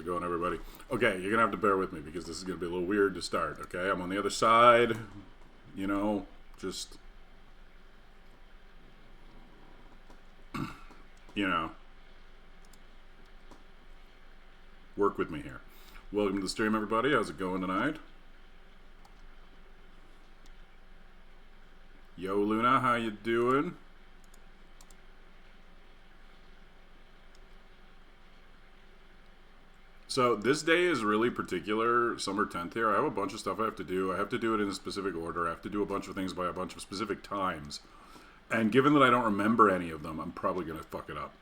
it going, everybody? Okay, you're going to have to bear with me because this is going to be a little weird to start, okay? I'm on the other side, you know, just, you know, work with me here. Welcome to the stream, everybody. How's it going tonight? Yo, Luna, how you doing? So this day is really particular, summer 10th here. I have a bunch of stuff I have to do. I have to do it in a specific order. I have to do a bunch of things by a bunch of specific times. And given that I don't remember any of them, I'm probably going to fuck it up.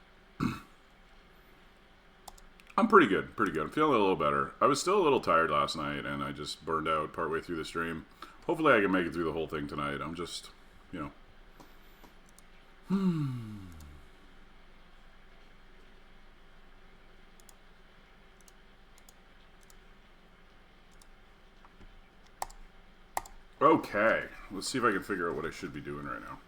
I'm pretty good, pretty good. I'm feeling a little better. I was still a little tired last night, and I just burned out partway through the stream. Hopefully I can make it through the whole thing tonight. I'm just, you know... Okay, let's see if I can figure out what I should be doing right now.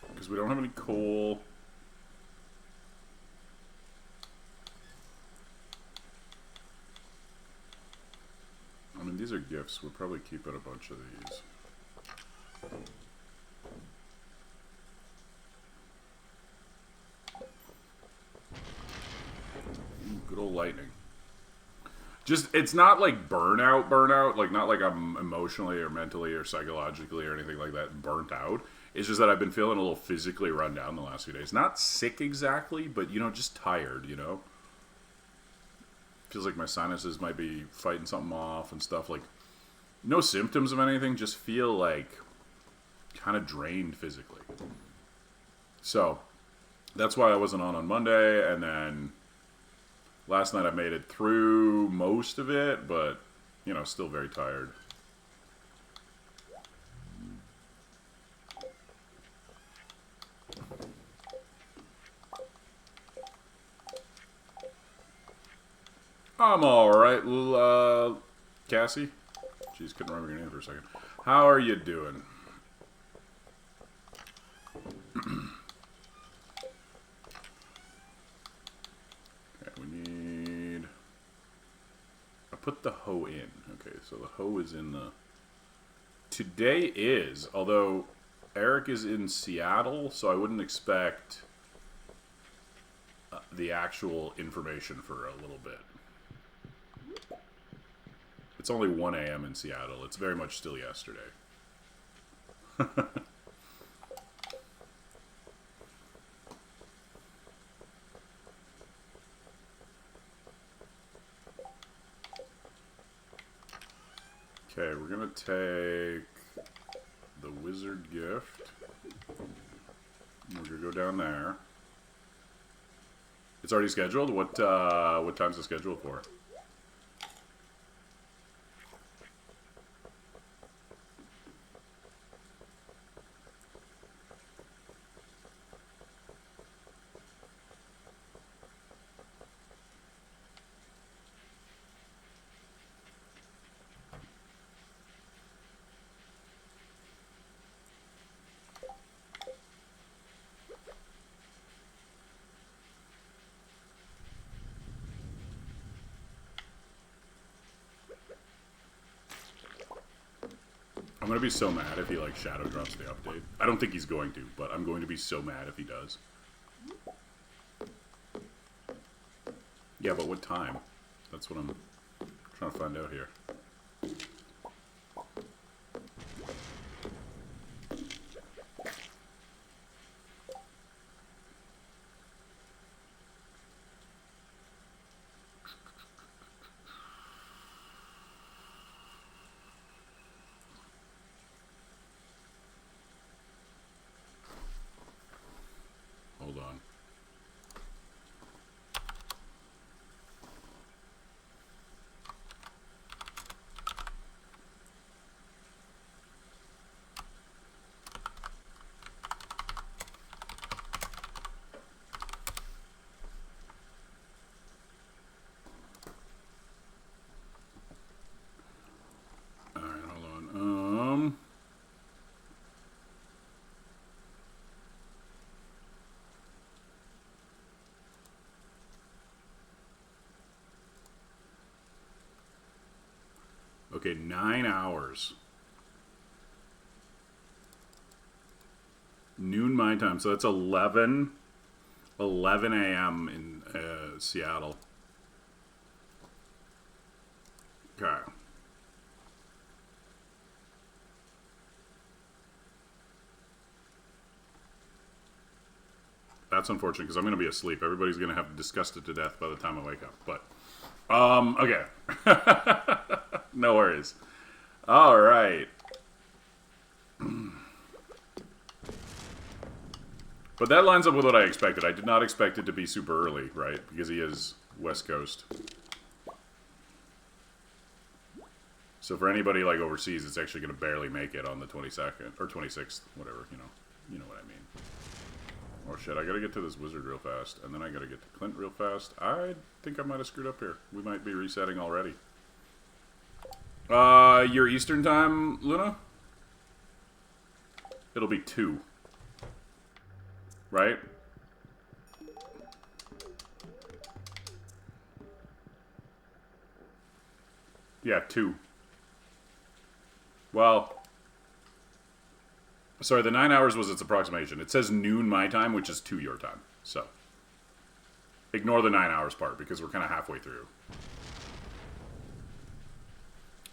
Because we don't have any coal. I mean, these are gifts. We'll probably keep out a bunch of these. Good old lightning. Just, it's not like burnout, like not like I'm emotionally or mentally or psychologically or anything like that burnt out. It's just that I've been feeling a little physically run down the last few days. Not sick exactly, but, you know, just tired, you know? Feels like my sinuses might be fighting something off and stuff. Like, no symptoms of anything, just feel like kind of drained physically. So, that's why I wasn't on Monday, and then... last night I made it through most of it, but, you know, still very tired. I'm alright, Cassie. Jeez, couldn't remember your name for a second. How are you doing? Put the hoe in. Okay, so the hoe is in the... Today is, although Eric is in Seattle, so I wouldn't expect the actual information for a little bit. It's only 1 a.m. in Seattle. It's very much still yesterday. Okay, we're gonna take the wizard gift. We're gonna go down there. It's already scheduled? What time's it scheduled for? I'm gonna be so mad if he, like, shadow drops the update. I don't think he's going to, but I'm going to be so mad if he does. Yeah, but what time? That's what I'm trying to find out here. Hold on. Alright, hold on. Okay, 9 hours. Noon my time, so that's 11 a.m. in Seattle. Okay. That's unfortunate because I'm going to be asleep. Everybody's going to have disgusted to death by the time I wake up. But, okay. No worries. All right. But that lines up with what I expected. I did not expect it to be super early, right? Because he is West Coast. So for anybody like overseas, it's actually going to barely make it on the 22nd or 26th, whatever, you know what I mean. Oh shit, I got to get to this wizard real fast, and then I got to get to Clint real fast. I think I might have screwed up here. We might be resetting already. Your Eastern time, Luna? It'll be 2. Right? Yeah, 2. Well, sorry, the 9 hours was its approximation. It says noon my time, which is 2 your time. So, ignore the 9 hours part because we're kind of halfway through.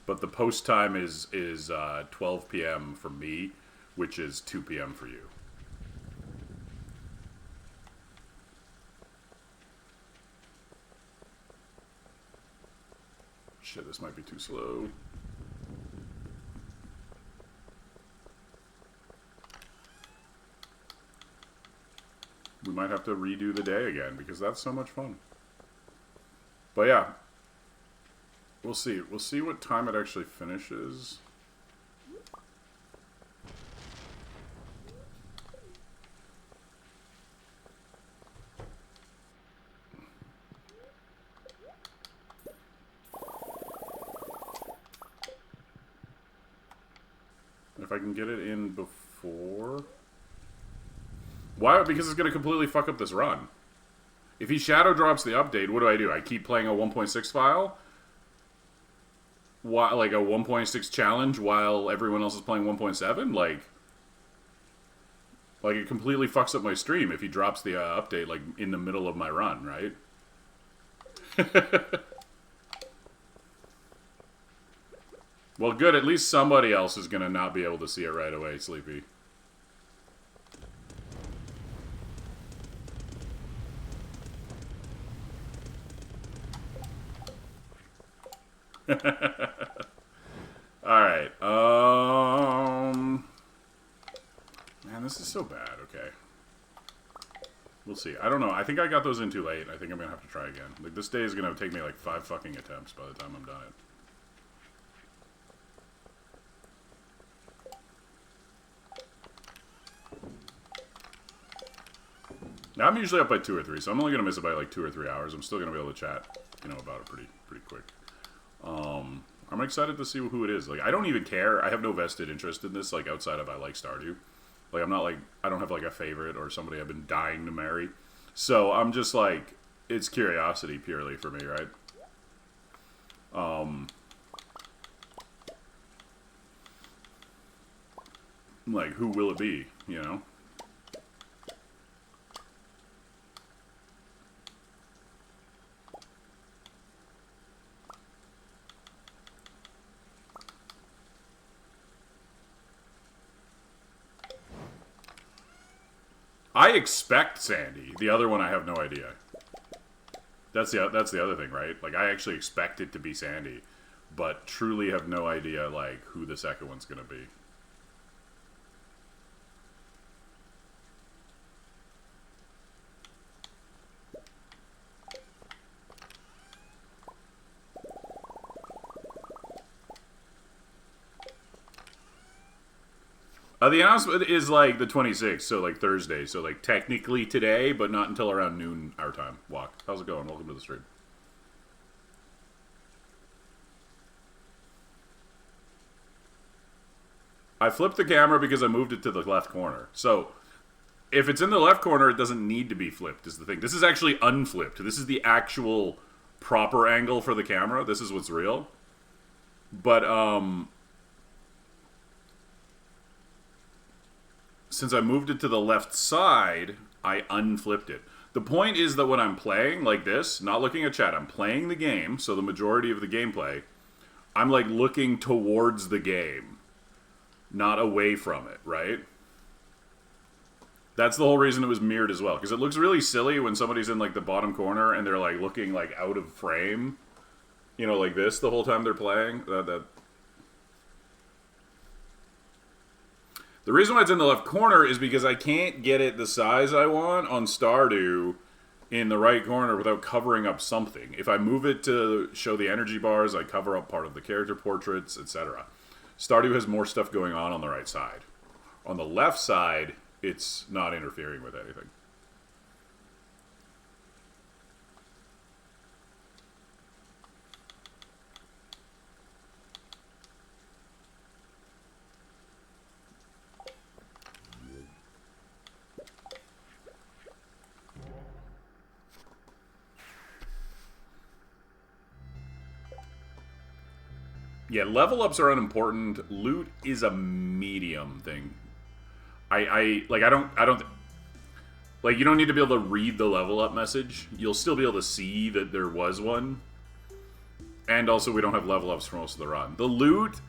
But the post time is 12 p.m. for me, which is 2 p.m. for you. Shit, this might be too slow. We might have to redo the day again because that's so much fun. But yeah, we'll see. We'll see what time it actually finishes. If I can get it in before... Why? Because it's going to completely fuck up this run. If he shadow drops the update, what do? I keep playing a 1.6 file? Why, like a 1.6 challenge while everyone else is playing 1.7? Like it completely fucks up my stream if he drops the update like in the middle of my run, right? Well, good. At least somebody else is going to not be able to see it right away, Sleepy. Alright, man, this is so bad, okay. We'll see. I don't know. I think I got those in too late. I think I'm gonna have to try again. Like, this day is gonna take me like 5 fucking attempts by the time I'm done it. Now, I'm usually up by 2 or 3, so I'm only gonna miss it by like 2 or 3 hours. I'm still gonna be able to chat, about it pretty quick. I'm excited to see who it is. Like, I don't even care. I have no vested interest in this, like, outside of I like Stardew. Like, I'm not, like, I don't have, like, a favorite or somebody I've been dying to marry. So, I'm just, like, it's curiosity purely for me, right? Like, who will it be, I expect Sandy. The other one, I have no idea. That's the other thing, right? Like, I actually expect it to be Sandy, but truly have no idea, like, who the second one's gonna be. The announcement is like the 26th, so like Thursday. So like technically today, but not until around noon our time. Walk. How's it going? Welcome to the stream. I flipped the camera because I moved it to the left corner. So if it's in the left corner, it doesn't need to be flipped, is the thing. This is actually unflipped. This is the actual proper angle for the camera. This is what's real. But since I moved it to the left side, I unflipped it. The point is that when I'm playing like this, not looking at chat, I'm playing the game, so the majority of the gameplay, I'm like looking towards the game, not away from it, right? That's the whole reason it was mirrored as well, because it looks really silly when somebody's in like the bottom corner and they're like looking like out of frame, you know, like this the whole time they're playing. The reason why it's in the left corner is because I can't get it the size I want on Stardew in the right corner without covering up something. If I move it to show the energy bars, I cover up part of the character portraits, etc. Stardew has more stuff going on the right side. On the left side, it's not interfering with anything. Yeah, level ups are unimportant. Loot is a medium thing. I don't like, you don't need to be able to read the level up message. You'll still be able to see that there was one. And also we don't have level ups for most of the run. The loot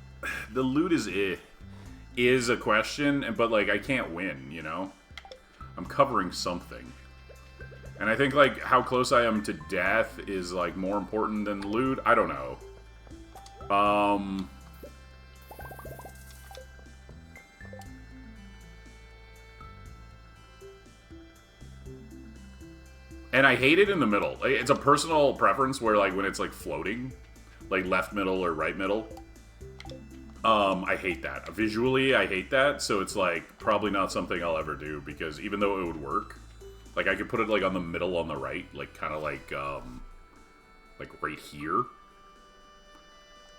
is a question, but like I can't win, you know? I'm covering something. And I think like how close I am to death is like more important than loot. I don't know. And I hate it in the middle. It's a personal preference where like when it's like floating, like left middle or right middle, I hate that. Visually, I hate that, so it's like probably not something I'll ever do, because even though it would work, like I could put it like on the middle on the right, like kind of like right here.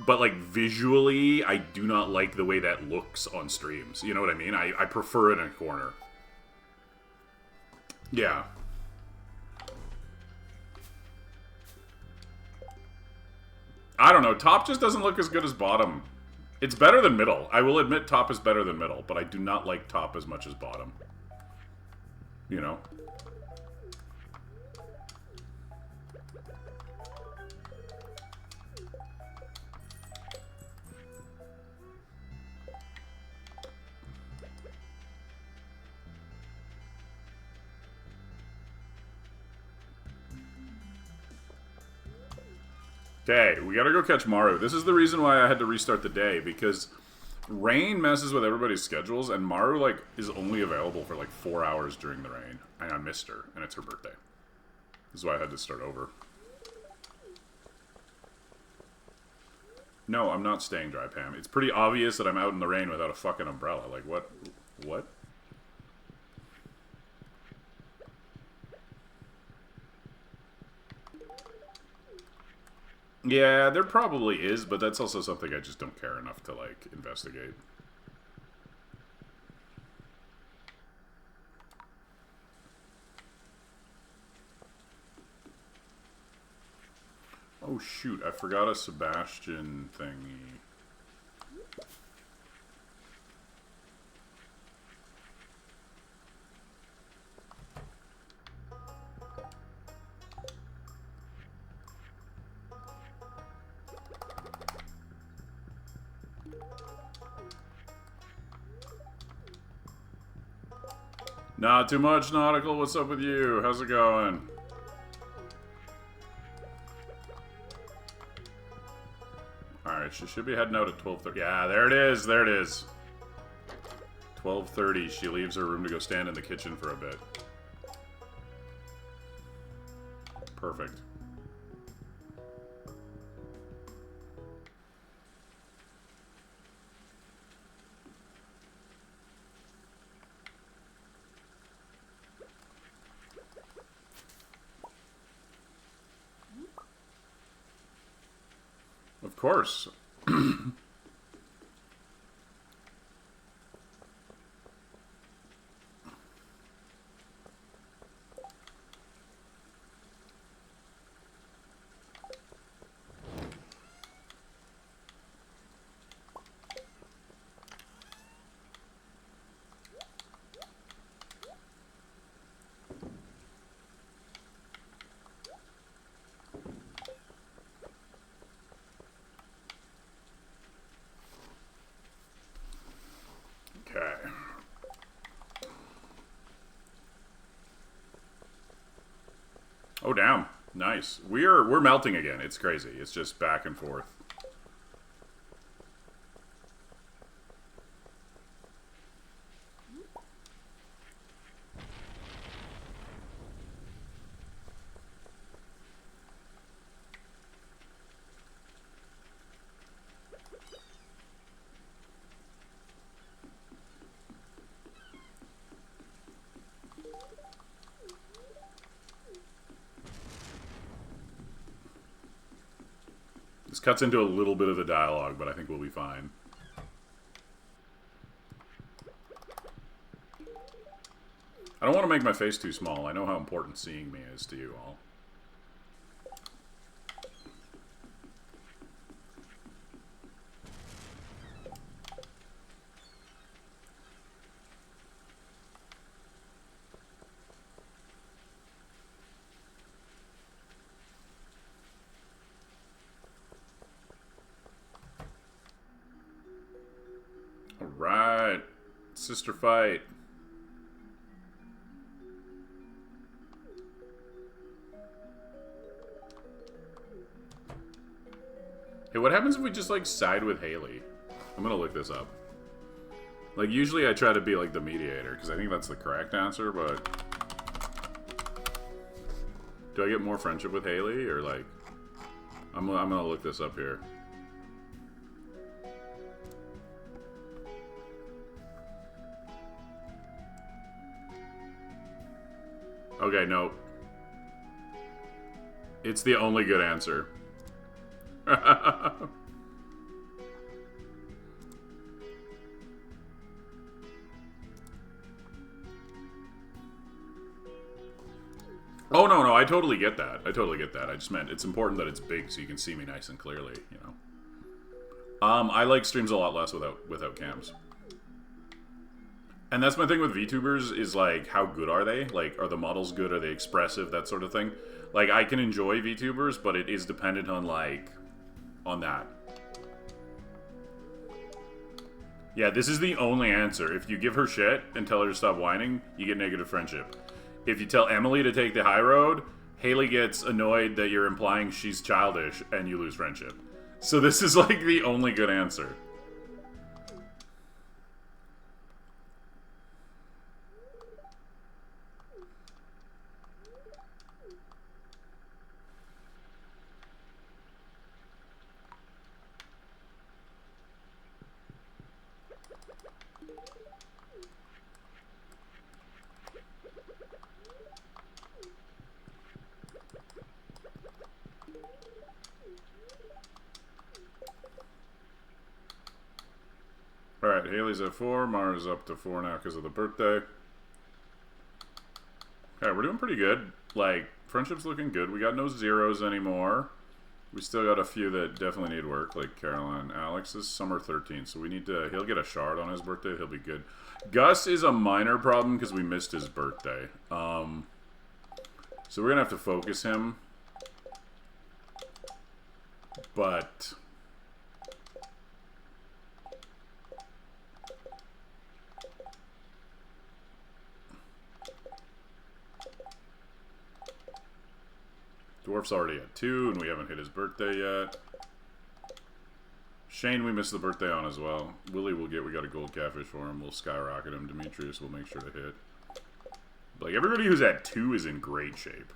But like visually, I do not like the way that looks on streams. You know what I mean? I prefer it in a corner. Yeah. I don't know. Top just doesn't look as good as bottom. It's better than middle. I will admit top is better than middle, but I do not like top as much as bottom. You know? Okay, we gotta go catch Maru. This is the reason why I had to restart the day, because rain messes with everybody's schedules, and Maru, like, is only available for, like, 4 hours during the rain. And I missed her, and it's her birthday. This is why I had to start over. No, I'm not staying dry, Pam. It's pretty obvious that I'm out in the rain without a fucking umbrella. Like, what? What? Yeah, there probably is, but that's also something I just don't care enough to, like, investigate. Oh, shoot, I forgot a Sebastian thingy. Not too much, Nautical. What's up with you? How's it going? Alright, she should be heading out at 12:30. Yeah, there it is. There it is. 12:30. She leaves her room to go stand in the kitchen for a bit. Perfect. Of course. Oh, damn. Nice. We're melting again. It's crazy. It's just back and forth. This cuts into a little bit of the dialogue, but I think we'll be fine. I don't want to make my face too small. I know how important seeing me is to you all. Alright. Sister fight. Hey, what happens if we just, like, side with Haley? I'm gonna look this up. Like, usually I try to be, like, the mediator, because I think that's the correct answer, but... Do I get more friendship with Haley, or, like... I'm gonna look this up here. Okay, no. It's the only good answer. Oh, no, I totally get that. I totally get that. I just meant it's important that it's big so you can see me nice and clearly, you know. I like streams a lot less without cams. And that's my thing with VTubers is, like, how good are they? Like, are the models good? Are they expressive? That sort of thing. Like, I can enjoy VTubers, but it is dependent on, like, on that. Yeah, this is the only answer. If you give her shit and tell her to stop whining, you get negative friendship. If you tell Emily to take the high road, Haley gets annoyed that you're implying she's childish, and you lose friendship. So this is, like, the only good answer. Alright, Haley's at 4. Mara's up to 4 now because of the birthday. Okay, we're doing pretty good. Like, friendship's looking good. We got no zeros anymore. We still got a few that definitely need work, like Caroline. Alex is summer 13, so we need to... He'll get a shard on his birthday. He'll be good. Gus is a minor problem because we missed his birthday. So we're going to have to focus him. But... Dwarf's already at 2, and we haven't hit his birthday yet. Shane, we missed the birthday on as well. Willie we got a gold catfish for him. We'll skyrocket him. Demetrius will make sure to hit. But, like, everybody who's at 2 is in great shape.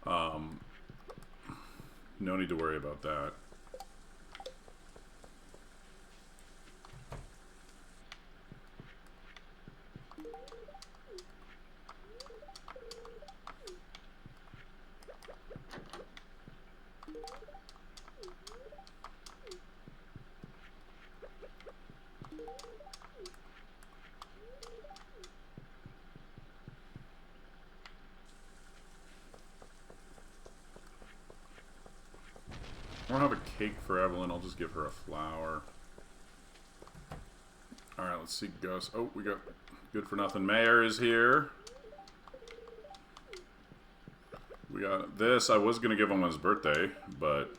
No need to worry about that. I don't have a cake for Evelyn. I'll just give her a flower. Alright, let's see Gus. Oh, we got Good for Nothing Mayor is here. We got this. I was going to give him on his birthday, but...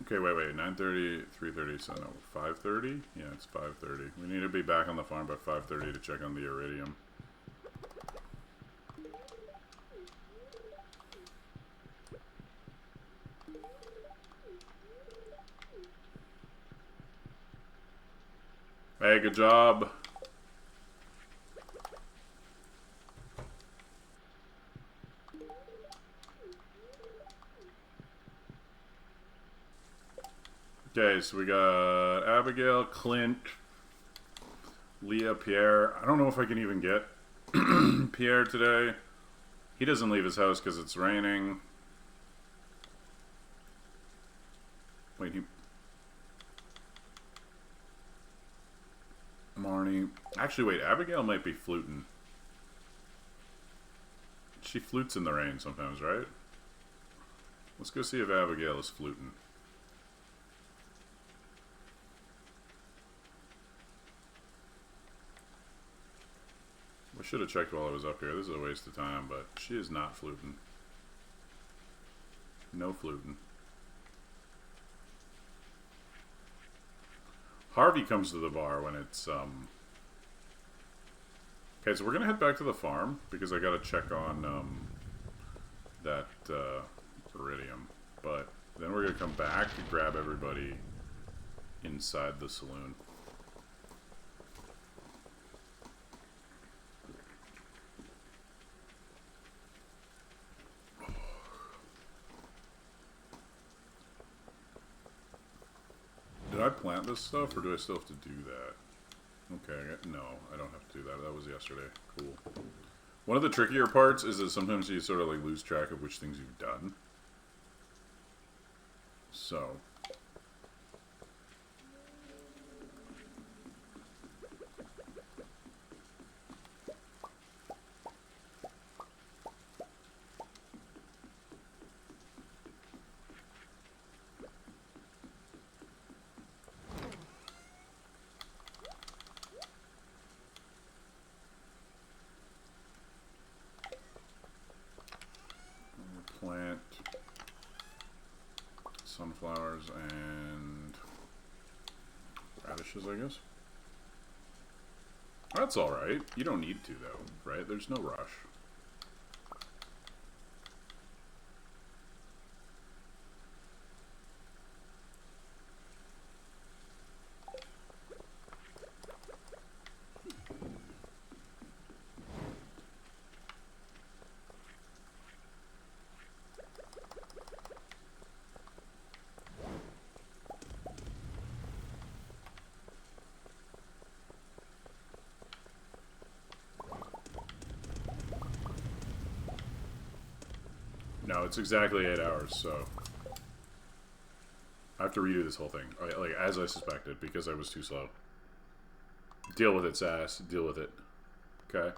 Okay, Okay, wait. 9:30, 3:30, so no, 5:30? Yeah, it's 5:30. We need to be back on the farm by 5:30 to check on the iridium. Hey, good job. Okay, so we got Abigail, Clint, Leah, Pierre. I don't know if I can even get Pierre today. He doesn't leave his house because it's raining. Wait, Marnie. Actually, wait, Abigail might be fluting. She flutes in the rain sometimes, right? Let's go see if Abigail is fluting. We should have checked while I was up here. This is a waste of time, but she is not fluting. No fluting. Harvey comes to the bar when it's, Okay, so we're gonna head back to the farm, because I gotta check on, that, iridium. But then we're gonna come back and grab everybody inside the saloon. Did I plant this stuff, or do I still have to do that? Okay, no, I don't have to do that. That was yesterday. Cool. One of the trickier parts is that sometimes you sort of like lose track of which things you've done. So. Plant sunflowers and radishes, I guess. That's alright. You don't need to, though, right? There's no rush. No, it's exactly 8 hours, so I have to redo this whole thing, like as I suspected, because I was too slow. Deal with it, Sass. Deal with it. Okay.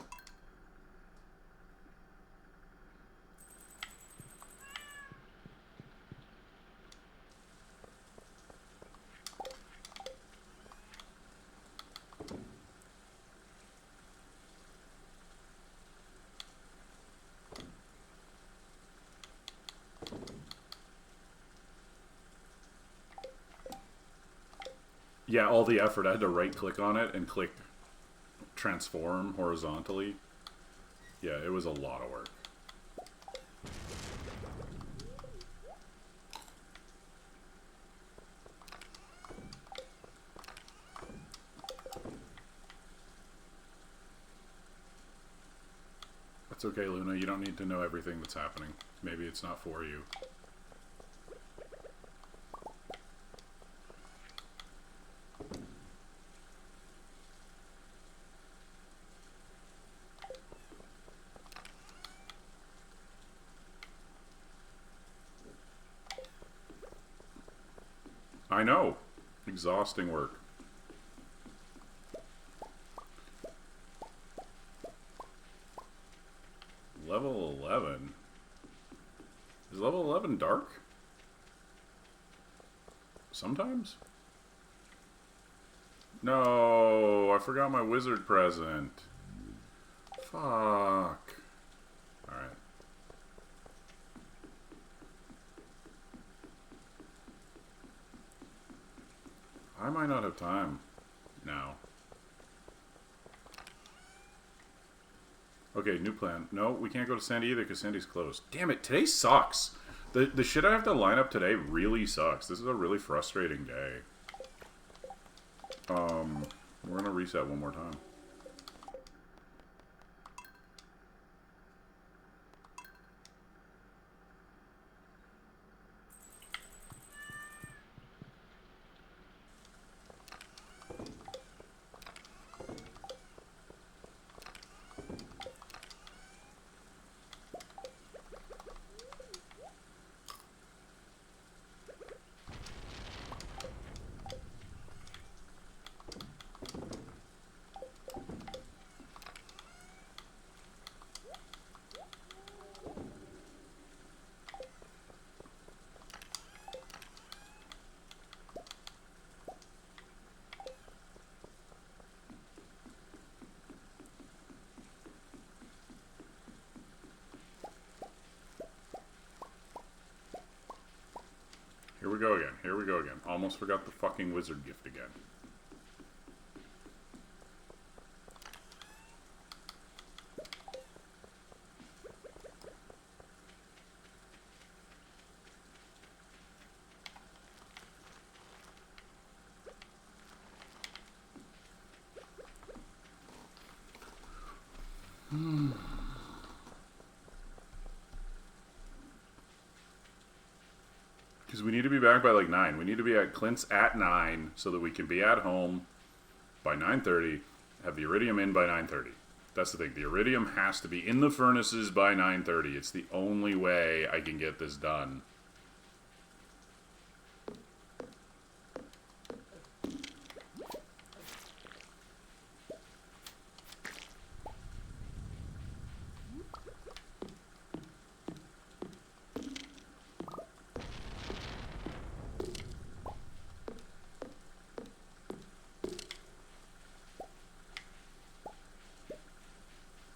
Yeah, all the effort. I had to right-click on it and click transform horizontally. Yeah, it was a lot of work. That's okay, Luna. You don't need to know everything that's happening. Maybe it's not for you. I know. Exhausting work. Level 11? Is level 11 dark? Sometimes? No, I forgot my wizard present. Fuck. Alright. I might not have time now. Okay, new plan. No, we can't go to Sandy either because Sandy's closed. Damn it, today sucks. The shit I have to line up today really sucks. This is a really frustrating day. We're gonna reset one more time. Here we go again. Here we go again. Almost forgot the fucking wizard gift again. Because we need to be back by like 9. We need to be at Clint's at 9 so that we can be at home by 9:30, have the iridium in by 9:30. That's the thing. The iridium has to be in the furnaces by 9:30. It's the only way I can get this done.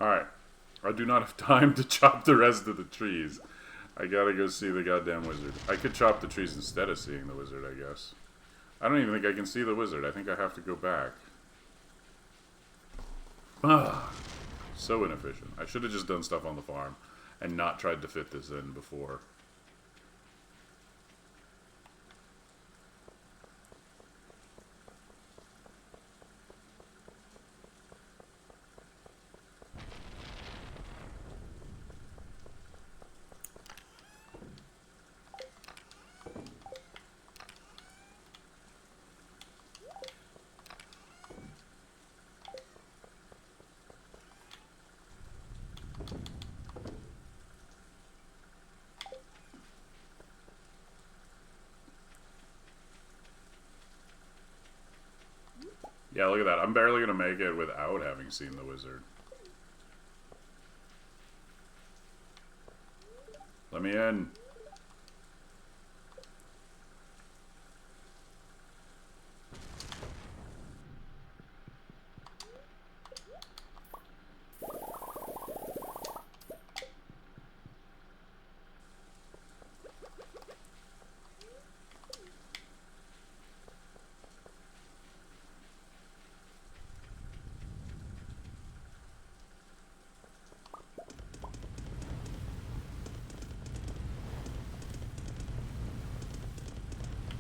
Alright. I do not have time to chop the rest of the trees. I gotta go see the goddamn wizard. I could chop the trees instead of seeing the wizard, I guess. I don't even think I can see the wizard. I think I have to go back. Ah, so inefficient. I should have just done stuff on the farm and not tried to fit this in before. Yeah, look at that. I'm barely gonna make it without having seen the wizard. Let me in.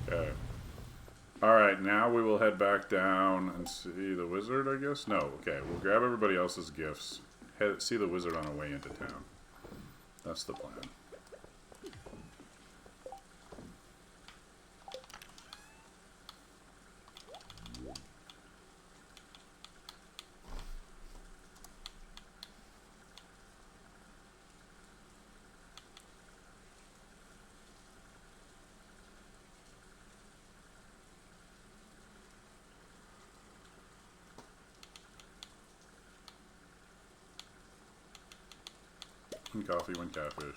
Okay. Alright, now we will head back down and see the wizard, I guess? No, okay. We'll grab everybody else's gifts. See the wizard on our way into town. That's the plan. One coffee, one catfish.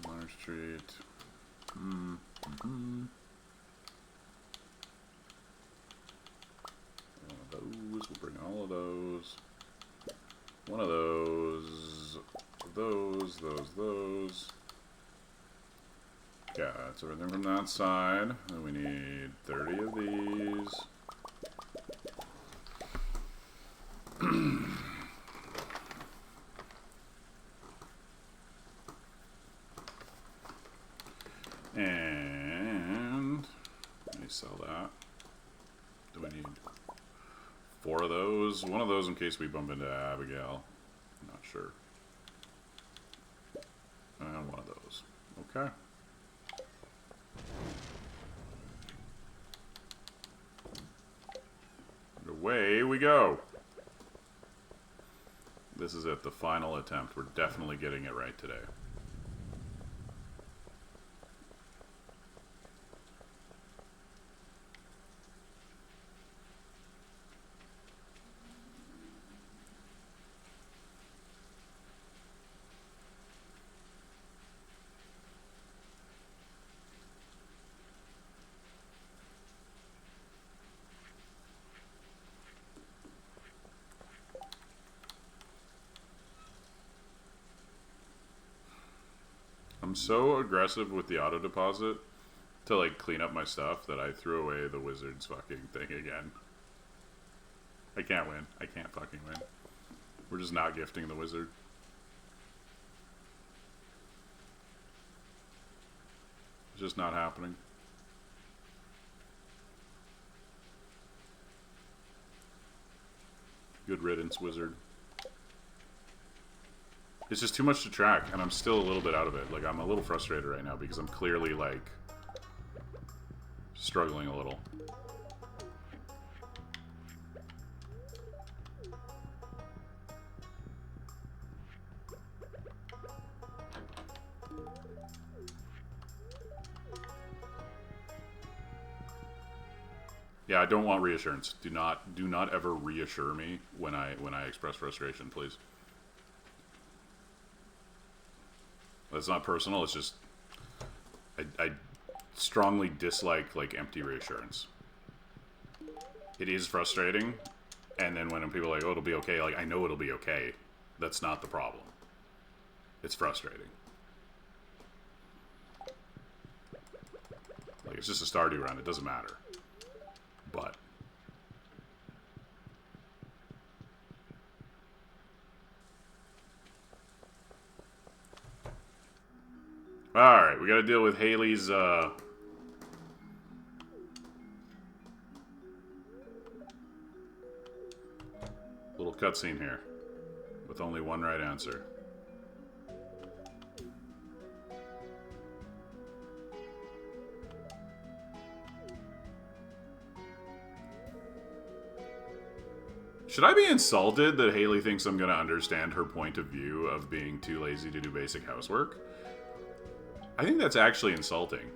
Large treat. One of those. We'll bring all of those. One of those. Those. Okay, that's everything from that side. Then we need 30 of these. And let me sell that. Do we need 4 of those? 1 of those in case we bump into Abigail. I'm not sure. And 1 of those. Okay. And away we go. This is it, the final attempt. We're definitely getting it right today. I'm so aggressive with the auto deposit to like clean up my stuff that I threw away the wizard's fucking thing again. I can't win. I can't fucking win. We're just not gifting the wizard. It's just not happening. Good riddance, wizard. It's just too much to track, and I'm still a little bit out of it. Like, I'm a little frustrated right now because I'm clearly, like, struggling a little. Yeah, I don't want reassurance. Do not ever reassure me when I express frustration, please. That's not personal, it's just I strongly dislike like empty reassurance. It is frustrating, and then when people are like, oh, it'll be okay, like I know it'll be okay. That's not the problem. It's frustrating. Like, it's just a Stardew run, it doesn't matter. But alright, we gotta deal with Haley's little cutscene here with only one right answer. Should I be insulted that Haley thinks I'm gonna understand her point of view of being too lazy to do basic housework? I think that's actually insulting.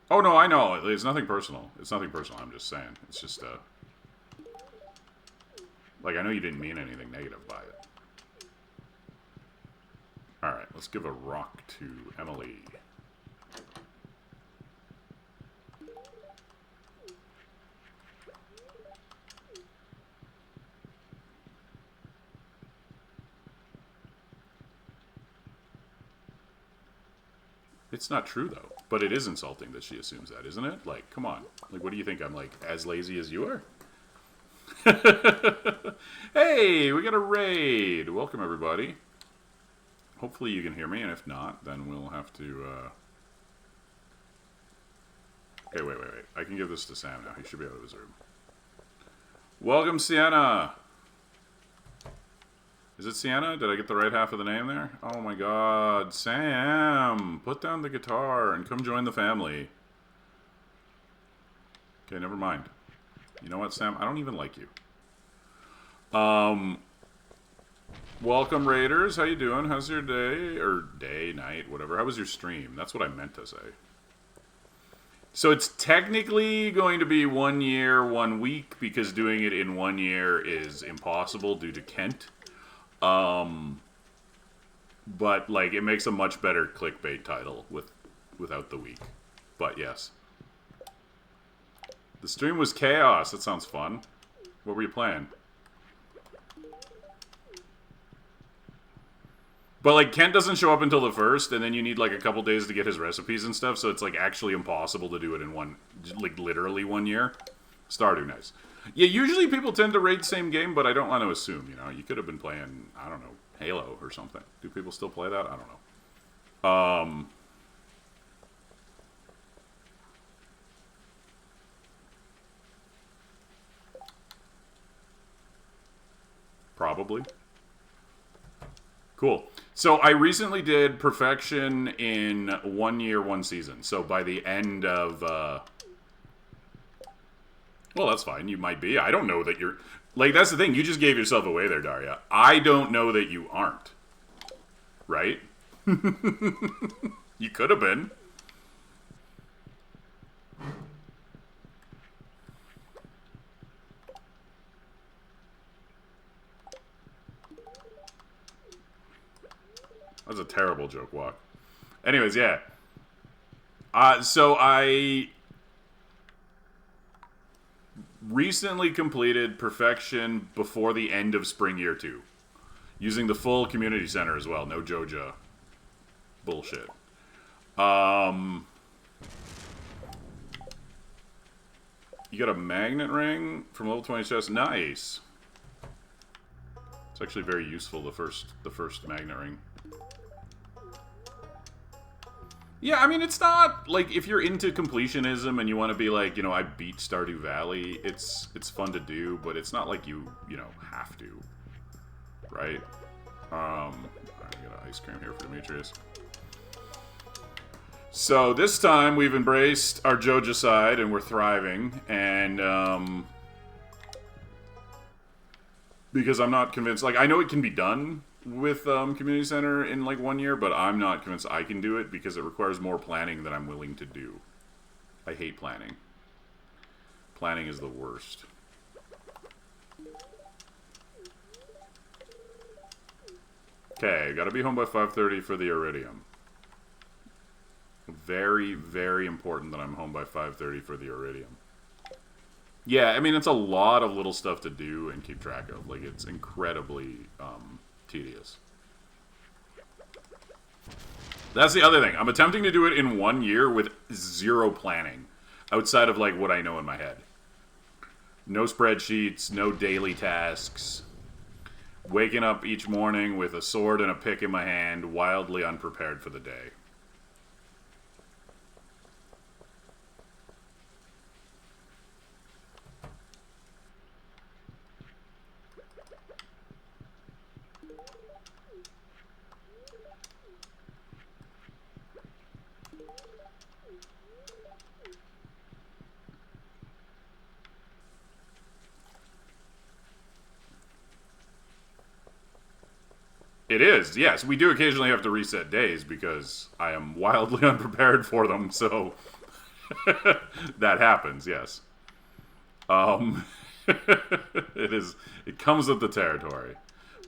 Oh, no, I know. It's nothing personal. It's nothing personal, I'm just saying. It's just, like, I know you didn't mean anything negative by it. Alright, let's give a rock to Emily. It's not true, though. But it is insulting that she assumes that, isn't it? Like, come on. Like, what do you think? I'm, like, as lazy as you are? Hey, we got a raid. Welcome, everybody. Hopefully you can hear me, and if not, then we'll have to, Okay, wait. I can give this to Sam now. He should be out of his room. Welcome, Sienna! Is it Sienna? Did I get the right half of the name there? Oh my god. Sam! Put down the guitar and come join the family. Okay, never mind. You know what, Sam? I don't even like you. Welcome, Raiders. How you doing? How's your day? Or day, night, whatever. How was your stream? That's what I meant to say. So it's technically going to be 1 year, 1 week, because doing it in 1 year is impossible due to Kent. But, like, it makes a much better clickbait title with without the week. But yes. The stream was chaos. That sounds fun. What were you playing? But, like, Kent doesn't show up until the 1st, and then you need, like, a couple days to get his recipes and stuff, so it's, like, actually impossible to do it in one, like, literally 1 year. Stardew, nice. Yeah, usually people tend to raid the same game, but I don't want to assume, you know. You could have been playing, I don't know, Halo or something. Do people still play that? I don't know. Probably. Cool. So I recently did perfection in 1 year, 1 season. So by the end of... well, that's fine. You might be. I don't know that you're... Like, that's the thing. You just gave yourself away there, Daria. I don't know that you aren't. Right? You could have been. That was a terrible joke, Walk. Anyways, yeah. So I recently completed perfection before the end of spring year 2. Using the full community center as well. No Joja bullshit. You got a magnet ring from level 20 chest. Nice. It's actually very useful, the first magnet ring. Yeah, I mean, it's not, like, if you're into completionism and you want to be like, you know, I beat Stardew Valley, it's fun to do, but it's not like you know, have to. Right? I got an ice cream here for Demetrius. So, this time, we've embraced our Joja side, and we're thriving, and, because I'm not convinced, like, I know it can be done with community center in like 1 year, but I'm not convinced I can do it because it requires more planning than I'm willing to do. I hate planning. Planning is the worst. Okay, gotta be home by 5:30 for the Iridium. Very, very important that I'm home by 5:30 for the Iridium. Yeah, I mean, it's a lot of little stuff to do and keep track of. Like, it's incredibly tedious. That's the other thing. I'm attempting to do it in 1 year with zero planning. Outside of, like, what I know in my head. No spreadsheets, no daily tasks. Waking up each morning with a sword and a pick in my hand, wildly unprepared for the day. It is, yes. We do occasionally have to reset days because I am wildly unprepared for them, so that happens, yes. It comes with the territory.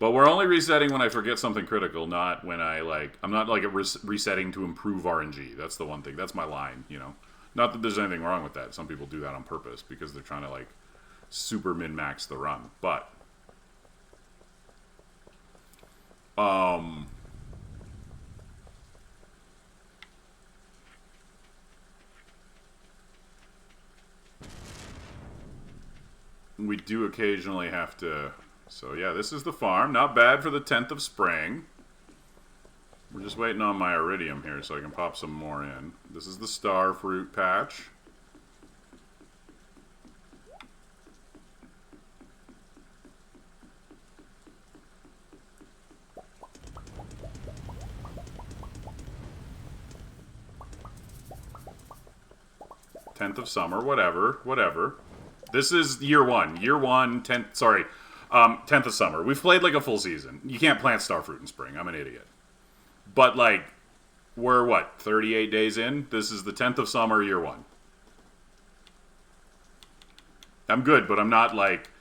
But we're only resetting when I forget something critical, not when I'm not like resetting to improve RNG. That's the one thing. That's my line, you know. Not that there's anything wrong with that. Some people do that on purpose because they're trying to like super min-max the run. But we do occasionally have to... So yeah, this is the farm. Not bad for the 10th of spring. We're just waiting on my iridium here so I can pop some more in. This is the star fruit patch. Tenth of summer, whatever. This is year one. Year one, 10th, sorry, 10th of summer. We've played like a full season. You can't plant starfruit in spring. I'm an idiot. But like, we're what, 38 days in? This is the 10th of summer, year one. I'm good, but I'm not like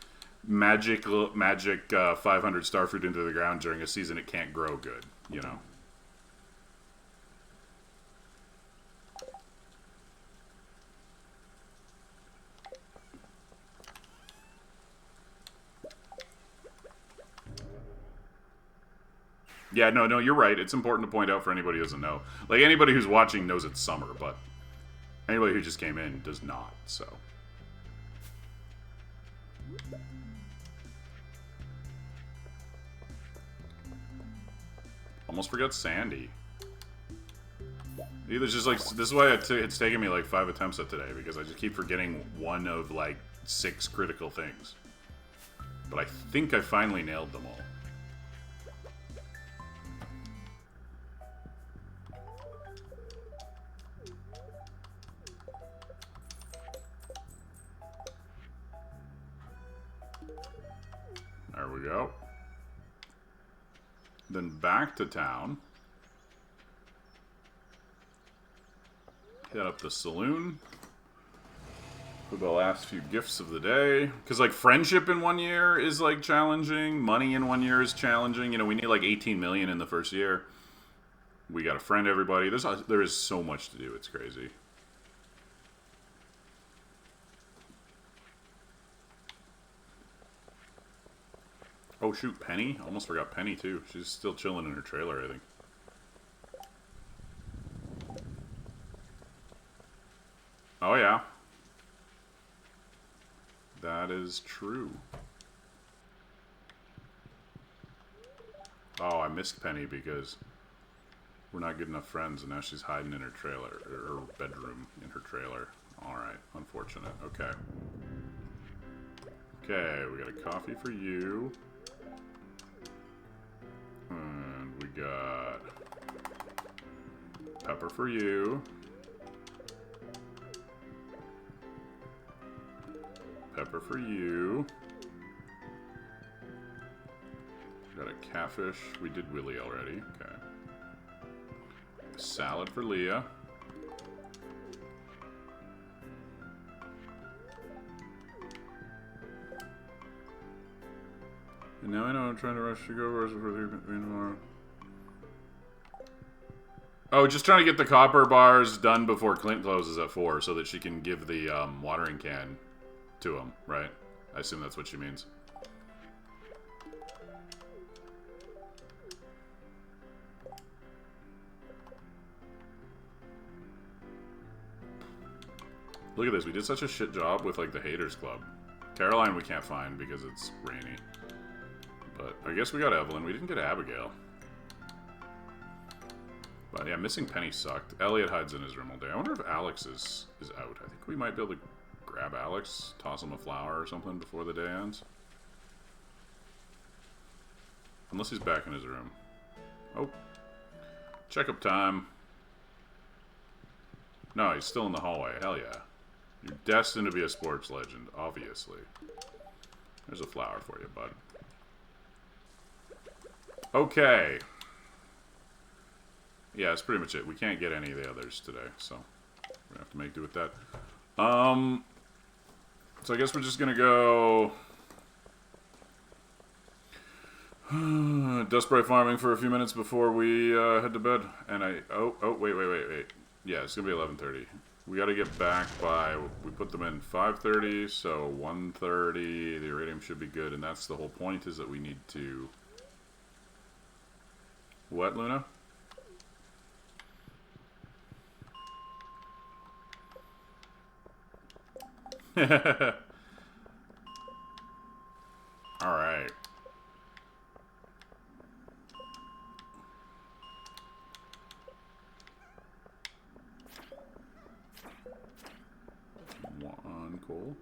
magic 500 starfruit into the ground during a season it can't grow good, you know? Yeah, no, you're right. It's important to point out for anybody who doesn't know. Like, anybody who's watching knows it's summer, but anybody who just came in does not, so. Almost forgot Sandy. It's just like, this is why it's taken me like 5 attempts at today, because I just keep forgetting one of like 6 critical things. But I think I finally nailed them all. There we go. Then back to town. Hit up the saloon for the last few gifts of the day. Because, like, friendship in 1 year is, like, challenging. Money in 1 year is challenging. You know, we need, like, 18 million in the first year. We got to friend everybody. There is so much to do. It's crazy. Oh, shoot, Penny? Almost forgot Penny, too. She's still chilling in her trailer, I think. Oh, yeah. That is true. Oh, I missed Penny because we're not good enough friends, and now she's hiding in her trailer, or her bedroom in her trailer. Alright, unfortunate. Okay. Okay, we got a coffee for you. And we got pepper for you. Pepper for you. Got a catfish. We did Willy already. Okay. Salad for Leah. And now I know I'm trying to rush to go tomorrow. Oh, just trying to get the copper bars done before Clint closes at 4 so that she can give the watering can to him, right? I assume that's what she means. Look at this. We did such a shit job with, like, the Haters Club. Caroline we can't find because it's rainy. But I guess we got Evelyn. We didn't get Abigail. But yeah, missing Penny sucked. Elliot hides in his room all day. I wonder if Alex is out. I think we might be able to grab Alex, toss him a flower or something before the day ends. Unless he's back in his room. Oh. Checkup time. No, he's still in the hallway. Hell yeah. You're destined to be a sports legend, obviously. There's a flower for you, bud. Okay. Yeah, that's pretty much it. We can't get any of the others today, so we're gonna have to make do with that. So I guess we're just gonna go dust spray farming for a few minutes before we head to bed. And wait. Yeah, it's gonna be 11:30. We got to get back by. We put them in 5:30, so 1:30. The iridium should be good, and that's the whole point. Is that we need to. What, Luna? All right. One coal.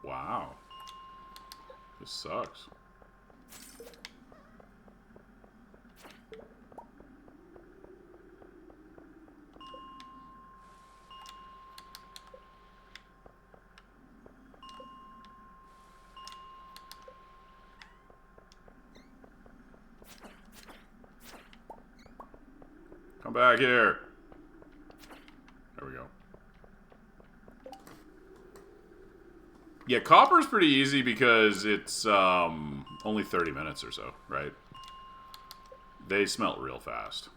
Wow. This sucks. Come back here. There we go. Yeah, copper's pretty easy because it's only 30 minutes or so, right? They smelt real fast.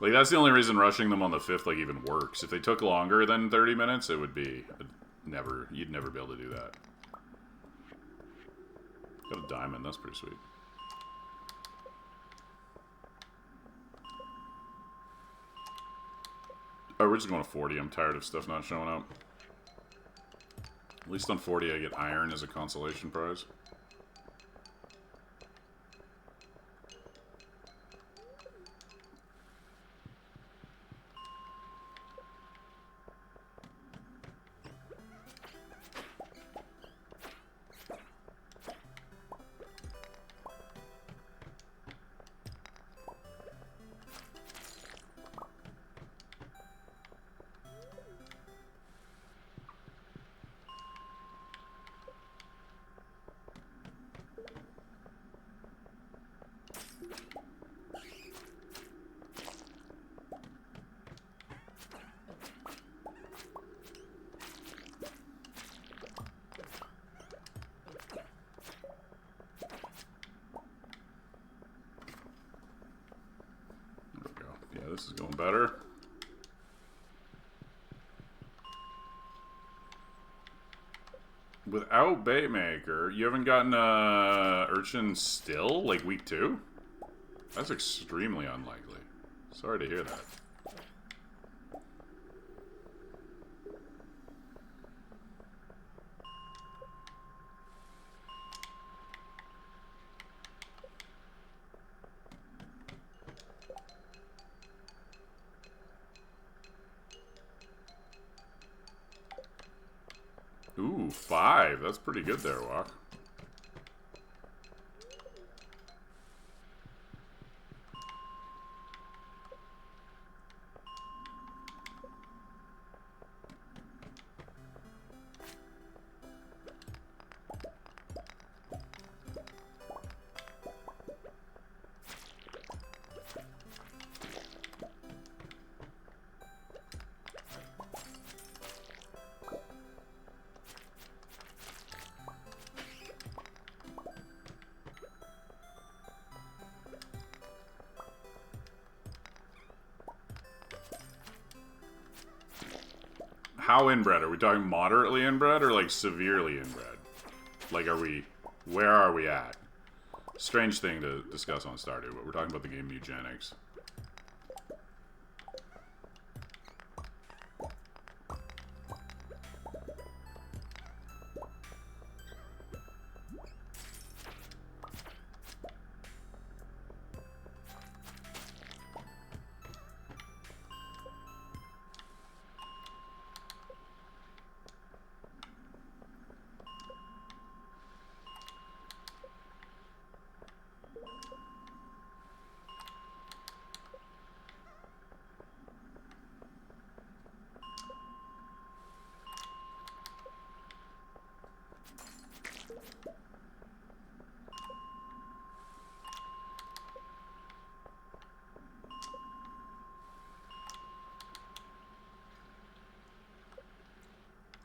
Like, that's the only reason rushing them on the 5th, like, even works. If they took longer than 30 minutes, it would be... You'd never be able to do that. Got a diamond, that's pretty sweet. Oh, we're just going to 40. I'm tired of stuff not showing up. At least on 40 I get iron as a consolation prize. This is going better. Without Baitmaker, you haven't gotten Urchin still? Like week 2? That's extremely unlikely. Sorry to hear that. Ooh, 5. That's pretty good there, Walk. How inbred? Are we talking moderately inbred or like severely inbred? Like, where are we at? Strange thing to discuss on Stardew, but we're talking about the game Eugenics.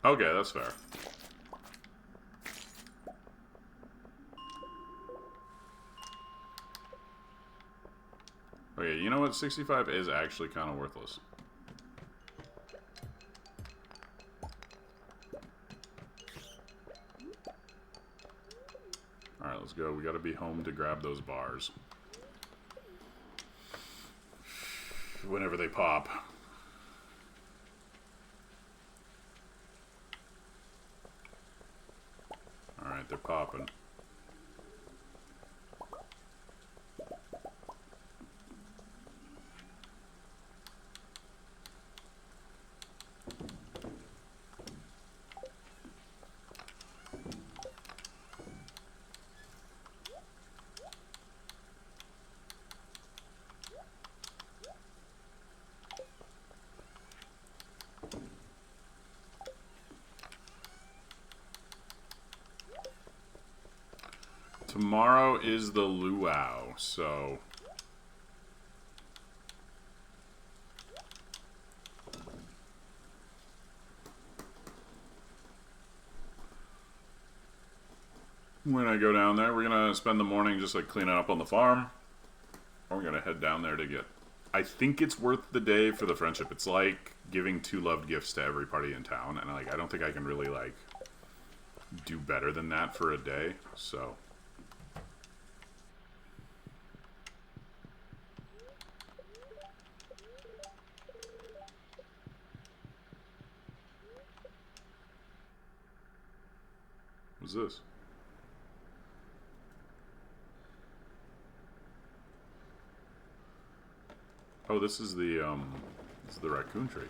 Okay, that's fair. Okay, you know what? 65 is actually kind of worthless. Alright, let's go. We gotta be home to grab those bars. Whenever they pop. Alright, they're popping. Tomorrow is the luau, so when I go down there. We're gonna spend the morning just like cleaning up on the farm. Or we're gonna head down there to get... I think it's worth the day for the friendship. It's like giving 2 loved gifts to every party in town. And like, I don't think I can really like do better than that for a day. So... What's this? Oh, this is the raccoon tree.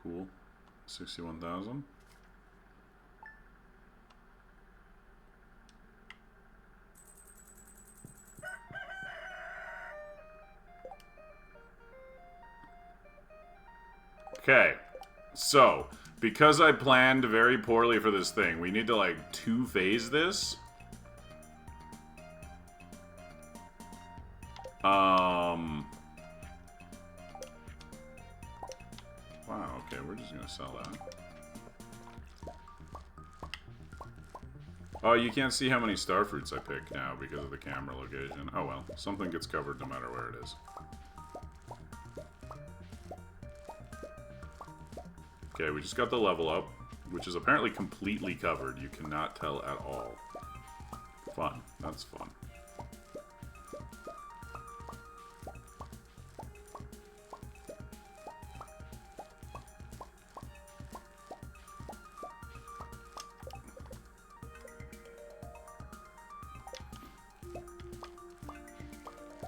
Cool. 61,000. Okay, so, because I planned very poorly for this thing, we need to, like, 2-phase this. Wow, okay, we're just gonna sell that. Oh, you can't see how many starfruits I pick now because of the camera location. Oh well, something gets covered no matter where it is. Okay, we just got the level up, which is apparently completely covered. You cannot tell at all. Fun. That's fun.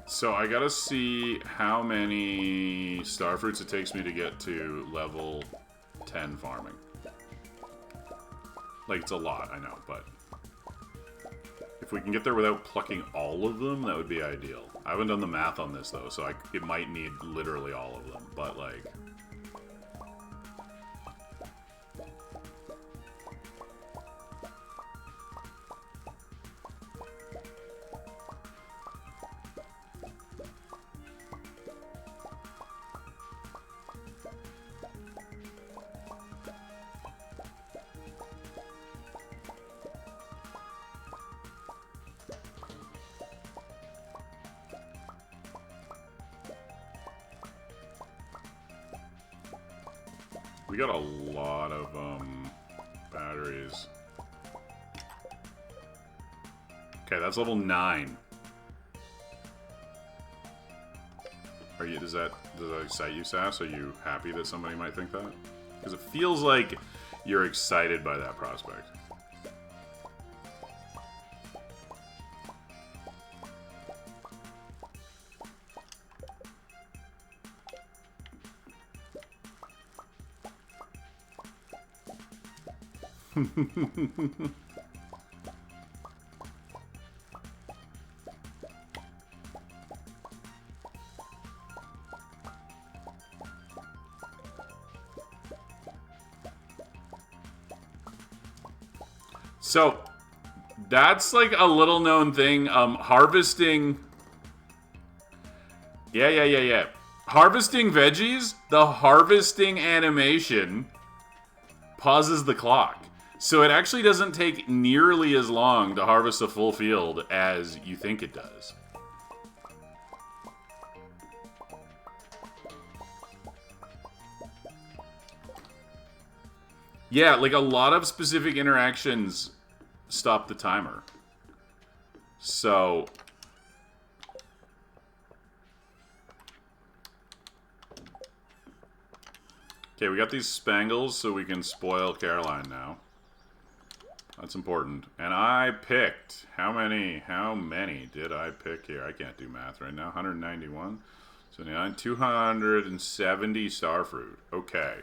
So I gotta see how many starfruits it takes me to get to level 10 farming. Like, it's a lot, I know, but if we can get there without plucking all of them, that would be ideal. I haven't done the math on this, though, so it might need literally all of them, but, like... We got a lot of, batteries. Okay, that's level 9. Are you, does that excite you, Sass? Are you happy that somebody might think that? Because it feels like you're excited by that prospect. So, that's like a little known thing. Harvesting... Yeah. Harvesting veggies, the harvesting animation pauses the clock. So it actually doesn't take nearly as long to harvest a full field as you think it does. Yeah, like a lot of specific interactions stop the timer. So... Okay, we got these spangles so we can spoil Caroline now. That's important. And I picked... How many did I pick here? I can't do math right now. 191. 79. 270 starfruit. Okay.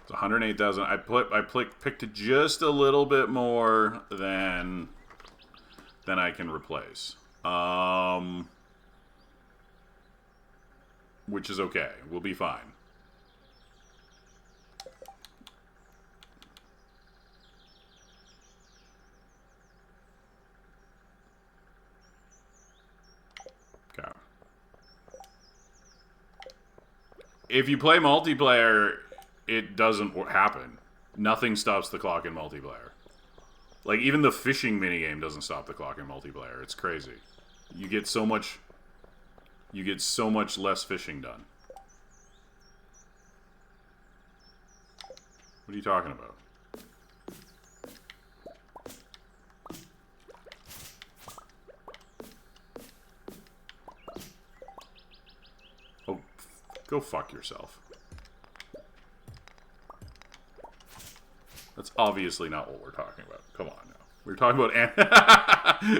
It's 108,000. I picked just a little bit more than I can replace. Which is okay. We'll be fine. if you play multiplayer, it doesn't happen. Nothing stops the clock in multiplayer. Like, even the fishing minigame doesn't stop the clock in multiplayer. It's crazy. You get so much less fishing done. What are you talking about? Oh, go fuck yourself. That's obviously not what we're talking about. Come on now. We're talking about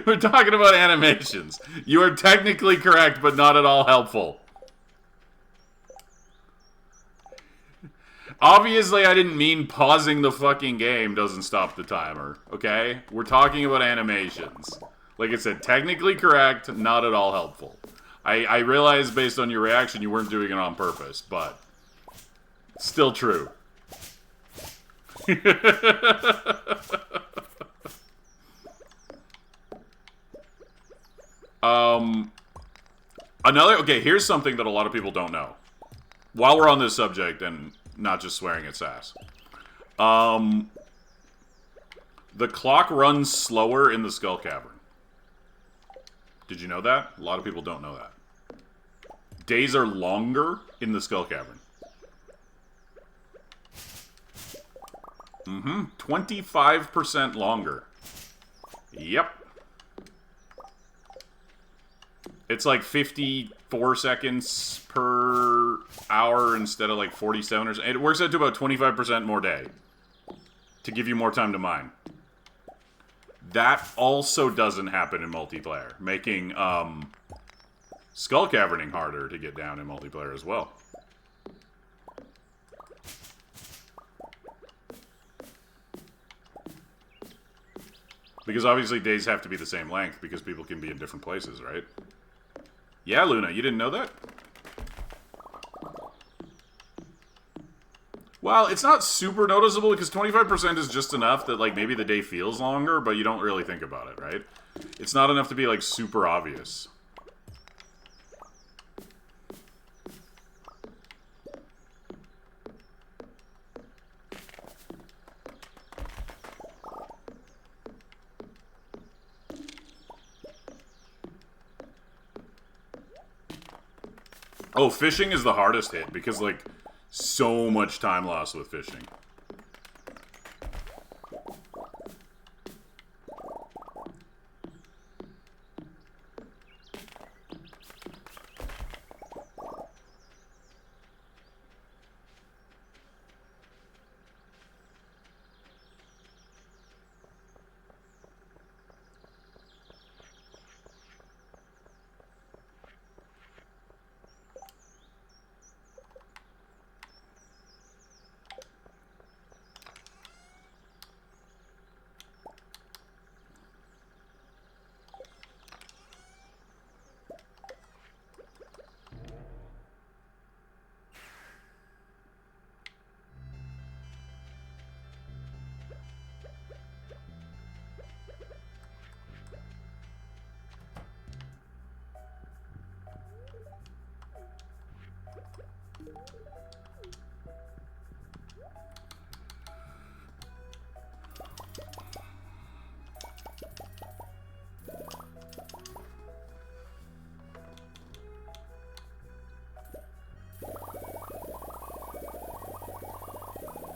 we're talking about animations. You are technically correct, but not at all helpful. Obviously, I didn't mean pausing the fucking game doesn't stop the timer, okay? We're talking about animations. Like I said, technically correct, not at all helpful. I realize based on your reaction you weren't doing it on purpose, but still true. Okay, here's something that a lot of people don't know. While we're on this subject and not just swearing at SAS. The clock runs slower in the Skull Cavern. Did you know that? A lot of people don't know that. Days are longer in the Skull Cavern. 25% longer. Yep. It's like 54 seconds per hour instead of like 47 or something. It works out to about 25% more day. To give you more time to mine. That also doesn't happen in multiplayer. Making Skull Caverning harder to get down in multiplayer as well. Because obviously days have to be the same length because people can be in different places, right? Yeah, Luna, you didn't know that? Well, it's not super noticeable because 25% is just enough that, like, maybe the day feels longer, but you don't really think about it, right? It's not enough to be, like, super obvious. Oh, fishing is the hardest hit because, like, so much time lost with fishing.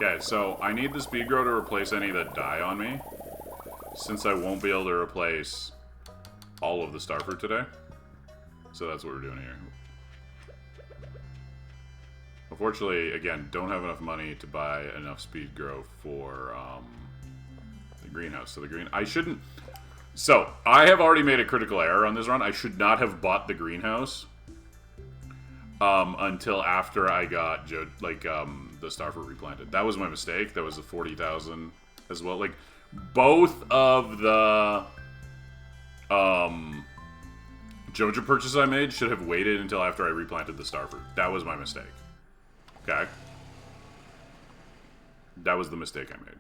Okay, so I need the speed grow to replace any that die on me, since I won't be able to replace all of the starfruit today. So that's what we're doing here. Unfortunately, again, don't have enough money to buy enough speed grow for the greenhouse. So I shouldn't... So, I have already made a critical error on this run. I should not have bought the greenhouse until after I got the starfruit replanted. That was my mistake. That was the 40,000 as well. Like, both of the Joja purchase I made should have waited until after I replanted the starfruit. That was my mistake. Okay? That was the mistake I made.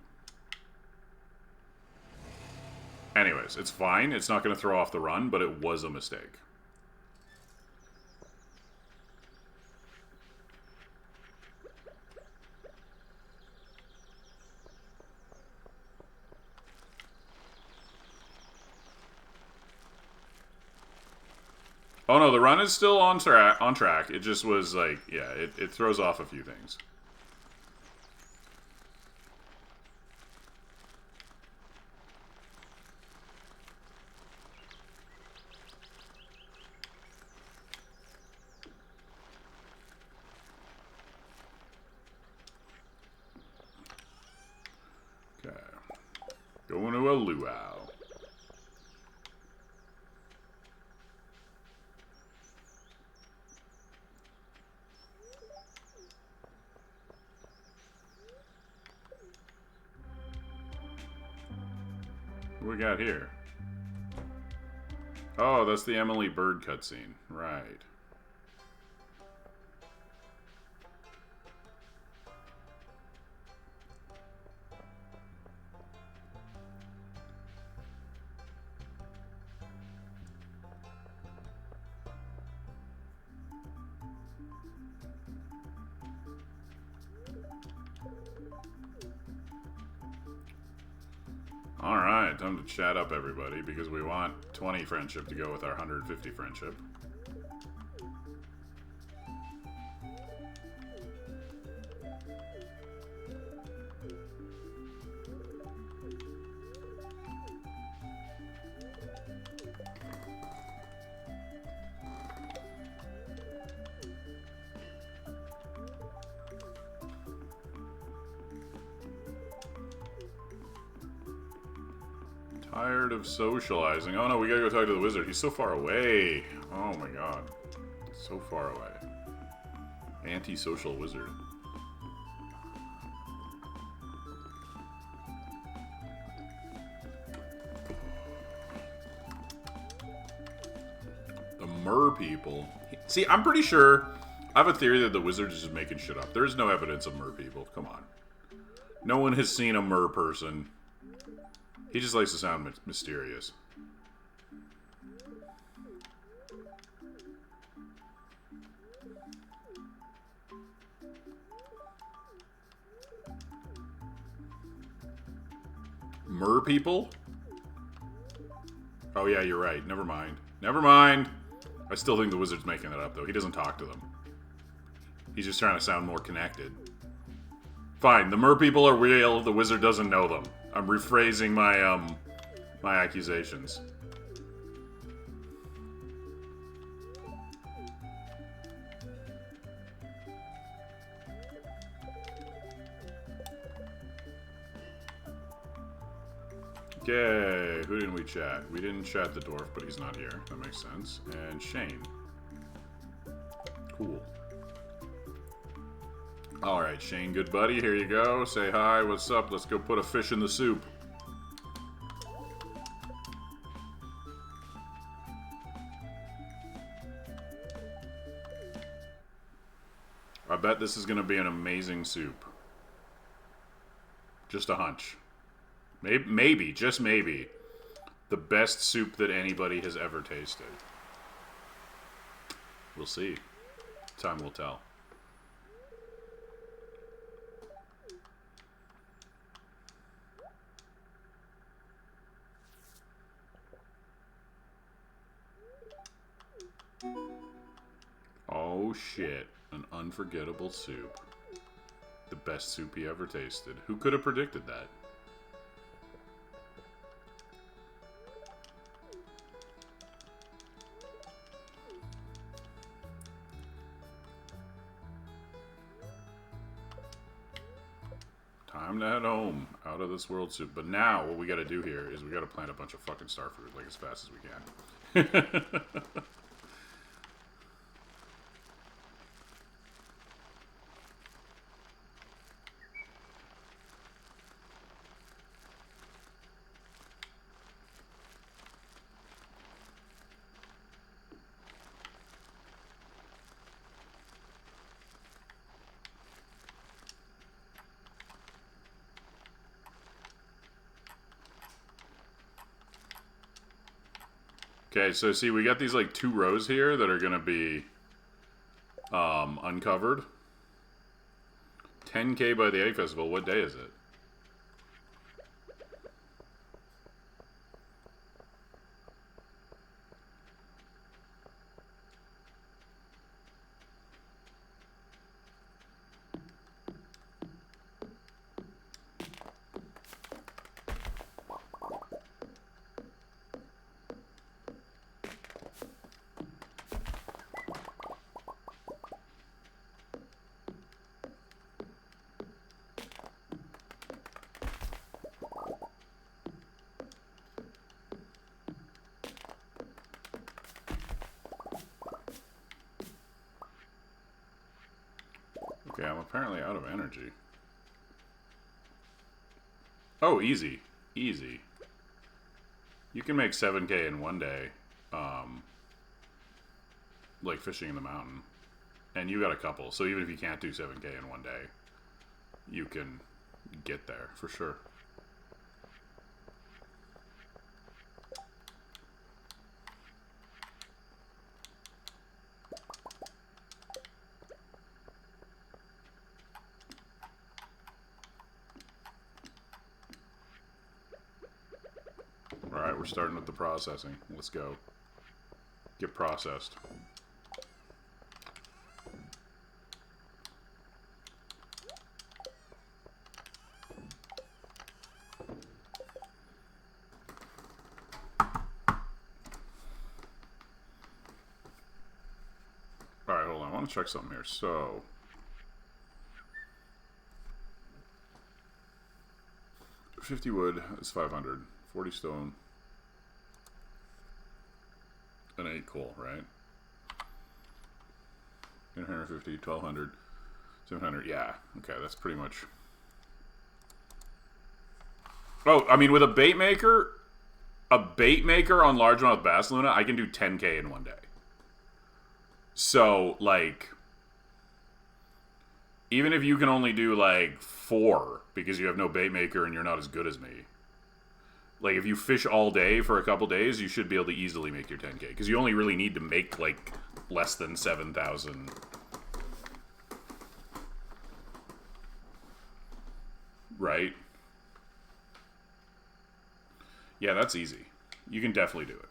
Anyways, it's fine. It's not going to throw off the run, but it was a mistake. Oh no, the run is still on track. On track. It just was like, yeah, it throws off a few things. Okay, going to a luau. What we got here? Oh, that's the Emily Bird cutscene. Right. Alright, time to chat up everybody because we want 20 friendship to go with our 150 friendship. Tired of socializing. Oh no, we gotta go talk to the wizard. He's so far away. Oh my god. So far away. Anti-social wizard. The mer people. See, I'm pretty sure... I have a theory that the wizard is just making shit up. There's no evidence of mer people. Come on. No one has seen a mer person. He just likes to sound mysterious. Mer people? Oh yeah, you're right. Never mind. Never mind. I still think the wizard's making that up, though. He doesn't talk to them. He's just trying to sound more connected. Fine, the mer people are real. The wizard doesn't know them. I'm rephrasing my accusations. Okay, who didn't we chat? We didn't chat the dwarf, but he's not here. That makes sense. And Shane. Cool. Alright, Shane, good buddy. Here you go. Say hi. What's up? Let's go put a fish in the soup. I bet this is going to be an amazing soup. Just a hunch. Maybe, just maybe, the best soup that anybody has ever tasted. We'll see. Time will tell. Oh shit, an unforgettable soup. The best soup he ever tasted. Who could have predicted that? Time to head home. Out of this world soup. But now, what we gotta do here is we gotta plant a bunch of fucking starfruit, like, as fast as we can. Okay, so see, we got these, like, 2 rows here that are gonna be, uncovered. 10K by the Egg Festival. What day is it? I'm apparently out of energy. Oh, easy. Easy. You can make 7K in one day. Like fishing in the mountain. And you got a couple. So even if you can't do 7K in one day, you can get there for sure. Alright, we're starting with the processing. Let's go. Get processed. Alright, hold on. I want to check something here. So, 50 wood is 500. 40 stone. And 8 coal, right? 150, 1200, 700. Yeah, okay, that's pretty much. Oh, I mean, with a bait maker on largemouth bass Luna, I can do 10K in one day. So, like, even if you can only do, like, 4 because you have no bait maker and you're not as good as me, like, if you fish all day for a couple days, you should be able to easily make your 10K. Because you only really need to make, like, less than 7,000. Right? Yeah, that's easy. You can definitely do it.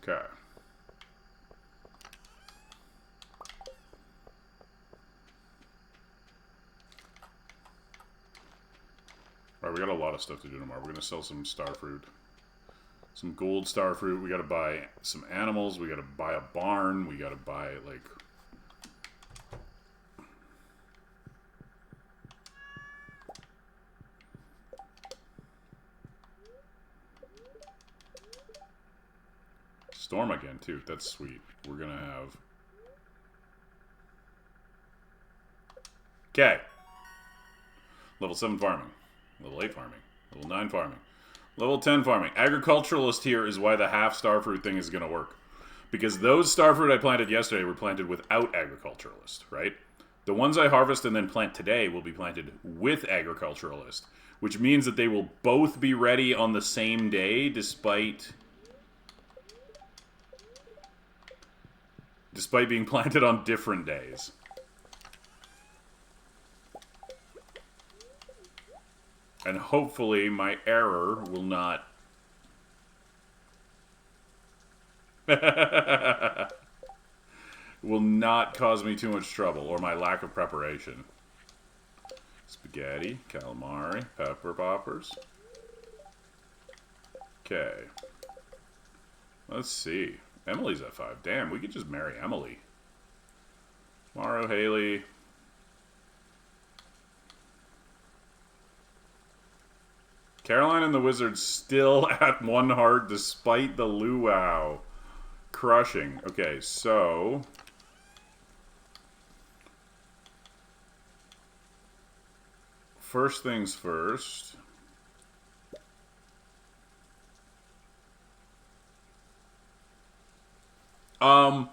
Okay. Alright, we got a lot of stuff to do tomorrow. We're going to sell some starfruit. Some gold starfruit. We got to buy some animals. We got to buy a barn. We got to buy, like... Storm again, too. That's sweet. We're going to have... Okay. Level 7 farming. Level 8 farming. Level 9 farming. Level 10 farming. Agriculturalist here is why the half starfruit thing is going to work. Because those starfruit I planted yesterday were planted without agriculturalist, right? The ones I harvest and then plant today will be planted with agriculturalist. Which means that they will both be ready on the same day despite being planted on different days. And hopefully my error will not... will not cause me too much trouble, or my lack of preparation. Spaghetti, calamari, pepper poppers. Okay. Let's see. Emily's at 5. Damn, we could just marry Emily. Morrow, Haley... Caroline and the Wizards still at 1 heart despite the luau. Crushing. Okay, so... First things first. I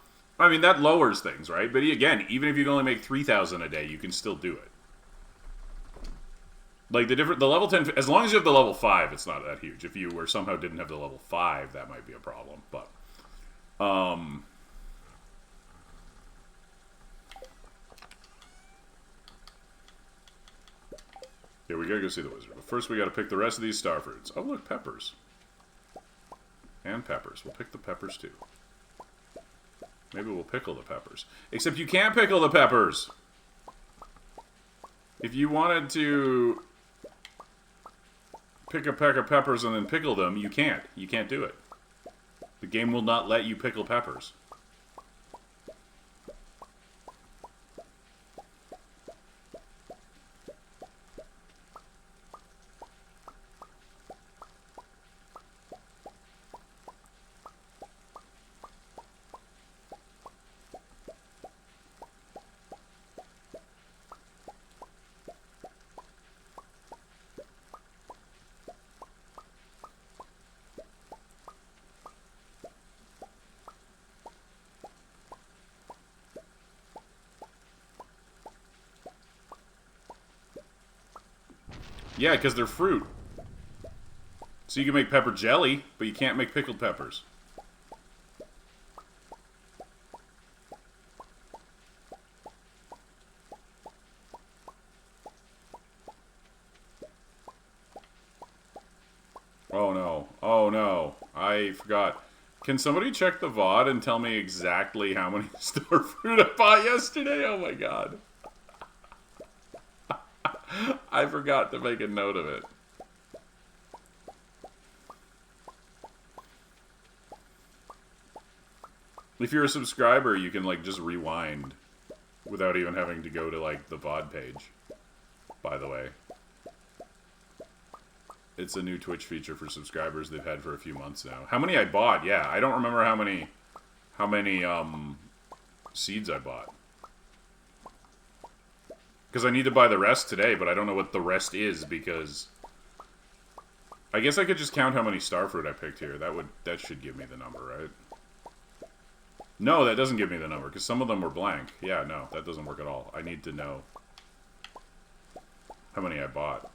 mean, that lowers things, right? But again, even if you can only make 3,000 a day, you can still do it. Like, the level 10, as long as you have the level 5, it's not that huge. If you were somehow didn't have the level 5, that might be a problem, but... Yeah, we gotta go see the wizard. But first we gotta pick the rest of these starfruits. Oh, look, peppers. And peppers. We'll pick the peppers, too. Maybe we'll pickle the peppers. Except you can't pickle the peppers! If you wanted to... pick a peck of peppers and then pickle them, you can't. You can't do it. The game will not let you pickle peppers. Yeah, because they're fruit. So you can make pepper jelly, but you can't make pickled peppers. Oh no. Oh no. I forgot. Can somebody check the VOD and tell me exactly how many store fruit I bought yesterday? Oh my god. I forgot to make a note of it. If you're a subscriber, you can, like, just rewind without even having to go to, like, the VOD page, by the way. It's a new Twitch feature for subscribers they've had for a few months now. How many I bought? Yeah, I don't remember how many seeds I bought. Because I need to buy the rest today, but I don't know what the rest is because... I guess I could just count how many starfruit I picked here. That should give me the number, right? No, that doesn't give me the number, because some of them were blank. Yeah, no, that doesn't work at all. I need to know how many I bought.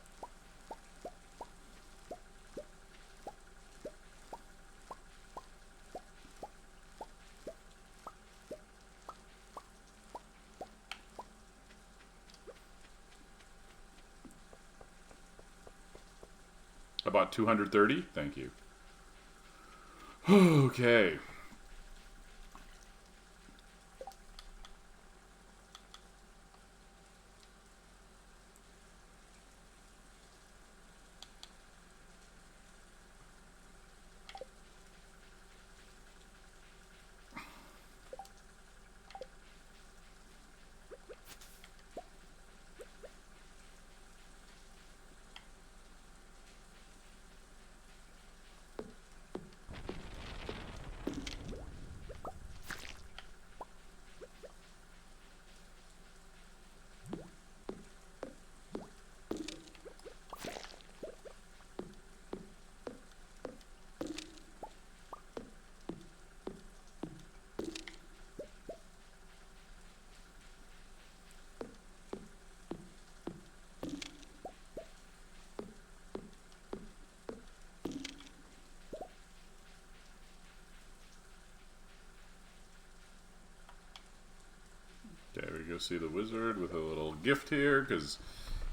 I bought 230. Thank you. Okay. Okay, we go see the wizard with a little gift here, because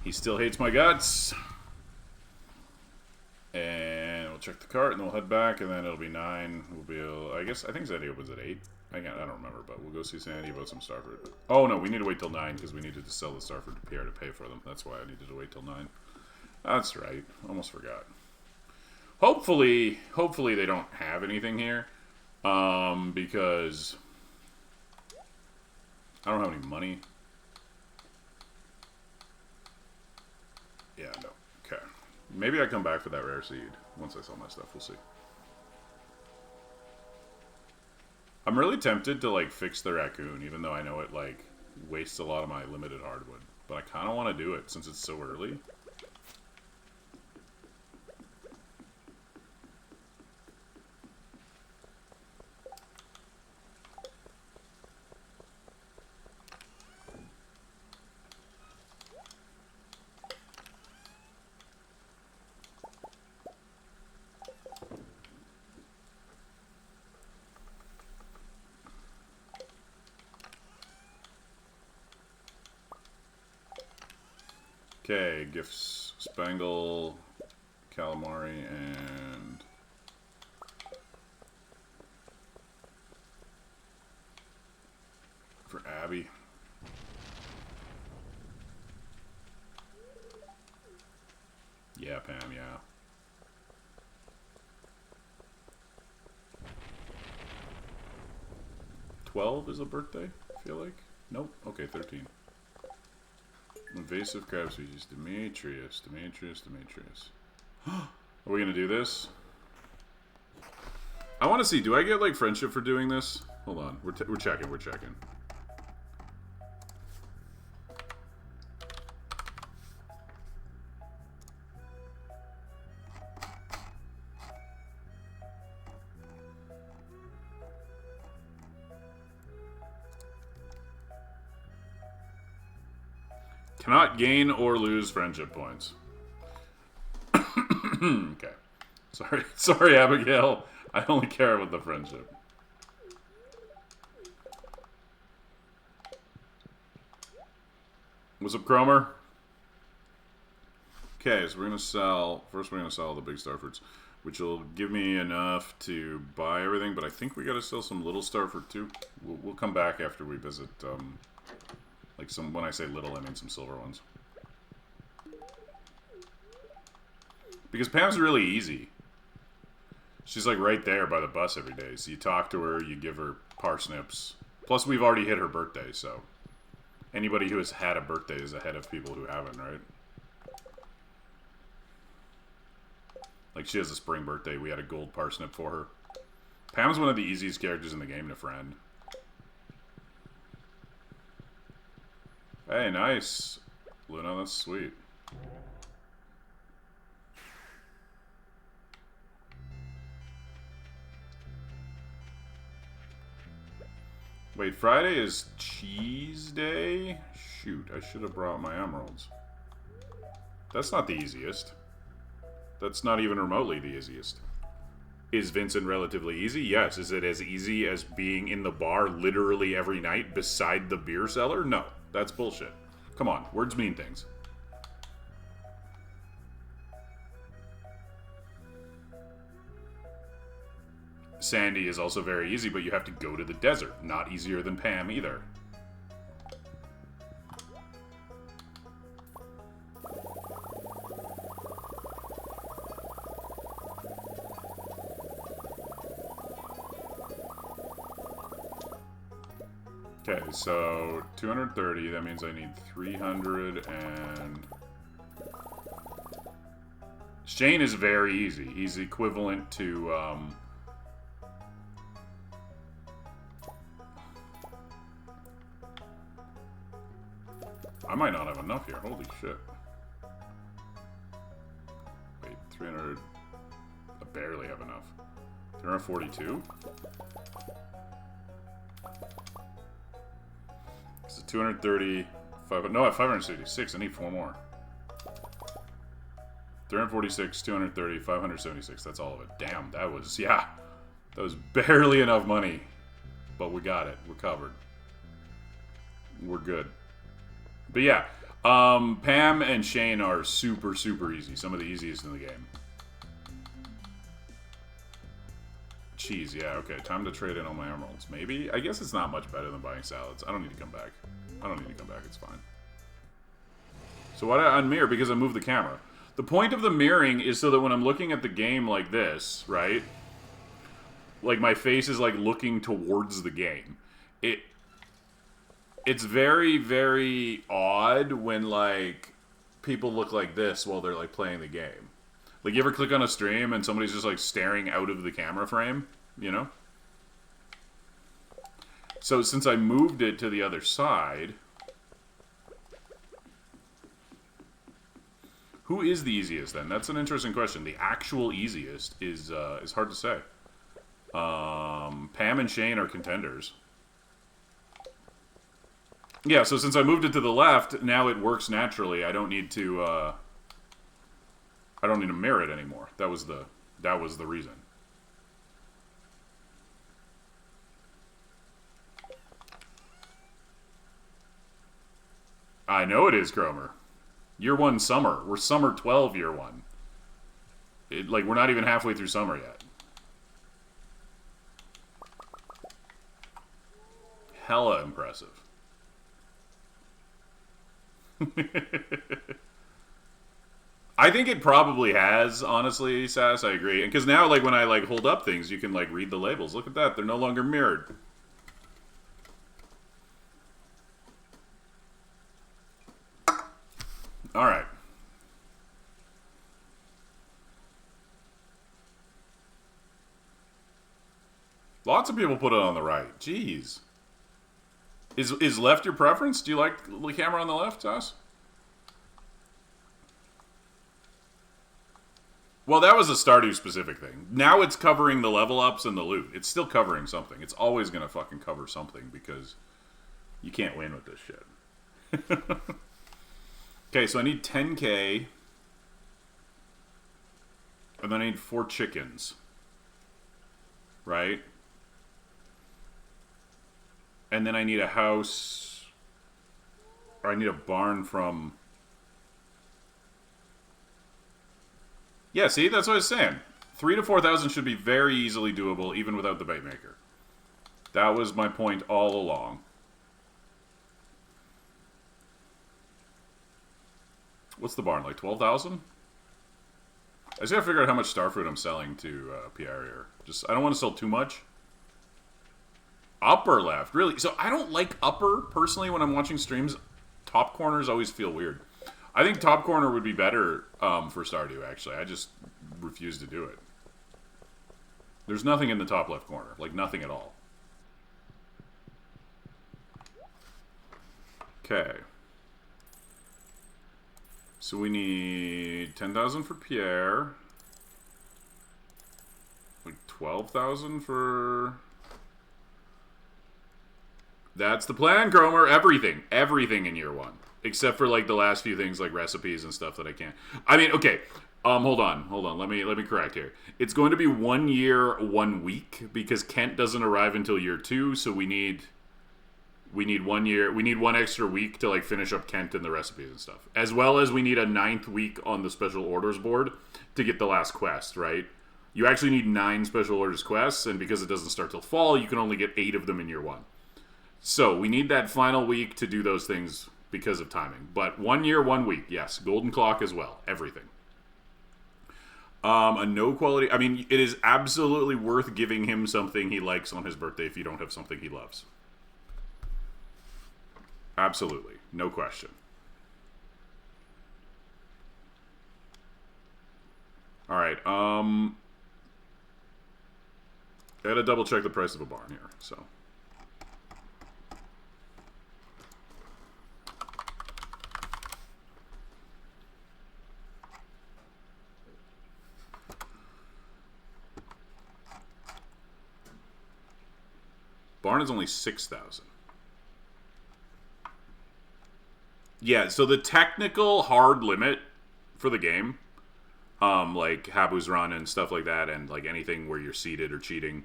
he still hates my guts. And we'll check the cart, and then we'll head back, and then it'll be 9. We'll be able, I think Sandy opens at 8. I don't remember, but we'll go see Sandy about some starfruit. Oh, no, we need to wait till 9, because we needed to sell the starfruit to Pierre to pay for them. That's why I needed to wait till 9. That's right. Almost forgot. Hopefully they don't have anything here, because I don't have any money. Yeah, no. Okay. Maybe I come back for that rare seed once I sell my stuff. We'll see. I'm really tempted to, like, fix the raccoon, even though I know it, like, wastes a lot of my limited hardwood. But I kind of want to do it since it's so early. Okay, gifts, Spangle, Calamari, and for Abby. Yeah, Pam, yeah. $12 is a birthday, I feel like. Nope. Okay, 13. Invasive crab species. Demetrius. Are we gonna do this? I want to see. Do I get, like, friendship for doing this? Hold on. We're checking. We're checking. Cannot gain or lose friendship points. Okay. Sorry, Abigail. I only care about the friendship. What's up, Cromer? Okay, so we're gonna sell. First, we're gonna sell the big star fruits, which will give me enough to buy everything. But I think we gotta sell some little star fruit too. We'll come back after we visit. Like some. When I say little, I mean some silver ones. Because Pam's really easy. She's like right there by the bus every day. So you talk to her, you give her parsnips. Plus, we've already hit her birthday, so anybody who has had a birthday is ahead of people who haven't, right? Like, she has a spring birthday. We had a gold parsnip for her. Pam's one of the easiest characters in the game to friend. Hey, nice. Luna, that's sweet. Wait, Friday is cheese day? Shoot, I should have brought my emeralds. That's not the easiest. That's not even remotely the easiest. Is Vincent relatively easy? Yes. Is it as easy as being in the bar literally every night beside the beer cellar? No. That's bullshit. Come on, words mean things. Sandy is also very easy, but you have to go to the desert. Not easier than Pam either. Okay, so 230, that means I need 300 and... Shane is very easy. He's equivalent to, I might not have enough here. Holy shit. Wait, 300... I barely have enough. 342? So 230... No, I have 566. I need 4 more. 346, 230, 576. That's all of it. Damn, that was... Yeah. That was barely enough money. But we got it. We're covered. We're good. But yeah, Pam and Shane are super, super easy. Some of the easiest in the game. Cheese, yeah, okay. Time to trade in all my emeralds. Maybe? I guess it's not much better than buying salads. I don't need to come back. I don't need to come back. It's fine. So why did I unmirror? Because I moved the camera. The point of the mirroring is so that when I'm looking at the game like this, right? Like, my face is, like, looking towards the game. It's very, very odd when, like, people look like this while they're, like, playing the game. Like, you ever click on a stream and somebody's just, like, staring out of the camera frame? You know? So, since I moved it to the other side... Who is the easiest, then? That's an interesting question. The actual easiest is hard to say. Pam and Shane are contenders. Yeah, so since I moved it to the left, now it works naturally. I don't need to mirror it anymore. That was the reason. I know it is, Cromer. Year 1 summer. We're summer 12 year 1. Like, we're not even halfway through summer yet. Hella impressive. I think it probably has, honestly, Sass. I agree. Because now, like, when I, like, hold up things, you can, like, read the labels. Look at that. They're no longer mirrored. Alright. Lots of people put it on the right. Jeez. Is left your preference? Do you like the camera on the left, Sass? Well, that was a Stardew specific thing. Now it's covering the level ups and the loot. It's still covering something. It's always going to fucking cover something because you can't win with this shit. Okay, so I need 10k. And then I need 4 chickens. Right? And then I need a house. Or I need a barn from... Yeah, see? That's what I was saying. 3,000 to 4,000 should be very easily doable, even without the bait maker. That was my point all along. What's the barn, like 12,000? I just gotta figure out how much starfruit I'm selling to Pierre here. I don't want to sell too much. Upper left, really? So I don't like upper, personally, when I'm watching streams. Top corners always feel weird. I think top corner would be better for Stardew, actually. I just refuse to do it. There's nothing in the top left corner. Like, nothing at all. Okay. So we need 10,000 for Pierre. Like 12,000 for... That's the plan, Cromer. Everything. Everything in year 1. Except for, like, the last few things, like recipes and stuff that I can't. I mean, okay. Hold on. Let me correct here. It's going to be 1 year, 1 week, because Kent doesn't arrive until year 2, so we need 1 year. We need 1 extra week to, like, finish up Kent and the recipes and stuff. As well as we need a 9th week on the special orders board to get the last quest, right? You actually need 9 special orders quests, and because it doesn't start till fall, you can only get 8 of them in year 1. So we need that final week to do those things because of timing. But 1 year, 1 week, yes. Golden clock as well. Everything. A no quality... I mean, it is absolutely worth giving him something he likes on his birthday if you don't have something he loves. Absolutely. No question. Alright, I gotta double check the price of a barn here, so... Barn is only 6,000. Yeah, so the technical hard limit for the game, like Habu's Run and stuff like that, and like anything where you're seeded or cheating,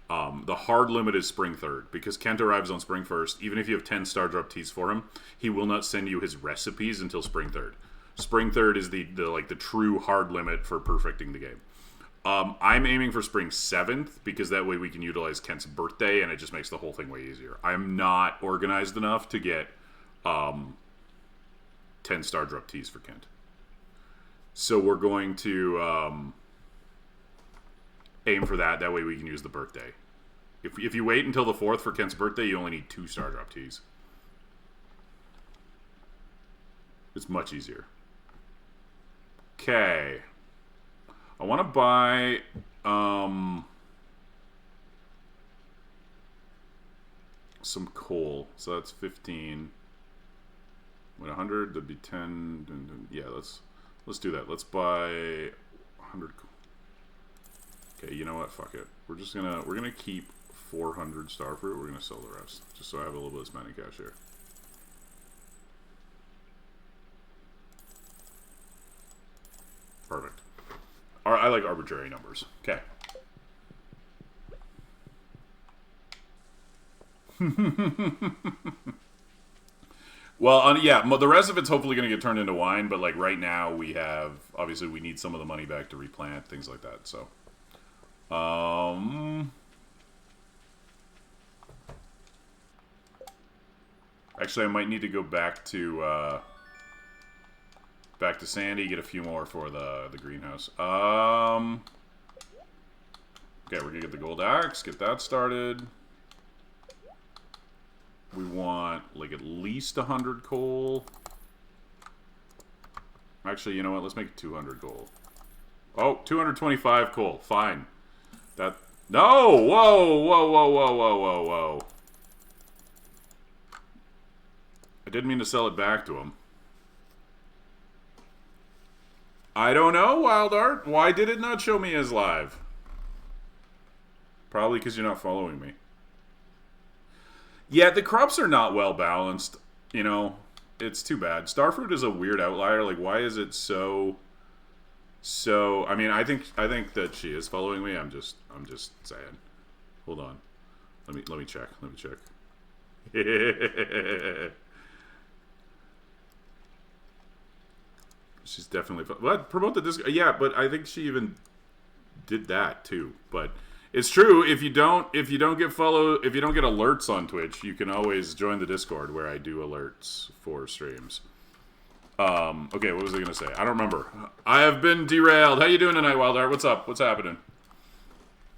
the hard limit is Spring 3rd, because Kent arrives on Spring 1st. Even if you have 10 Star Drop Teas for him, he will not send you his recipes until Spring 3rd. Spring 3rd is the true hard limit for perfecting the game. I'm aiming for Spring 7th, because that way we can utilize Kent's birthday, and it just makes the whole thing way easier. I'm not organized enough to get 10 Star Drop Teas for Kent. So we're going to aim for that. That way we can use the birthday. If you wait until the 4th for Kent's birthday, you only need 2 Star Drop Teas. It's much easier. Okay. I want to buy some coal. So that's 15. With 100, that'd be 10. Yeah, let's do that. Let's buy 100. Okay, you know what? Fuck it. We're gonna keep 400 starfruit. We're gonna sell the rest, just so I have a little bit of spending cash here. Perfect. I like arbitrary numbers. Okay. Well, yeah, the rest of it's hopefully going to get turned into wine, but like right now we have, obviously we need some of the money back to replant, things like that, so. Actually, I might need to go back to Sandy, get a few more for the greenhouse. Okay, we're going to get the gold axe, get that started. We want, like, at least 100 coal. Actually, you know what? Let's make it 200 coal. Oh, 225 coal. Fine. That... No! Whoa! Whoa, whoa, whoa, whoa, whoa, whoa. I didn't mean to sell it back to him. I don't know, Wild Art. Why did it not show me as live? Probably because you're not following me. Yeah, the crops are not well balanced, you know. It's too bad. Starfruit is a weird outlier. Like, why is it so So, I mean, I think that she is following me. I'm just saying. Hold on. Let me check. Let me check. She's definitely what promote the Discord. Yeah, but I think she even did that too. But it's true. If you don't get if you don't get alerts on Twitch, you can always join the Discord where I do alerts for streams. Okay, what was I gonna say? I don't remember. I have been derailed. How you doing tonight, Wild Art? What's up? What's happening?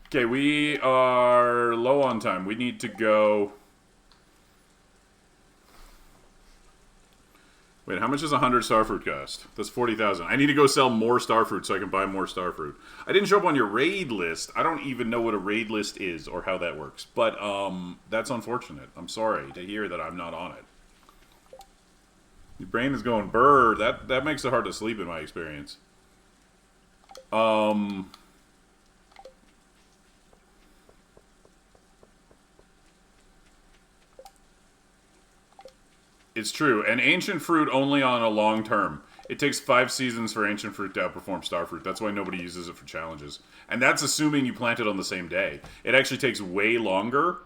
Okay, we are low on time. We need to go. Wait, how much does 100 starfruit cost? That's 40,000. I need to go sell more starfruit so I can buy more starfruit. I didn't show up on your raid list. I don't even know what a raid list is or how that works. But that's unfortunate. I'm sorry to hear that I'm not on it. Your brain is going brr. That makes it hard to sleep in my experience. It's true. And ancient fruit only on a long term. It takes 5 seasons for ancient fruit to outperform starfruit. That's why nobody uses it for challenges. And that's assuming you plant it on the same day. It actually takes way longer.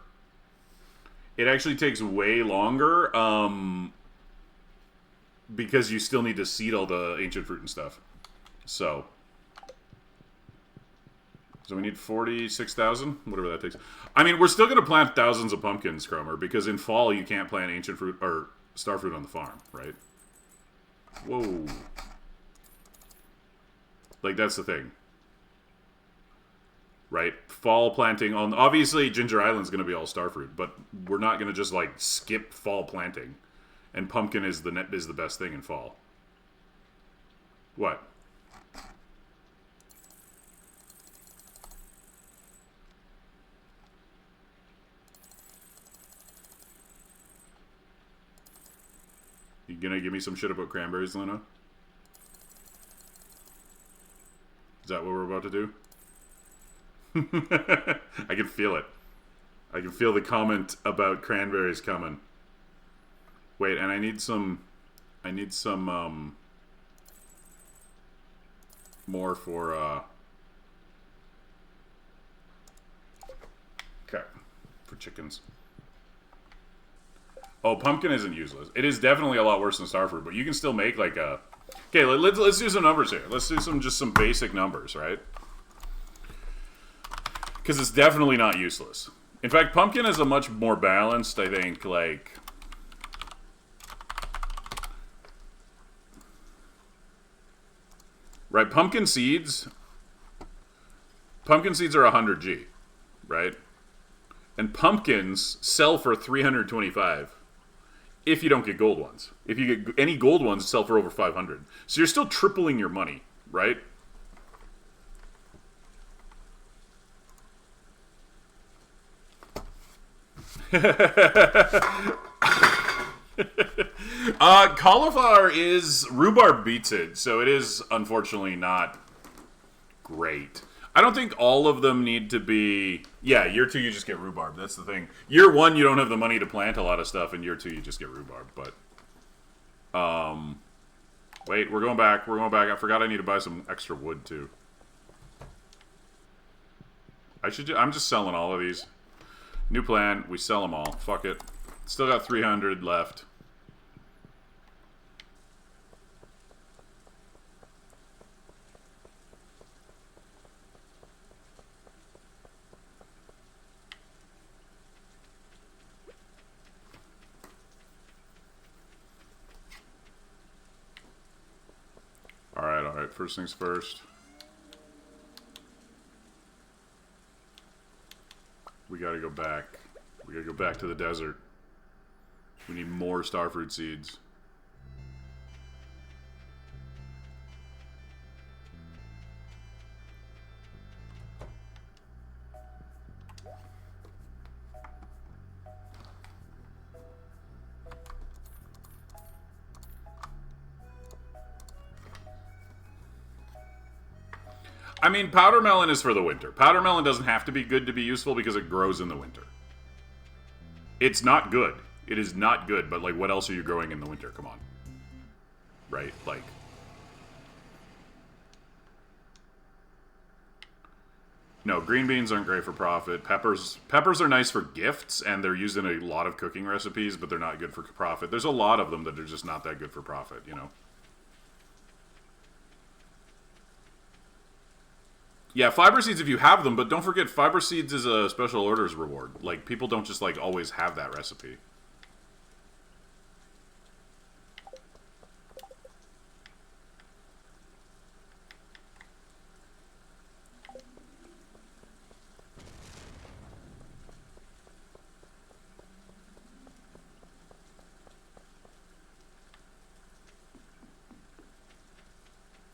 Because you still need to seed all the ancient fruit and stuff. So we need 46,000, whatever that takes. I mean, we're still going to plant thousands of pumpkins, Cromer, because in fall you can't plant ancient fruit or starfruit on the farm, right? Whoa. Like, that's the thing. Right? Fall planting on... Obviously, Ginger Island's going to be all starfruit, but we're not going to just, like, skip fall planting. And pumpkin is the best thing in fall. What? You gonna give me some shit about cranberries, Lena? Is that what we're about to do? I can feel it. I can feel the comment about cranberries coming. Wait, and I need some more for okay, for chickens. Oh, pumpkin isn't useless. It is definitely a lot worse than starfruit, but you can still make like a... Okay, let's do some numbers here. Let's do just some basic numbers, right? Because it's definitely not useless. In fact, pumpkin is a much more balanced, I think, like... Right, pumpkin seeds are 100G, right? And pumpkins sell for 325 if you don't get gold ones. If you get any gold ones, sell for over 500. So you're still tripling your money, right? Cauliflower is... Rhubarb beats it, so it is unfortunately not great. I don't think all of them need to be... Yeah, year 2 you just get rhubarb, that's the thing. Year 1 you don't have the money to plant a lot of stuff, and year 2 you just get rhubarb, but... Wait, we're going back, I forgot I need to buy some extra wood, too. I'm just selling all of these. New plan, we sell them all, fuck it. Still got 300 left. Alright, first things first. We gotta go back. We gotta go back to the desert. We need more starfruit seeds. I mean, powder melon is for the winter. Powder melon doesn't have to be good to be useful because it grows in the winter. It's not good. It is not good, but, like, what else are you growing in the winter? Come on. Right? Like... No, green beans aren't great for profit. Peppers are nice for gifts, and they're used in a lot of cooking recipes, but they're not good for profit. There's a lot of them that are just not that good for profit, you know? Yeah, fiber seeds if you have them, but don't forget fiber seeds is a special orders reward. Like, people don't just, like, always have that recipe.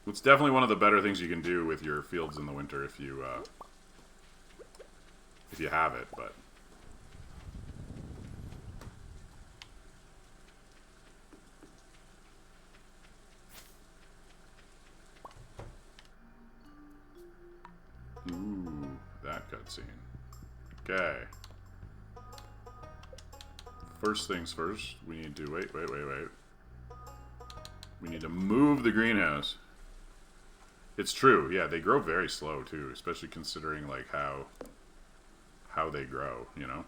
It's definitely one of the better things you can do with your fields in the winter if you have it, but... Ooh, that cutscene. Okay. First things first, we need to... Wait. We need to move the greenhouse. It's true, yeah, they grow very slow, too, especially considering, like, how they grow, you know?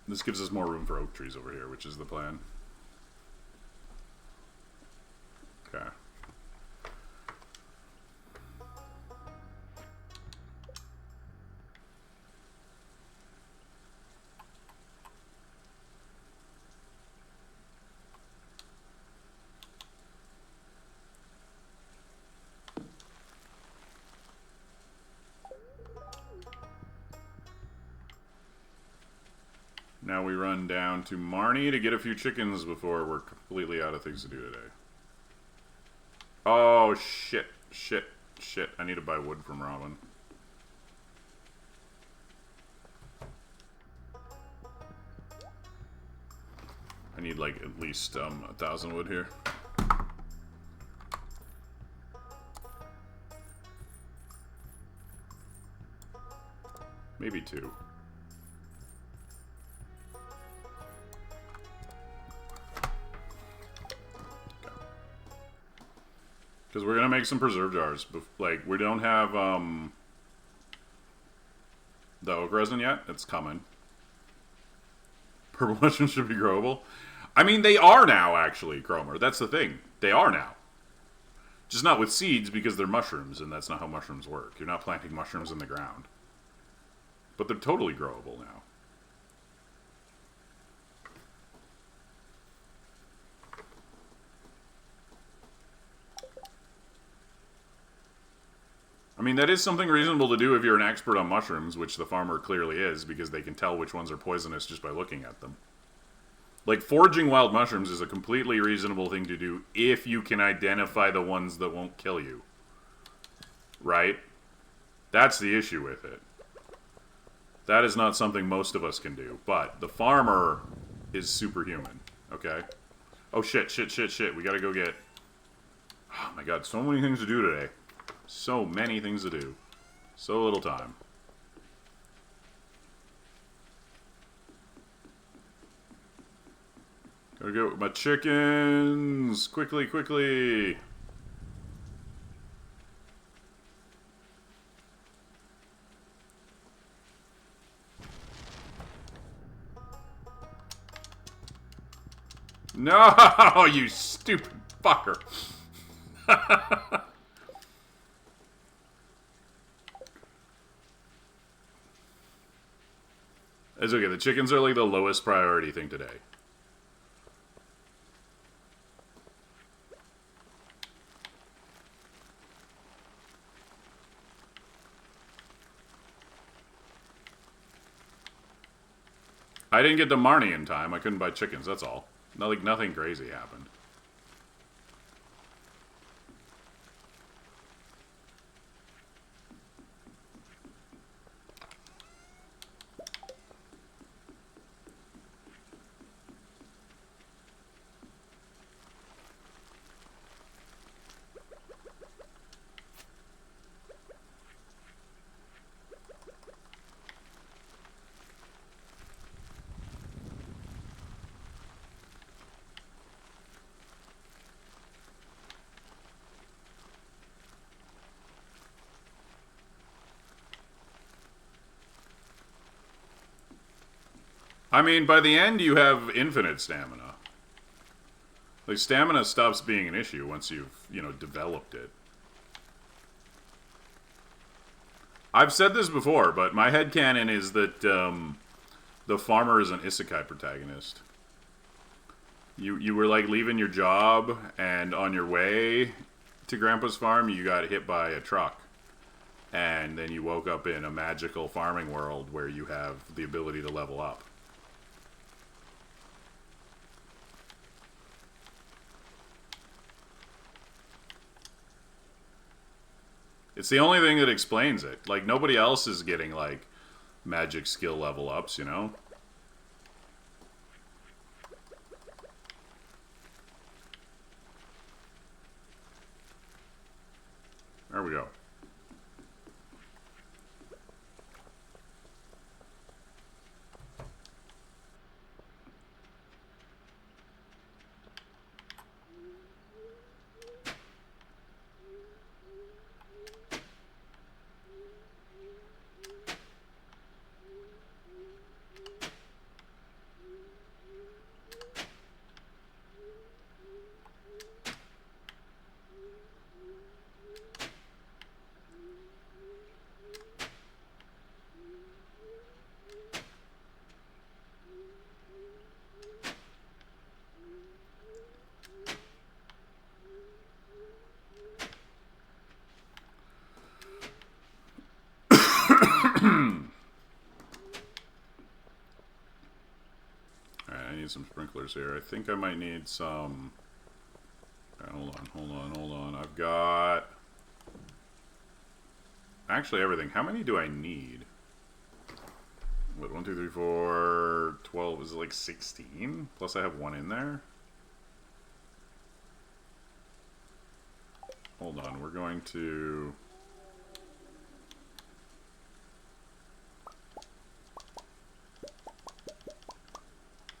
This gives us more room for oak trees over here, which is the plan. Okay. Now we run down to Marnie to get a few chickens before we're completely out of things to do today. Oh, shit. I need to buy wood from Robin. I need, like, at least 1,000 wood here. Maybe 2. Because we're going to make some preserve jars. Like, we don't have the oak resin yet. It's coming. Purple mushrooms should be growable. I mean, they are now, actually, Cromer. That's the thing. They are now. Just not with seeds, because they're mushrooms, and that's not how mushrooms work. You're not planting mushrooms in the ground. But they're totally growable now. I mean, that is something reasonable to do if you're an expert on mushrooms, which the farmer clearly is, because they can tell which ones are poisonous just by looking at them. Like, foraging wild mushrooms is a completely reasonable thing to do if you can identify the ones that won't kill you. Right? That's the issue with it. That is not something most of us can do, but the farmer is superhuman, okay? Oh, shit. We gotta go get... Oh, my God, so many things to do today. So many things to do. So little time. Gotta go with my chickens! Quickly! No, you stupid fucker! It's okay, the chickens are like the lowest priority thing today. I didn't get to Marnie in time. I couldn't buy chickens, that's all. Nothing crazy happened. I mean, by the end, you have infinite stamina. Like, stamina stops being an issue once you've, developed it. I've said this before, but my headcanon is that the farmer is an isekai protagonist. You were, like, leaving your job, and on your way to Grandpa's farm, you got hit by a truck. And then you woke up in a magical farming world where you have the ability to level up. It's the only thing that explains it. Like, nobody else is getting, like, magic skill level ups, you know? There we go. Alright, I need some sprinklers here. I think I might need some... Okay, hold on. I've got... Actually, everything. How many do I need? What, 1, 2, 3, 4, 12. Is it like 16? Plus I have one in there? Hold on, we're going to...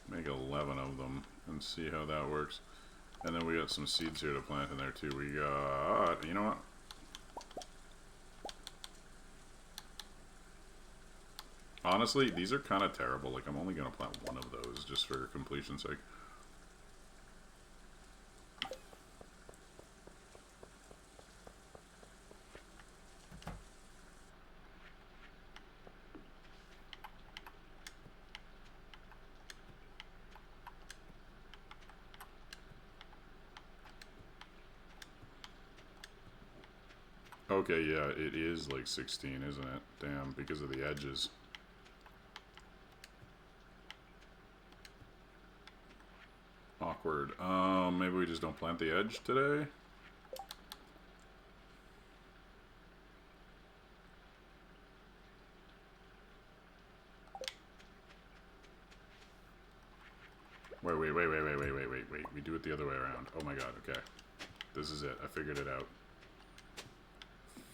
make 11 of them and see how that works. And then we got some seeds here to plant in there too. We got... You know what? Honestly, these are kind of terrible. Like, I'm only going to plant one of those just for completion's sake. Okay, yeah, it is like 16, isn't it? Damn, because of the edges. Awkward. Maybe we just don't plant the edge today? Wait. We do it the other way around. Oh my god, okay. This is it. I figured it out.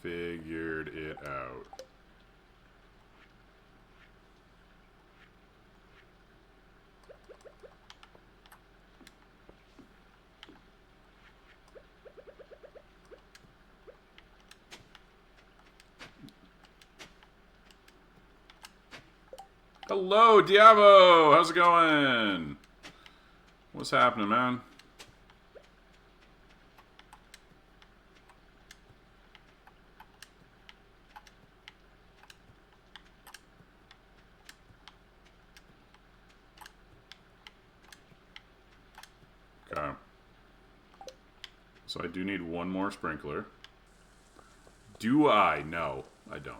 Figured it out. Hello, Diavo! How's it going? What's happening, man? Okay. So I do need one more sprinkler. Do I? No, I don't.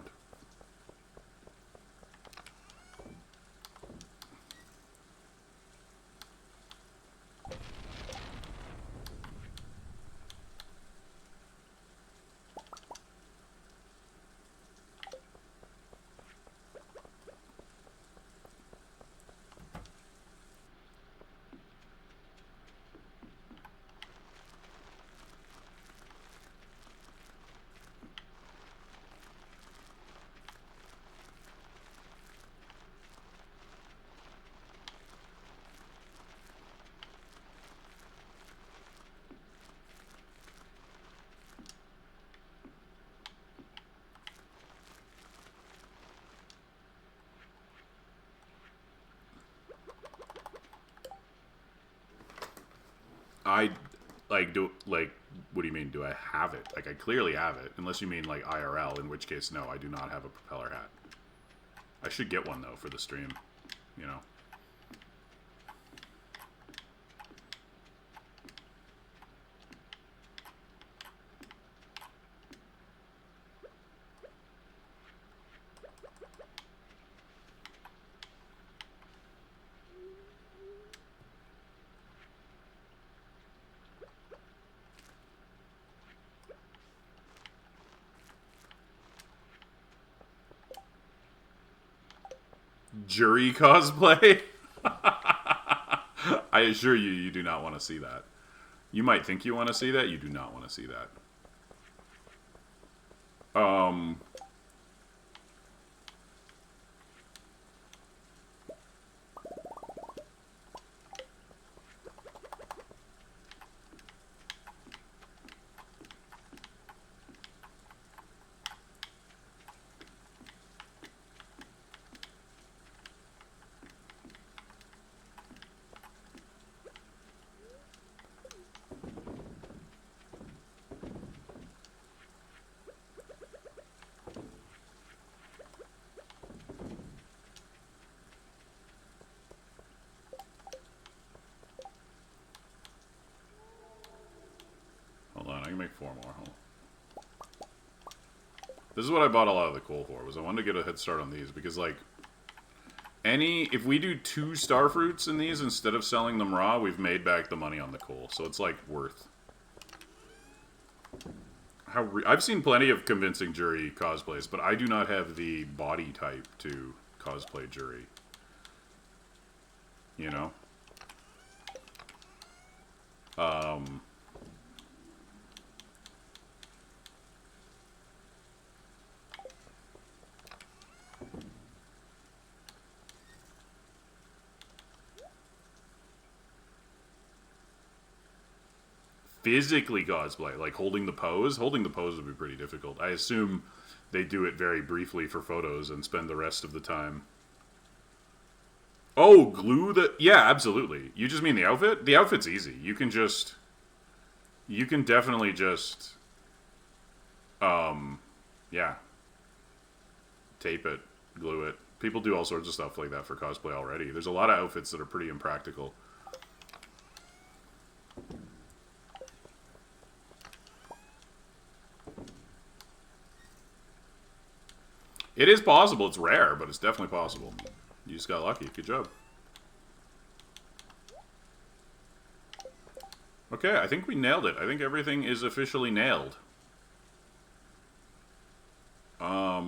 I like do like. What do you mean? Do I have it? Like I clearly have it, unless you mean like IRL, in which case no, I do not have a propeller hat. I should get one though for the stream. You know. Jury cosplay? I assure you, you do not want to see that. You might think you want to see that. You do not want to see that. Hold on, I can make 4 more. Hold on. This is what I bought a lot of the coal for, was I wanted to get a head start on these, because, like, if we do 2 star fruits in these instead of selling them raw, we've made back the money on the coal, so it's, like, worth. I've seen plenty of convincing jury cosplays, but I do not have the body type to cosplay jury. You know? Physically cosplay, like holding the pose would be pretty difficult. I assume they do it very briefly for photos and spend the rest of the time. Oh, glue the... Yeah, absolutely. You just mean the outfit? The outfit's easy. You can definitely just... yeah. Tape it. Glue it. People do all sorts of stuff like that for cosplay already. There's a lot of outfits that are pretty impractical. It is possible. It's rare, but it's definitely possible. You just got lucky. Good job. Okay, I think we nailed it. I think everything is officially nailed.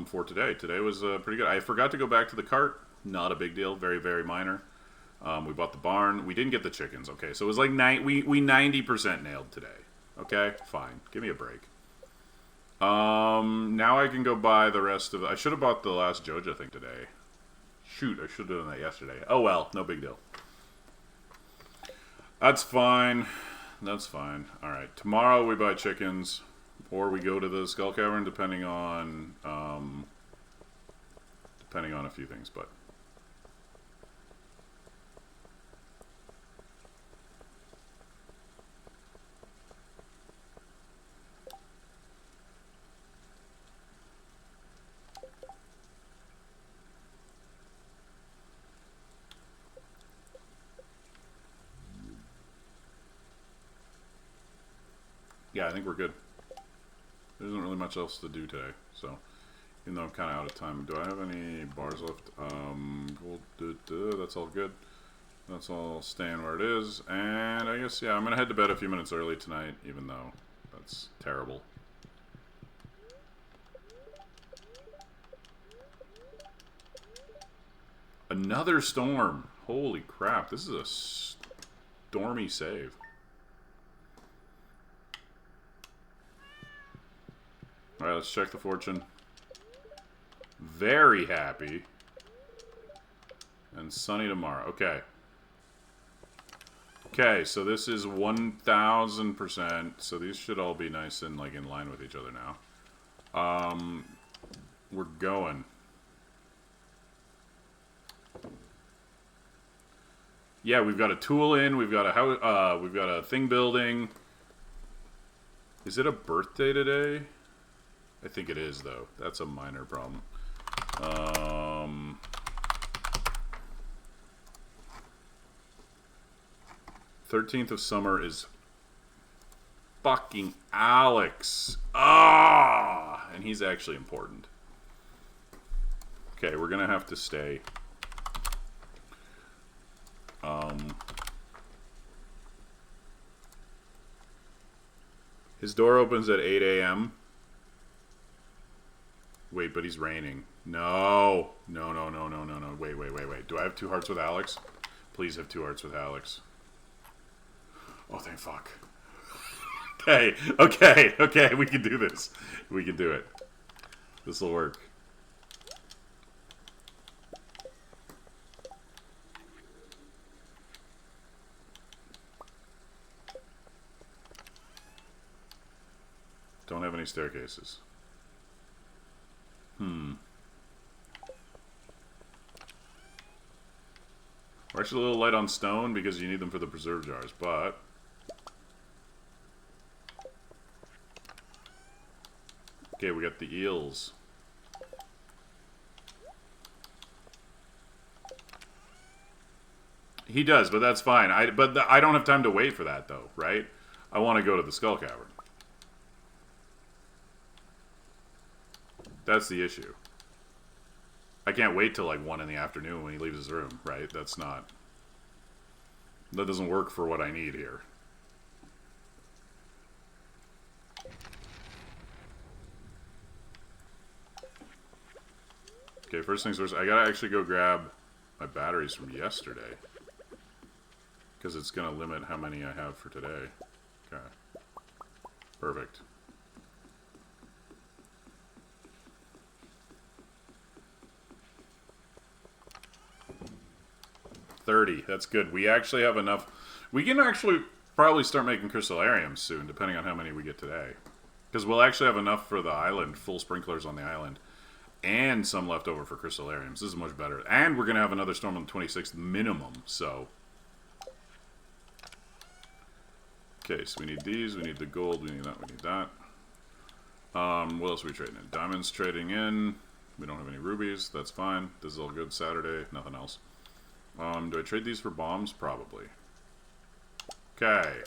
For today. Today was pretty good. I forgot to go back to the cart. Not a big deal. Very, very minor. We bought the barn. We didn't get the chickens. Okay, so it was like we 90% nailed today. Okay, fine. Give me a break. Now I can go buy the rest of... I should have bought the last Joja thing today. Shoot, I should have done that yesterday. Oh well, no big deal. That's fine. That's fine. Alright, tomorrow we buy chickens. Or we go to the Skull Cavern, depending on a few things, but... yeah, I think we're good. There isn't really much else to do today, so even though I'm kind of out of time, do I have any bars left? That's all good. That's all staying where it is, and I guess, yeah, I'm gonna head to bed a few minutes early tonight, even though that's terrible. Another storm! Holy crap, this is a stormy save. Alright, let's check the fortune. Very happy. And sunny tomorrow. Okay. Okay, so this is 1000%. So these should all be nice and like in line with each other now. We're going. Yeah, we've got a tool in. We've got a house. We've got a thing building. Is it a birthday today? I think it is, though. That's a minor problem. 13th of summer is fucking Alex. Ah! And he's actually important. Okay, we're gonna have to stay. His door opens at 8 a.m. Wait, but he's raining. No. No, no, no, no, no, no. Wait, wait, wait, wait. Do I have 2 hearts with Alex? Please have 2 hearts with Alex. Oh, thank fuck. Okay, okay, okay. We can do this. We can do it. This will work. Don't have any staircases. We're actually a little light on stone because you need them for the preserve jars, but... Okay, we got the eels. He does, but that's fine. I don't have time to wait for that, though, right? I want to go to the Skull Cavern. That's the issue. I can't wait till like 1 in the afternoon when he leaves his room, right? That's not... That doesn't work for what I need here. Okay, first things first, I gotta actually go grab my batteries from yesterday. Because it's gonna limit how many I have for today. Okay. Perfect. $30. That's good. We actually have enough. We can actually probably start making crystallariums soon, depending on how many we get today. Because we'll actually have enough for the island, full sprinklers on the island, and some left over for crystallariums. This is much better. And we're going to have another storm on the 26th minimum, so... Okay, so we need these, we need the gold, we need that, we need that. What else are we trading in? Diamonds trading in. We don't have any rubies, that's fine. This is all good. Saturday, nothing else. Do I trade these for bombs? Probably. Okay.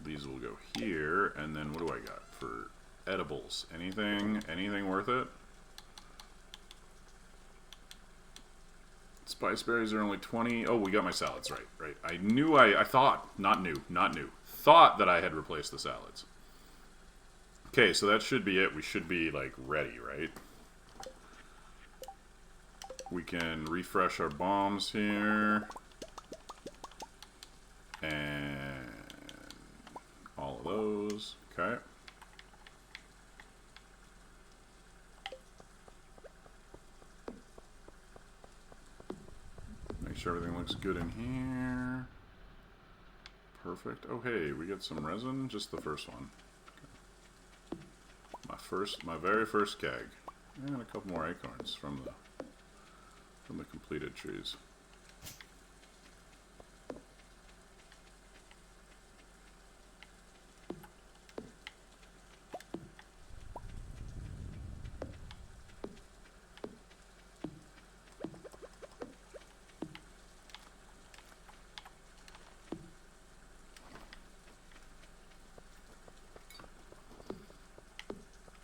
These will go here, and then what do I got for edibles? Anything worth it? Spice berries are only 20. Oh, we got my salads, right. I thought, not new, thought that I had replaced the salads. Okay, so that should be it. We should be, like, ready, right? We can refresh our bombs here. And all of those. Okay. Make sure everything looks good in here. Perfect. Oh, hey, we get some resin. Just the first one. Okay. My very first keg. And a couple more acorns from the completed trees.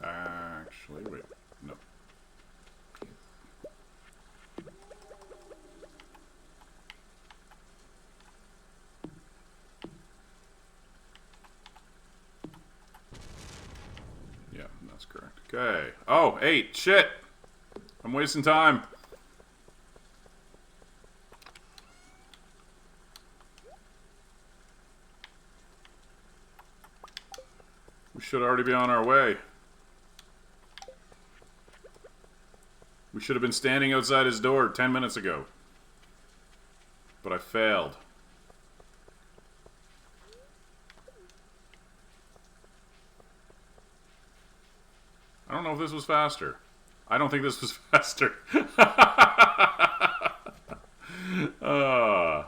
Actually, wait. No. Yeah, that's correct. Okay. Oh, 8. Shit! I'm wasting time. We should already be on our way. We should have been standing outside his door 10 minutes ago. But I failed. I don't know if this was faster. I don't think this was faster. uh,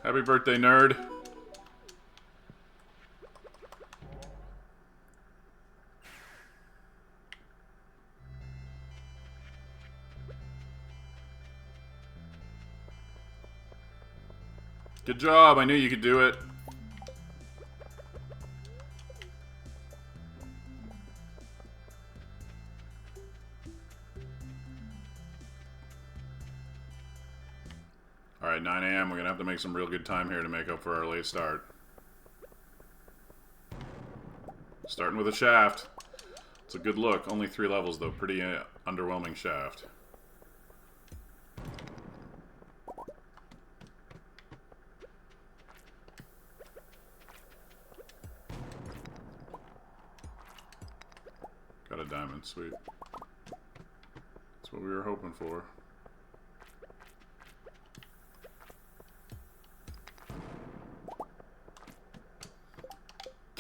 Happy birthday, nerd. Good job. I knew you could do it. Alright, 9 a.m. We're going to have to make some real good time here to make up for our late start. Starting with a shaft. It's a good look. Only 3 levels, though. Pretty underwhelming shaft. Got a diamond. Sweet. That's what we were hoping for.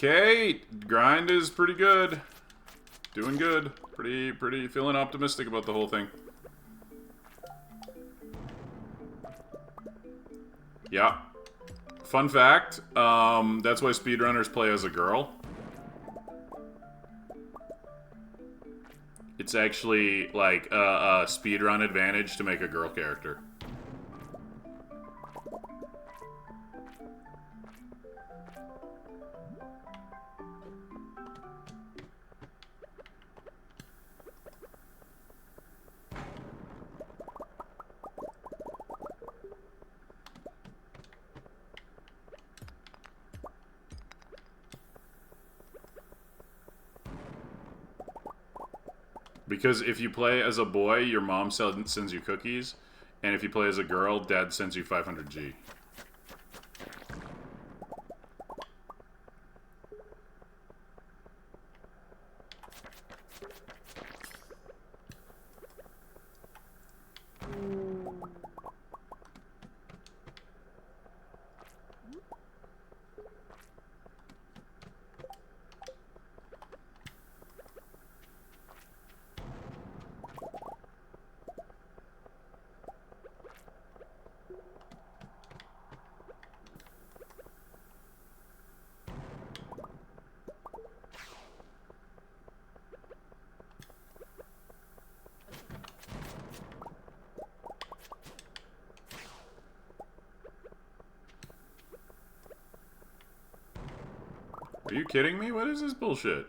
Okay, grind is pretty good. Doing good. Pretty feeling optimistic about the whole thing. Yeah. Fun fact, that's why speedrunners play as a girl. It's actually like a speedrun advantage to make a girl character. Because if you play as a boy, your mom sends you cookies, and if you play as a girl, dad sends you 500G. Are you kidding me? What is this bullshit?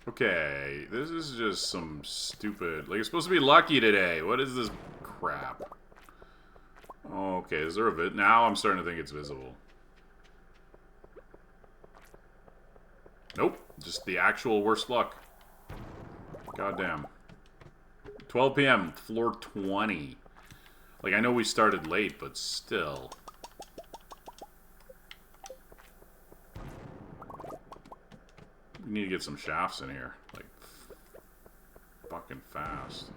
Okay, this is just some stupid... Like, it's supposed to be lucky today. What is this crap? Okay, is there a vid? Now I'm starting to think it's visible. Nope, just the actual worst luck. Goddamn. 12 p.m., floor 20. Like, I know we started late, but still... We need to get some shafts in here. Like, fucking fast.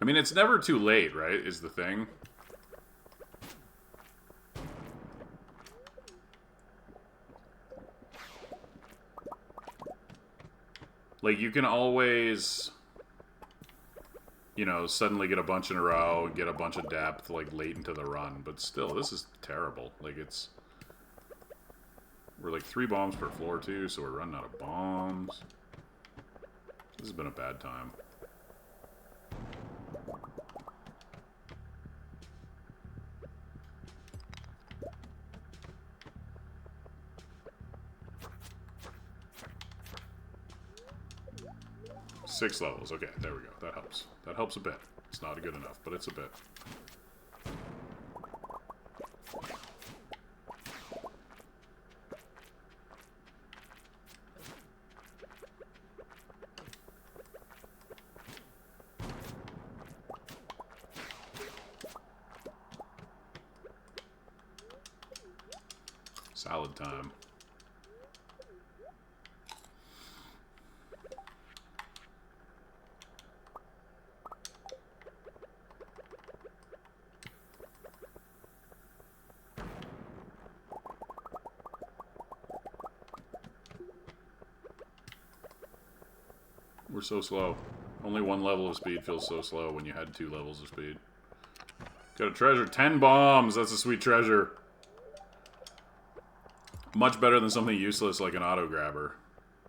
I mean, it's never too late, right? Is the thing. Like, you can always, you know, suddenly get a bunch in a row and get a bunch of depth, like, late into the run. But still, this is terrible. Like, it's... We're, like, 3 bombs per floor, too, so we're running out of bombs. This has been a bad time. 6 levels. Okay, there we go. That helps. That helps a bit. It's not good enough, but it's a bit. Salad time. We're so slow. Only 1 level of speed feels so slow when you had 2 levels of speed. Got a treasure. 10 bombs! That's a sweet treasure. Much better than something useless like an auto grabber.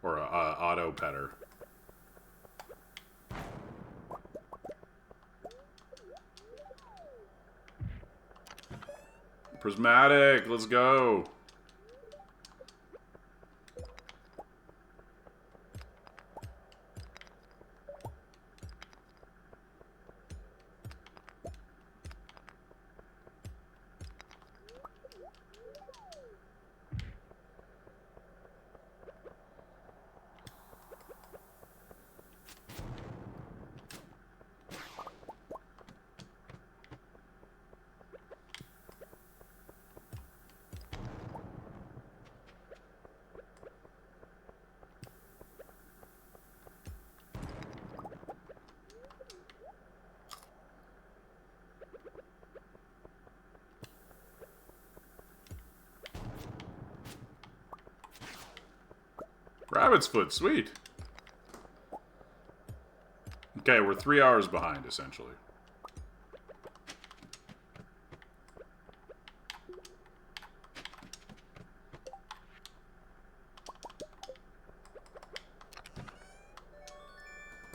Or a auto petter. Prismatic! Let's go! Rabbit's foot, sweet. Okay, we're 3 hours behind, essentially.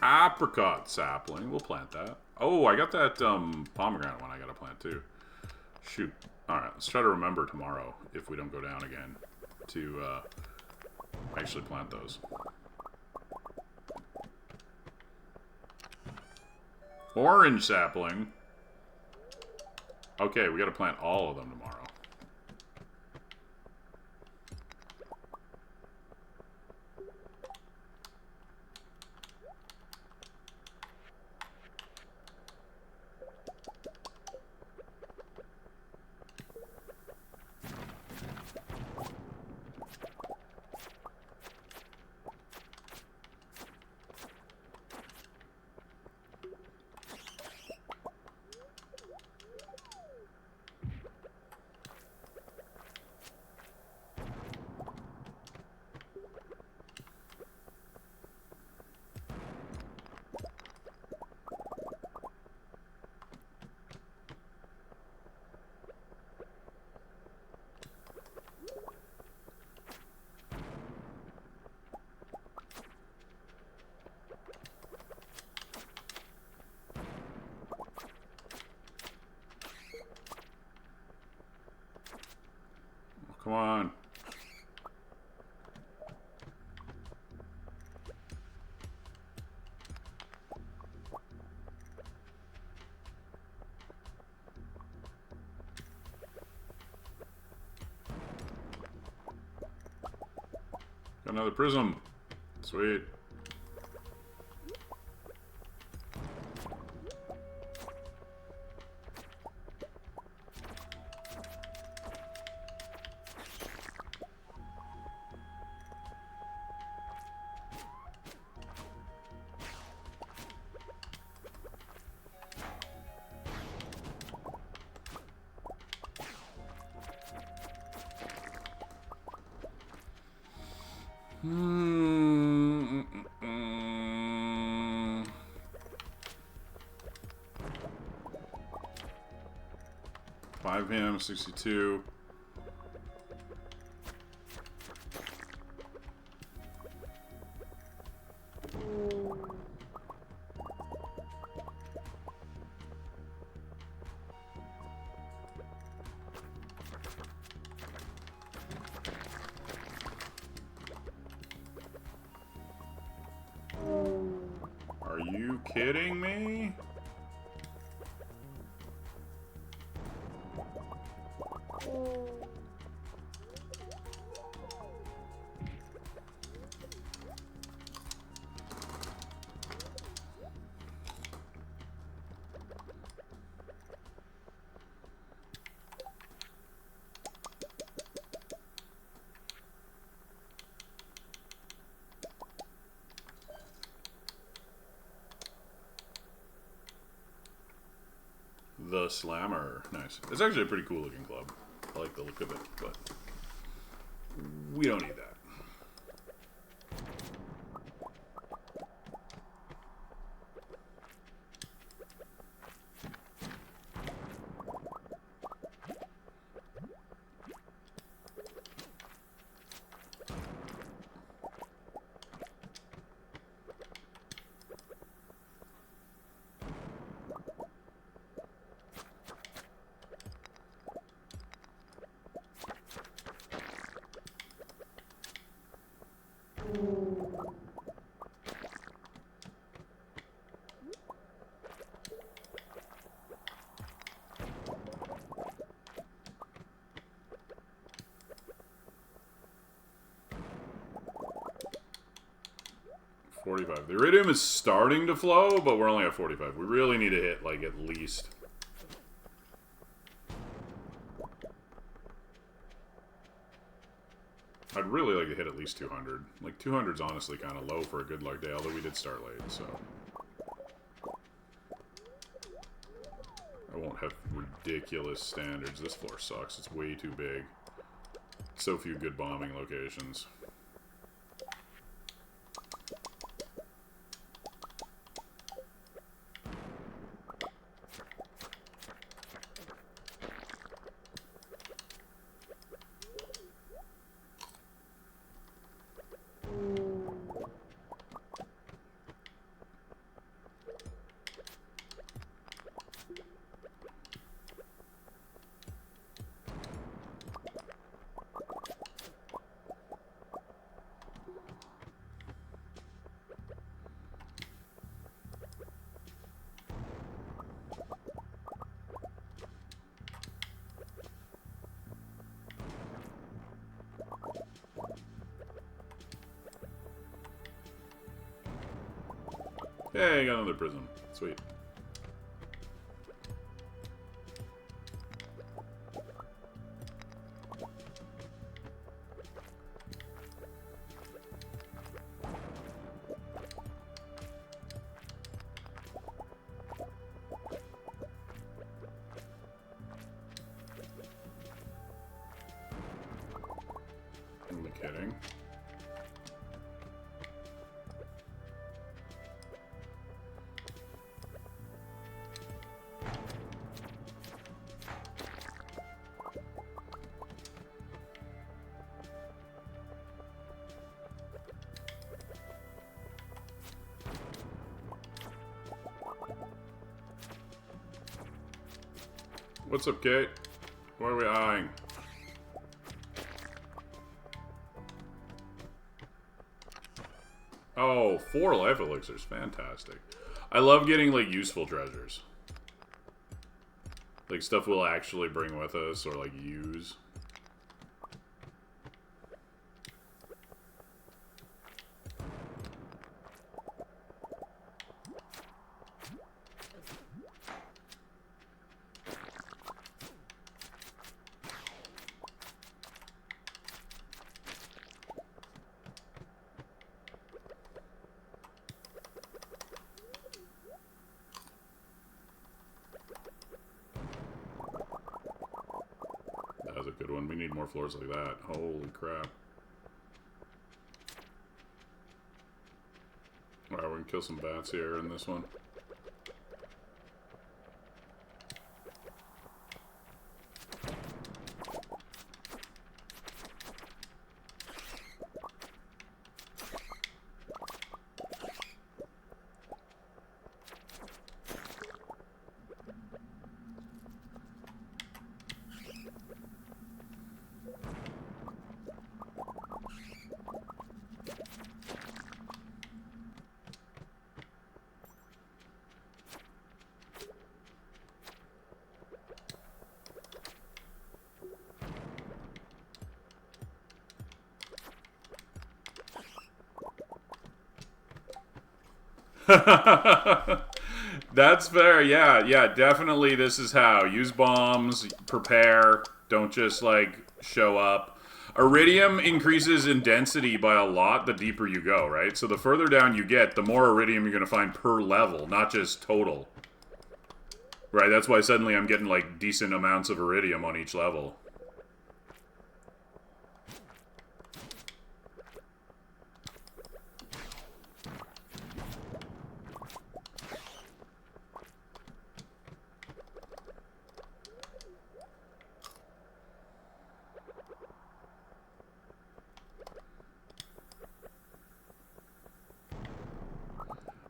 Apricot sapling. We'll plant that. Oh, I got that pomegranate one I gotta plant too. Shoot. Alright, let's try to remember tomorrow, if we don't go down again, to actually plant those. Orange sapling. Okay, we gotta plant all of them tomorrow. Come on. Got another prism. Sweet. PM 62. you kidding me? The Slammer. Nice. It's actually a pretty cool looking club. I like the look of it, but we don't need that. $45. The iridium is starting to flow, but we're only at 45. We really need to hit, like, at least... I'd really like to hit at least 200. Like, 200's honestly kind of low for a good luck day, although we did start late, so... I won't have ridiculous standards. This floor sucks. It's way too big. So few good bombing locations. Hey, I got another prism. Sweet. Am I kidding? What's up, Kate? Where are we eyeing? Oh, 4 life elixirs. Fantastic. I love getting, like, useful treasures. Like, stuff we'll actually bring with us or, like, use. That was a good one. We need more floors like that. Holy crap. Alright, we can kill some bats here in this one. That's fair. Yeah, yeah, definitely. This is how. Use bombs, prepare, don't just like show up. Iridium increases in density by a lot the deeper you go, right? So the further down you get, the more iridium you're going to find per level, not just total. Right, that's why suddenly I'm getting like decent amounts of iridium on each level.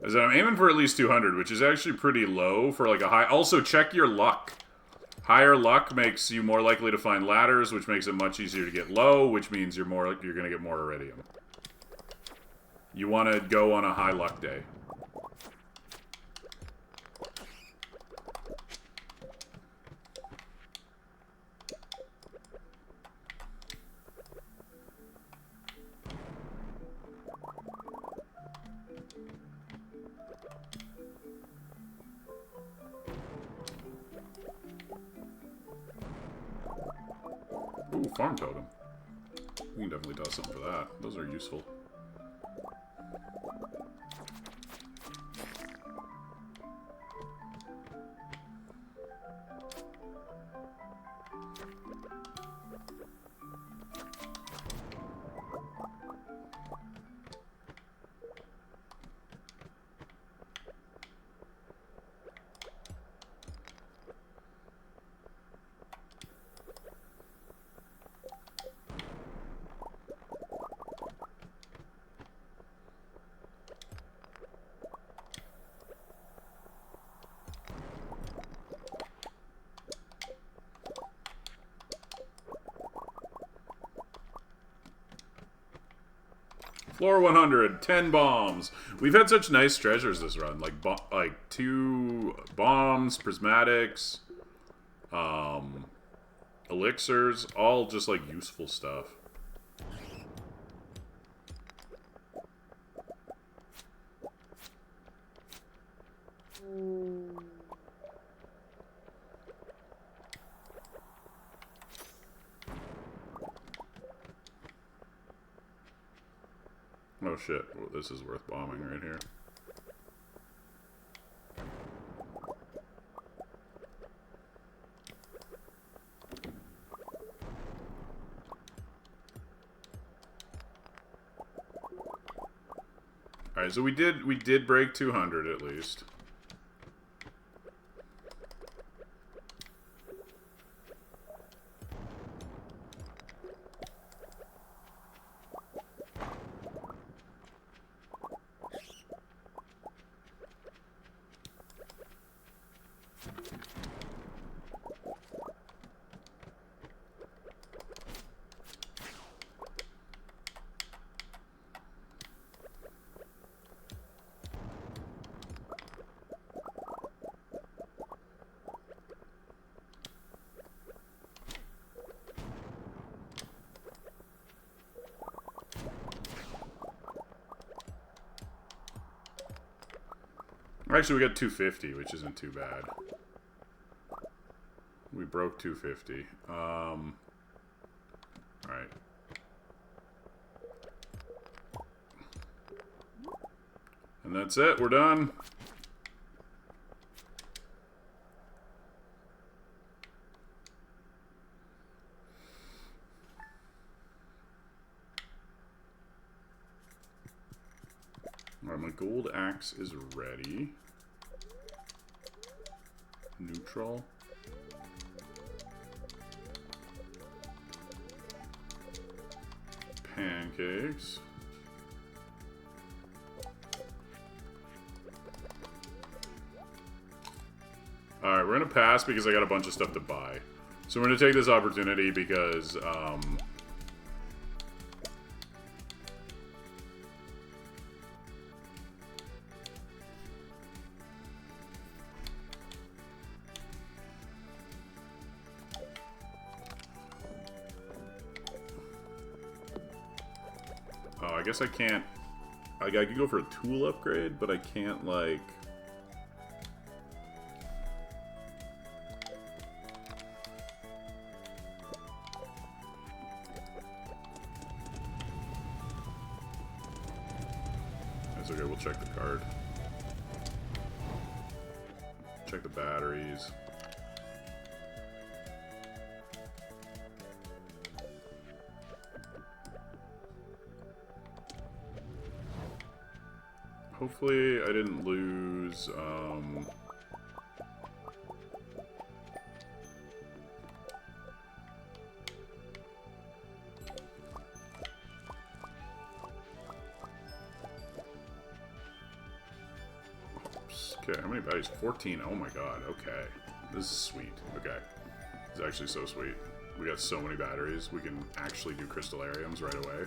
As I'm aiming for at least 200, which is actually pretty low for like a high. Also, check your luck. Higher luck makes you more likely to find ladders, which makes it much easier to get low, which means you're going to get more iridium. You want to go on a high luck day. Ooh, farm totem. We can definitely toss something for that. Those are useful. Floor 100, 10 bombs. We've had such nice treasures this run, like 2 bombs, prismatics, elixirs, all just like useful stuff. Oh shit, well, this is worth bombing right here. Alright, so we did break 200 at least. Actually, we got 250, which isn't too bad. We broke 250. Alright. And that's it. We're done. Alright, my gold axe is ready. Neutral. Pancakes. Alright, we're gonna pass because I got a bunch of stuff to buy. So we're gonna take this opportunity because, oh, I guess I can't. Like, I could go for a tool upgrade, but I can't, like... That's okay, we'll check the card. Check the batteries. Hopefully I didn't lose, oops. Okay, how many batteries? 14. Oh my god, okay. This is sweet. Okay. It's actually so sweet. We got so many batteries. We can actually do crystallariums right away.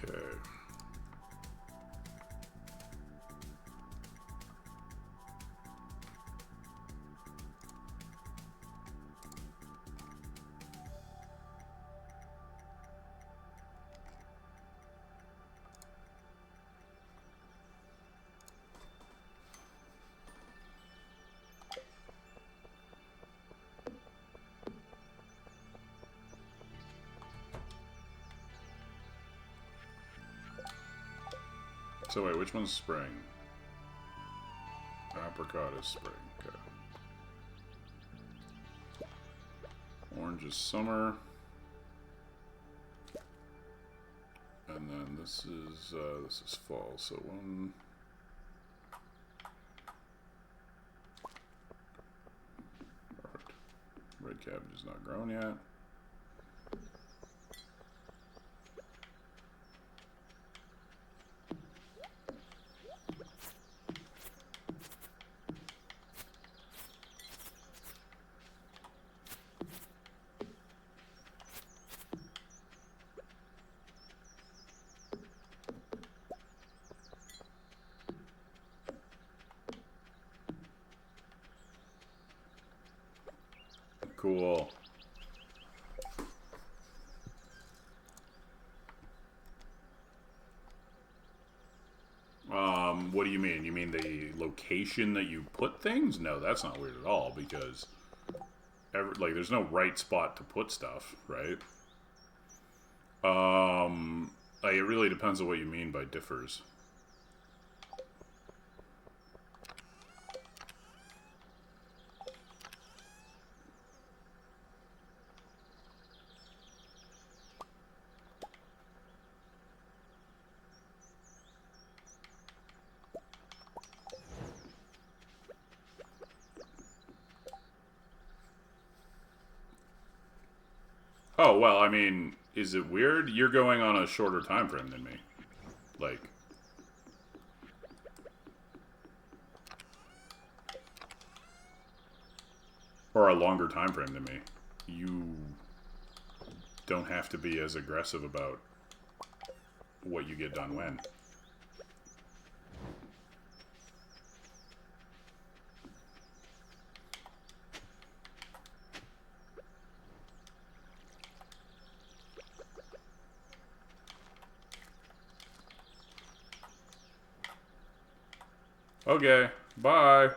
Okay. So wait, which one's spring? Apricot is spring, okay. Orange is summer. And then this is fall, so one... Perfect. Red cabbage is not grown yet. Cool. What do you mean? You mean the location that you put things? No, that's not weird at all, because like there's no right spot to put stuff, right? Like, it really depends on what you mean by differs. Oh, well, I mean, is it weird? You're going on a shorter time frame than me. Like... Or a longer time frame than me. You don't have to be as aggressive about what you get done when. Okay, bye.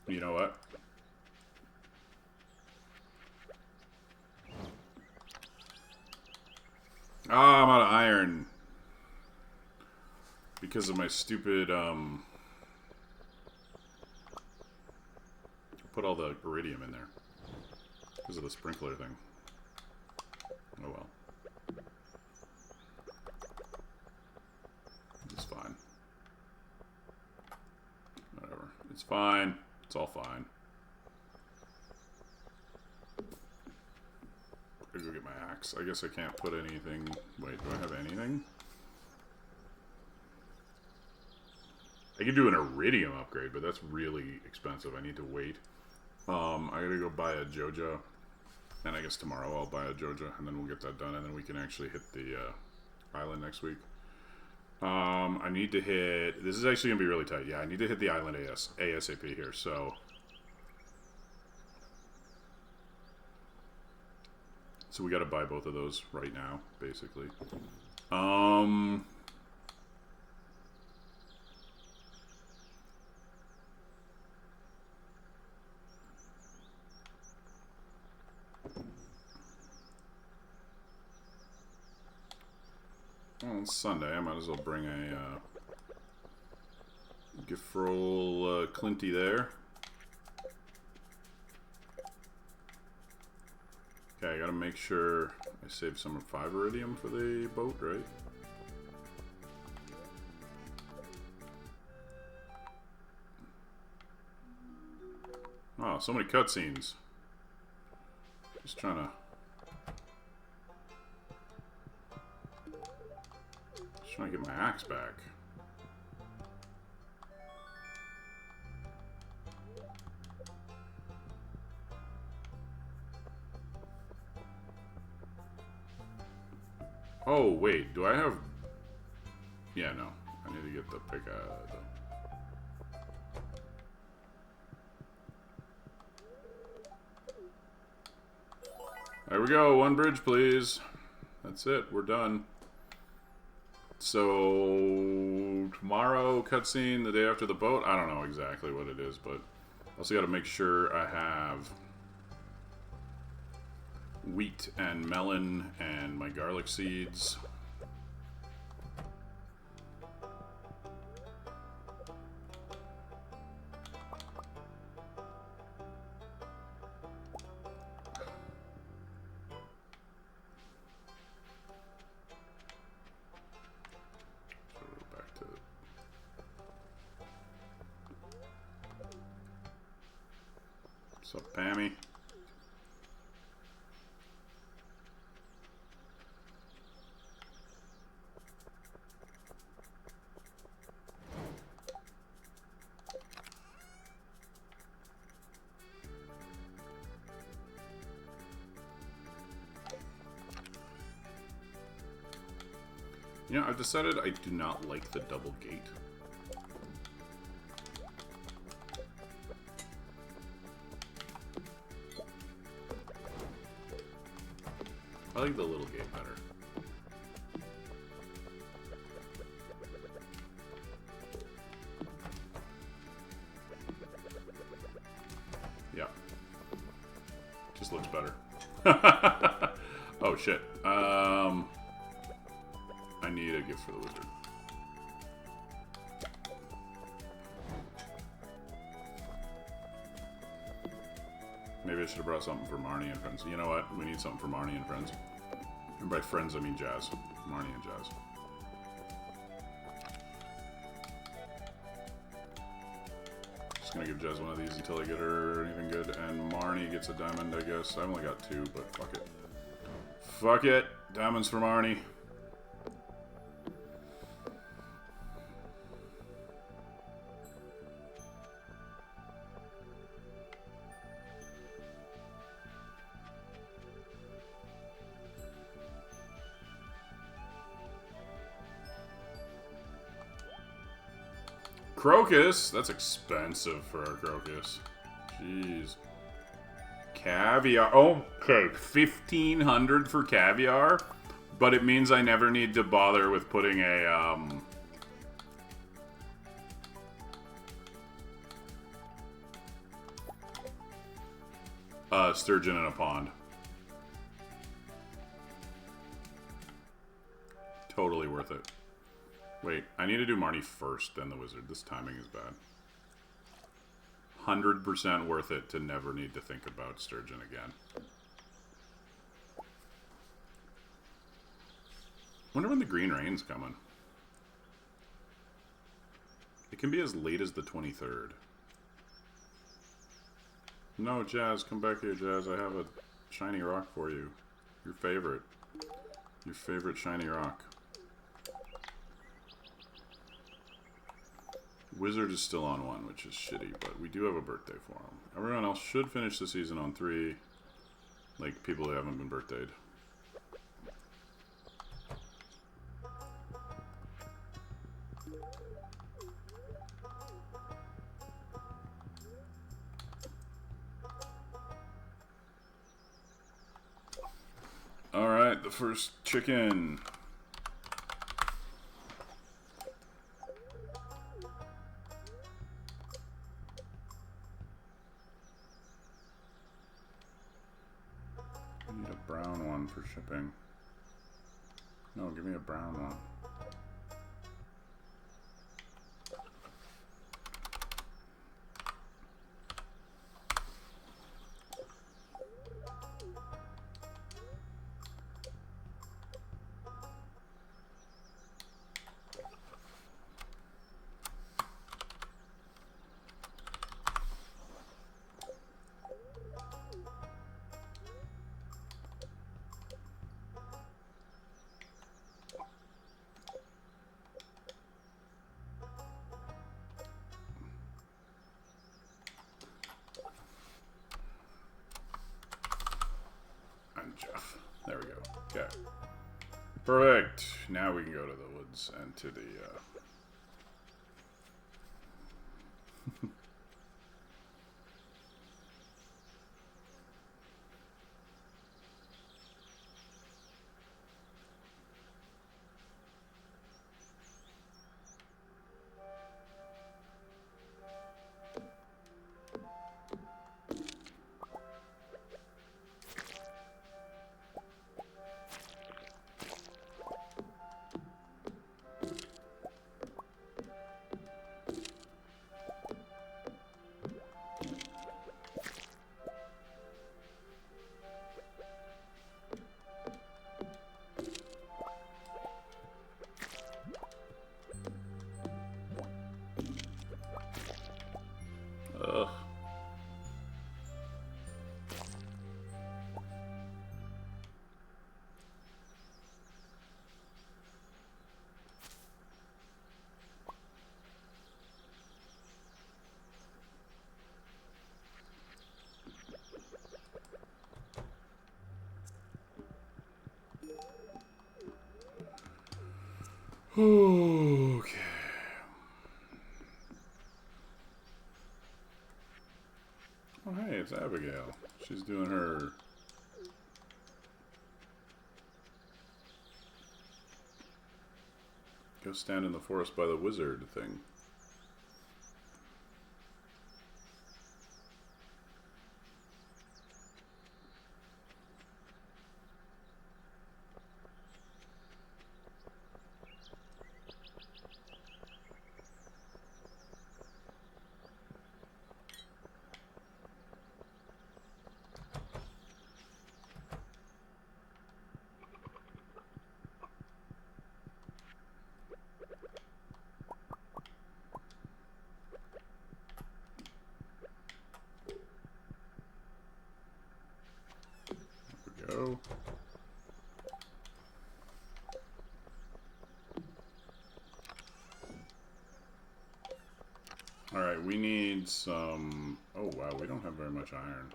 You know what? Ah, I'm out of iron. because of my stupid, put all the iridium in there. Because of the sprinkler thing. Oh well. It's fine. Whatever. It's fine. It's all fine. I'll go get my axe. I guess I can't put anything... Wait, do I have anything? I could do an iridium upgrade, but that's really expensive. I need to wait. I gotta go buy a Joja. And I guess tomorrow I'll buy a Joja, and then we'll get that done, and then we can actually hit the island next week. I need to hit... This is actually going to be really tight. Yeah, I need to hit the island ASAP here, so... So we got to buy both of those right now, basically. Well, it's Sunday. I might as well bring a gift for old Clinty there. Okay, I gotta make sure I save some 5 iridium for the boat, right? Oh, so many cutscenes. Just trying to... Trying to get my axe back. Oh, wait. Do I have... Yeah, no. I need to get the pick There we go. 1 bridge, please. That's it. We're done. So, tomorrow, cutscene, the day after the boat. I don't know exactly what it is, but also got to make sure I have wheat and melon and my garlic seeds. What's up, Pammy? You know, I've decided I do not like the double gate. I like the little gate better. Yeah. Just looks better. Oh, shit. I need a gift for the wizard. Maybe I should have brought something for Marnie and friends. You know what? We need something for Marnie and friends. And by friends, I mean Jazz. Marnie and Jazz. Just gonna give Jazz one of these until I get her anything good. And Marnie gets a diamond, I guess. I've only got 2, but fuck it. Fuck it. Diamonds for Marnie. Crocus? That's expensive for a crocus. Jeez. Caviar. Oh, okay. 1,500 for caviar. But it means I never need to bother with putting a sturgeon in a pond. Totally worth it. Wait, I need to do Marnie first, then the wizard. This timing is bad. 100% worth it to never need to think about Sturgeon again. Wonder when the Green Rain's coming. It can be as late as the 23rd. No, Jazz, come back here, Jazz. I have a shiny rock for you. Your favorite. Your favorite shiny rock. Wizard is still on 1, which is shitty, but we do have a birthday for him. Everyone else should finish the season on 3, like people who haven't been birthdayed. Alright, the first chicken. I need a brown one for shipping. No, give me a brown one. Jeff. There we go. Okay. Perfect. Now we can go to the woods and to the, ugh. Okay. Oh, hey, it's Abigail. She's doing her... Go stand in the forest by the wizard thing. Go. Alright, we need some... Oh, wow, we don't have very much iron.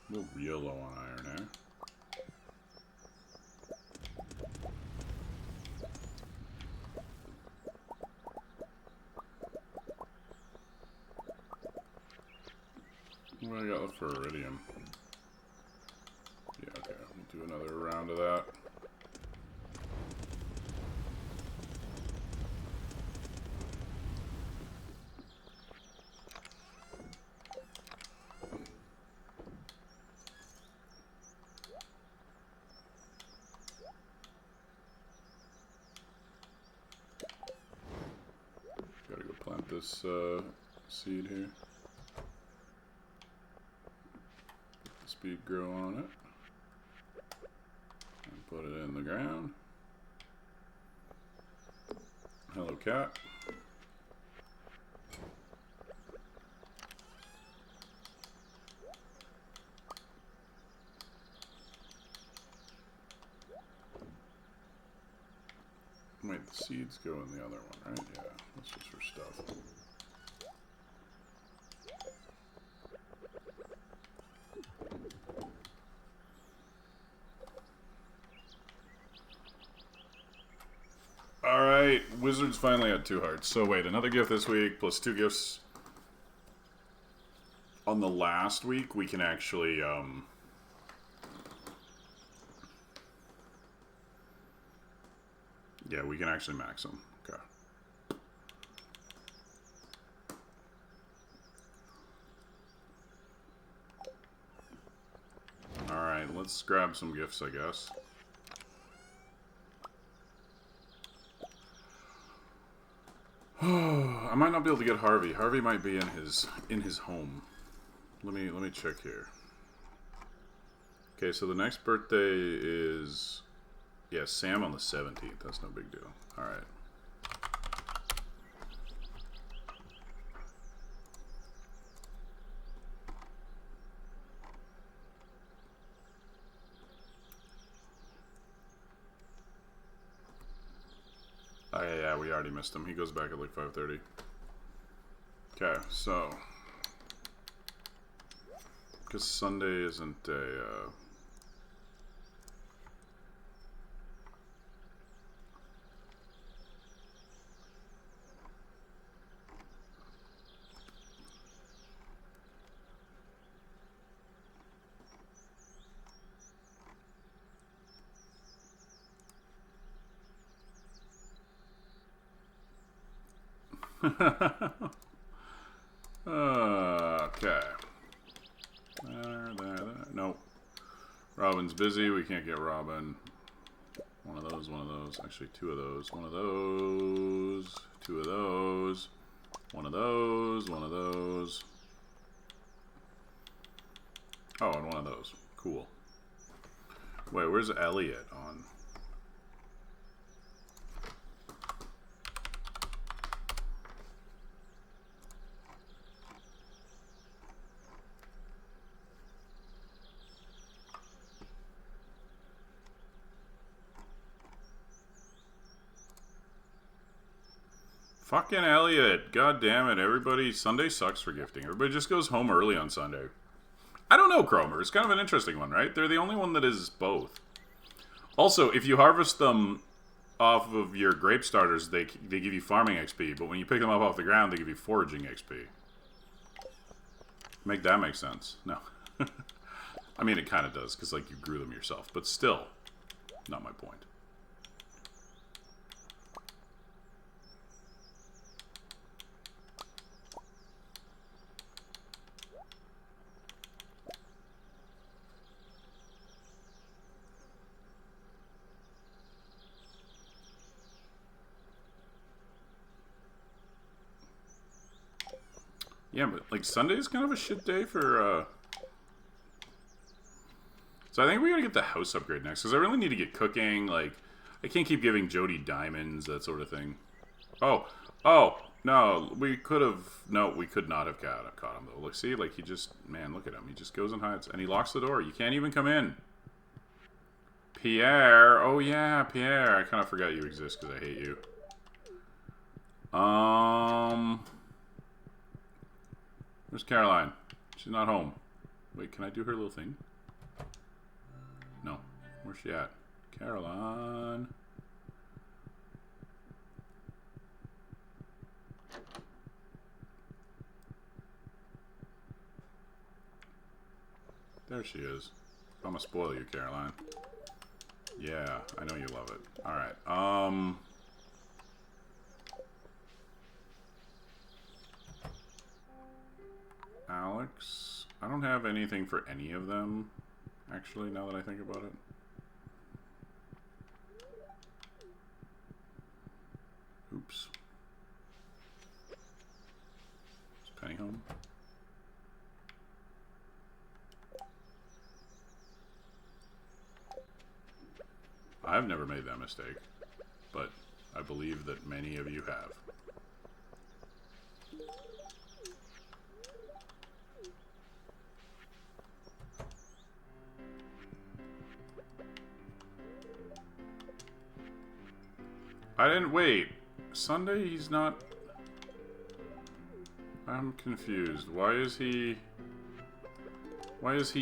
We're real low on iron, eh? What do I got left for iridium? Yeah, okay, we'll do another round of that. plant this seed here. Speed grow on it. And put it in the ground. Hello, cat. Wait, the seeds go in the other one, right? Yeah, that's just for stuff. Alright, Wizards finally had 2 hearts. So wait, another gift this week, plus 2 gifts on the last week. We can actually, yeah, we can actually max them. Okay. Alright, let's grab some gifts, I guess. I might not be able to get Harvey. Harvey might be in his home. Let me check here. Okay, so the next birthday is, yeah, Sam on the 17th. That's no big deal. All right. Oh, yeah, we already missed him. He goes back at like 5:30. Okay, so because Sunday isn't a okay. There. Nope. Robin's busy. We can't get Robin. One of those. Actually, 2 of those. One of those. 2 of those. One of those. One of those. Oh, and one of those. Cool. Wait, where's Elliot on? Fucking Elliot. God damn it. Everybody, Sunday sucks for gifting. Everybody just goes home early on Sunday. I don't know, Cromer. It's kind of an interesting one, right? They're the only one that is both. Also, if you harvest them off of your grape starters, they give you farming XP. But when you pick them up off the ground, they give you foraging XP. Make that make sense? No. I mean, it kind of does, because like you grew them yourself. But still, not my point. Yeah, but like Sunday is kind of a shit day for. So I think we gotta get the house upgrade next because I really need to get cooking. Like, I can't keep giving Jody diamonds, that sort of thing. Oh, no, we could have. No, we could not have caught him though. Look, see, like he just, man, look at him. He just goes and hides, and he locks the door. You can't even come in. Pierre, oh yeah, Pierre. I kind of forgot you exist because I hate you. Where's Caroline? She's not home. Wait, can I do her little thing? No. Where's she at? Caroline. There she is. I'm gonna spoil you, Caroline. Yeah, I know you love it. Alright, Alex. I don't have anything for any of them, actually, now that I think about it. Oops. home. I've never made that mistake, but I believe that many of you have. I didn't wait. Sunday, he's not... I'm confused. Why is he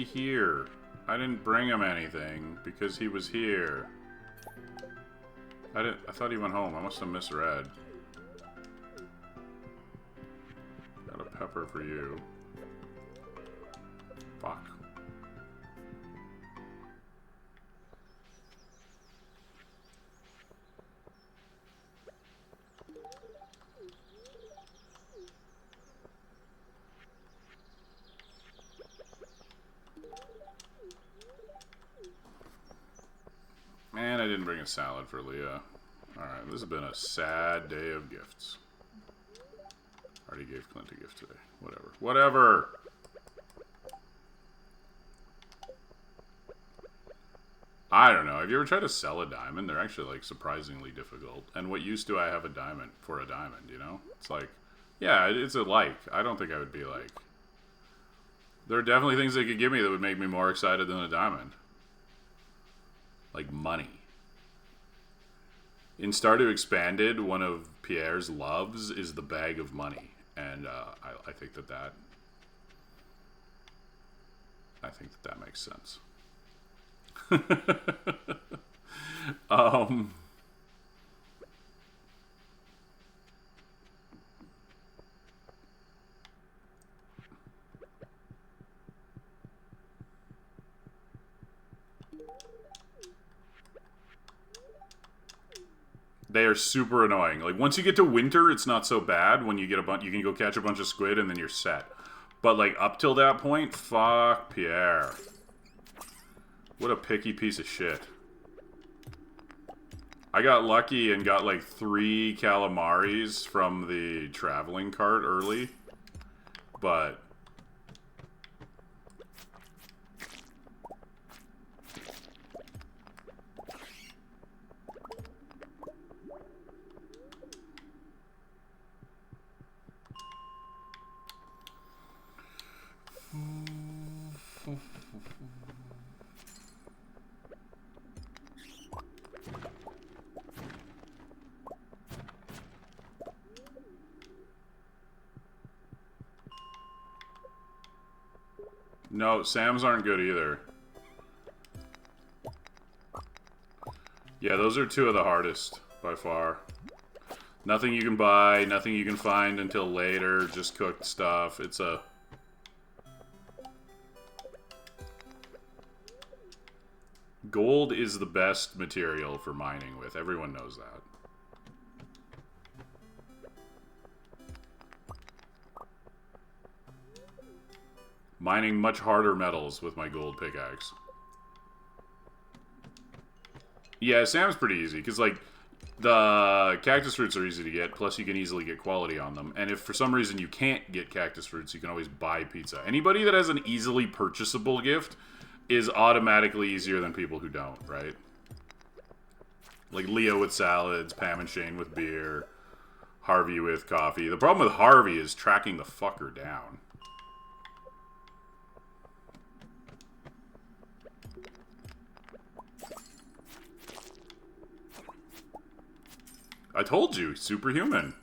here? I didn't bring him anything because he was here. I thought he went home. I must have misread. Got a pepper for you. Fuck. Man, I didn't bring a salad for Leah. Alright, this has been a sad day of gifts. Already gave Clint a gift today. Whatever. Whatever! I don't know. Have you ever tried to sell a diamond? They're actually, like, surprisingly difficult. And what use do I have a diamond for a diamond, you know? It's like, yeah, it's a like. I don't think I would be like... There are definitely things they could give me that would make me more excited than a diamond. Like money. In Stardew Expanded, one of Pierre's loves is the bag of money. And I think that makes sense. They are super annoying. Like, once you get to winter, it's not so bad. When you get you can go catch a bunch of squid and then you're set. But, like, up till that point, fuck Pierre. What a picky piece of shit. I got lucky and got, like, 3 calamaris from the traveling cart early. But... No, Sam's aren't good either. Yeah, those are 2 of the hardest, by far. Nothing you can buy, nothing you can find until later, just cooked stuff. It's a... Gold is the best material for mining with. Everyone knows that. Mining much harder metals with my gold pickaxe. Yeah, Sam's pretty easy, because, like, the cactus fruits are easy to get, plus you can easily get quality on them. And if for some reason you can't get cactus fruits, you can always buy pizza. Anybody that has an easily purchasable gift is automatically easier than people who don't, right? Like Leo with salads, Pam and Shane with beer, Harvey with coffee. The problem with Harvey is tracking the fucker down. I told you, superhuman.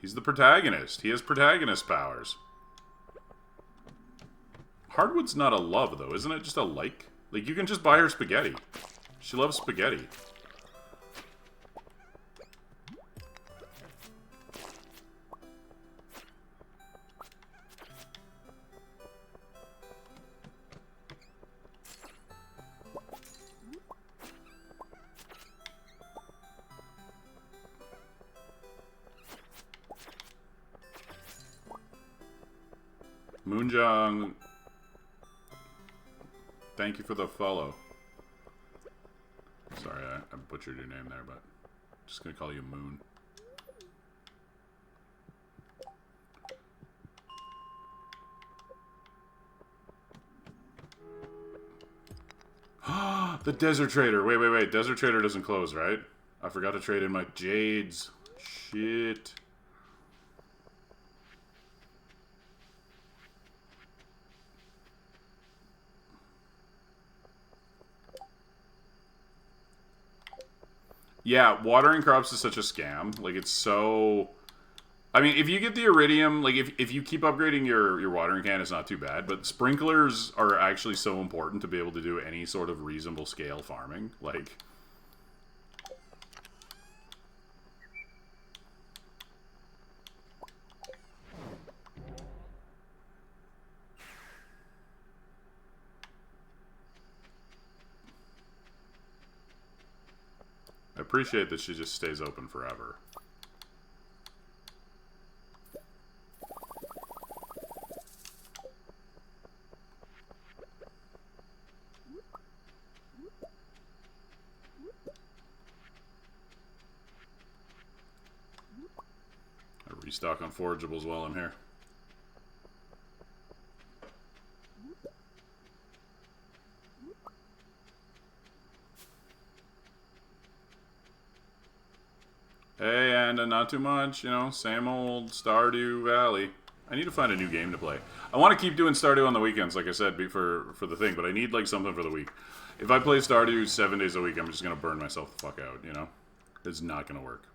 He's the protagonist. He has protagonist powers. Hardwood's not a love, though, isn't it? Just a like? Like, you can just buy her spaghetti. She loves spaghetti. Moonjong, thank you for the follow. Sorry, I butchered your name there, but I'm just gonna call you Moon. The Desert Trader. Wait. Desert Trader doesn't close, right? I forgot to trade in my Jades. Shit. Yeah, watering crops is such a scam. Like, it's so... I mean, if you get the Iridium, like, if you keep upgrading your watering can, it's not too bad. But sprinklers are actually so important to be able to do any sort of reasonable scale farming. Like... I appreciate that she just stays open forever. I restock on forageables while I'm here. Hey, and not too much, you know, same old Stardew Valley. I need to find a new game to play. I want to keep doing Stardew on the weekends, like I said, for the thing, but I need, like, something for the week. If I play Stardew 7 days a week, I'm just going to burn myself the fuck out, you know? It's not going to work.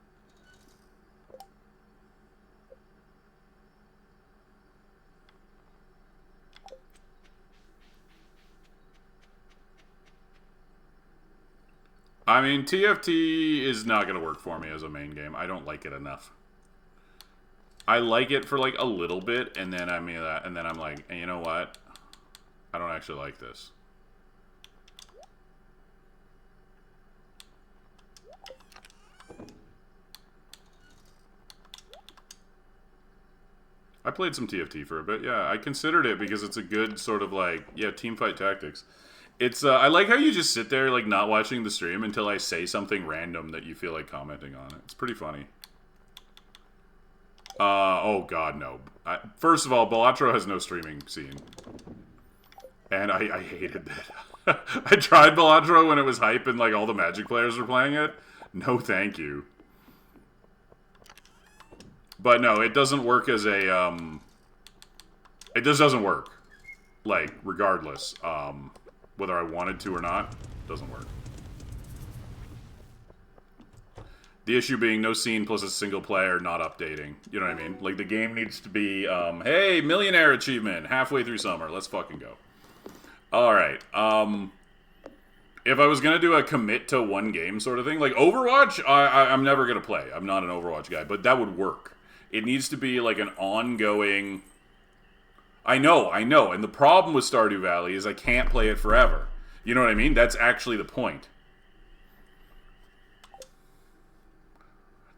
I mean, TFT is not going to work for me as a main game. I don't like it enough. I like it for like a little bit, and then I'm like, and you know what? I don't actually like this. I played some TFT for a bit. Yeah, I considered it because it's a good sort of like, yeah, teamfight tactics. It's I like how you just sit there like not watching the stream until I say something random that you feel like commenting on it. It's pretty funny. Oh god, no. First of all, Balatro has no streaming scene. And I hated that. I tried Balatro when it was hype and like all the Magic players were playing it. No thank you. But no, it doesn't work as a, it just doesn't work. Like, regardless. Whether I wanted to or not, it doesn't work. The issue being no scene plus a single player not updating. You know what I mean? Like, the game needs to be, hey, millionaire achievement, halfway through summer, let's fucking go. Alright, if I was gonna do a commit to one game sort of thing, like Overwatch, I'm never gonna play. I'm not an Overwatch guy, but that would work. It needs to be like an ongoing... I know, and the problem with Stardew Valley is I can't play it forever. You know what I mean? That's actually the point.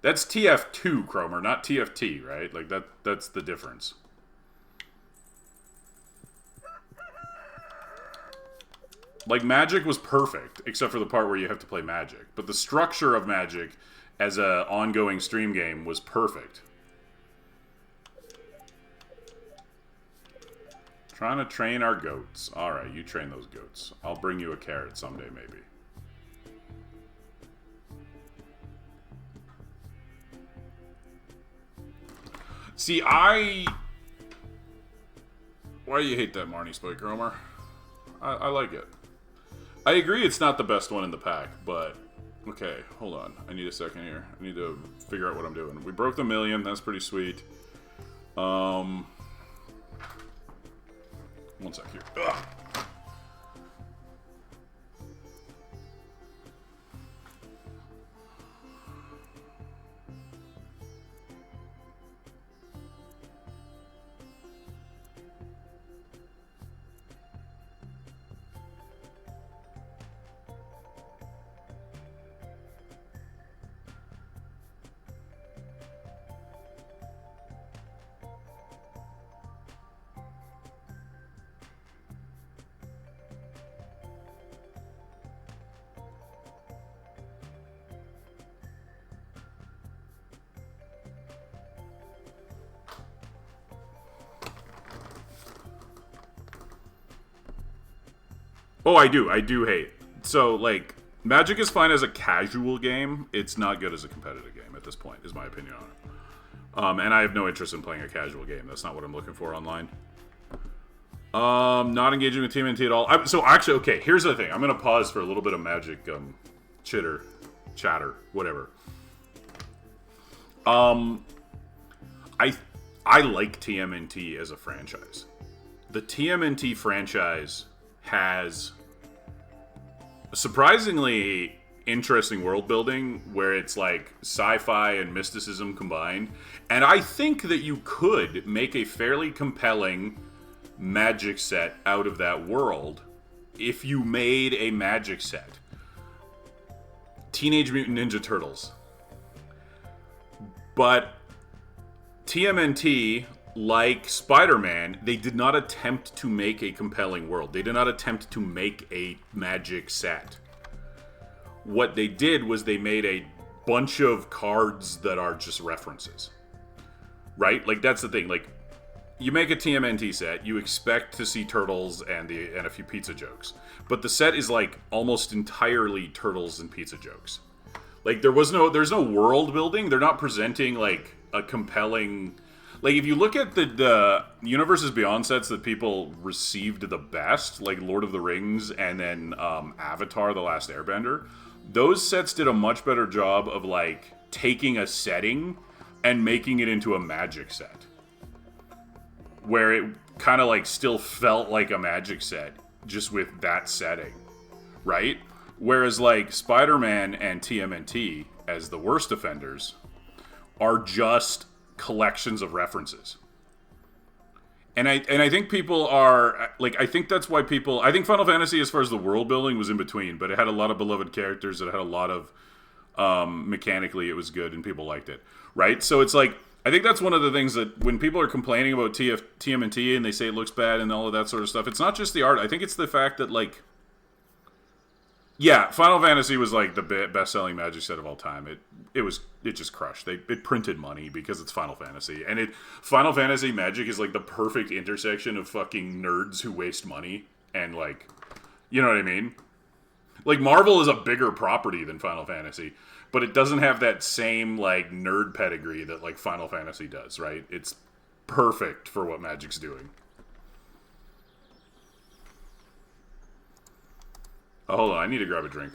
That's TF2, Cromer, not TFT, right? Like, that's the difference. Like, Magic was perfect, except for the part where you have to play Magic. But the structure of Magic as a ongoing stream game was perfect. Trying to train our goats. Alright, you train those goats. I'll bring you a carrot someday, maybe. See, why do you hate that Marnie Spike, Romer? I like it. I agree it's not the best one in the pack, but... Okay, hold on. I need a second here. I need to figure out what I'm doing. We broke the million. That's pretty sweet. One sec here. Ugh. Oh, I do hate. So, like, Magic is fine as a casual game. It's not good as a competitive game at this point, is my opinion on it. And I have no interest in playing a casual game. That's not what I'm looking for online. Not engaging with TMNT at all. So, actually, okay, here's the thing. I'm going to pause for a little bit of Magic chatter, whatever. I like TMNT as a franchise. The TMNT franchise has a surprisingly interesting world building where it's like sci-fi and mysticism combined. And I think that you could make a fairly compelling Magic set out of that world if you made a Magic set. Teenage Mutant Ninja Turtles. But TMNT, like Spider-Man, they did not attempt to make a compelling world. They did not attempt to make a Magic set. What they did was they made a bunch of cards that are just references. Right? Like, that's the thing. Like, you make a TMNT set, you expect to see turtles and a few pizza jokes. But the set is, like, almost entirely turtles and pizza jokes. Like, there's no world building. They're not presenting, like, a compelling... Like, if you look at the Universes Beyond sets that people received the best, like Lord of the Rings and then Avatar: The Last Airbender, those sets did a much better job of, like, taking a setting and making it into a Magic set. Where it kind of, like, still felt like a Magic set, just with that setting. Right? Whereas, like, Spider-Man and TMNT, as the worst offenders, are just collections of references. And I think people are, like, I think that's why people... I think Final Fantasy, as far as the world building, was in between, but it had a lot of beloved characters, it had a lot of... mechanically, it was good, and people liked it. Right? So it's like... I think that's one of the things that when people are complaining about TMNT and they say it looks bad and all of that sort of stuff, it's not just the art. I think it's the fact that, like... Yeah, Final Fantasy was, like, the best-selling Magic set of all time. It just crushed. It printed money because it's Final Fantasy. And Final Fantasy Magic is, like, the perfect intersection of fucking nerds who waste money and, like, you know what I mean? Like, Marvel is a bigger property than Final Fantasy, but it doesn't have that same, like, nerd pedigree that, like, Final Fantasy does, right? It's perfect for what Magic's doing. Oh, hold on, I need to grab a drink.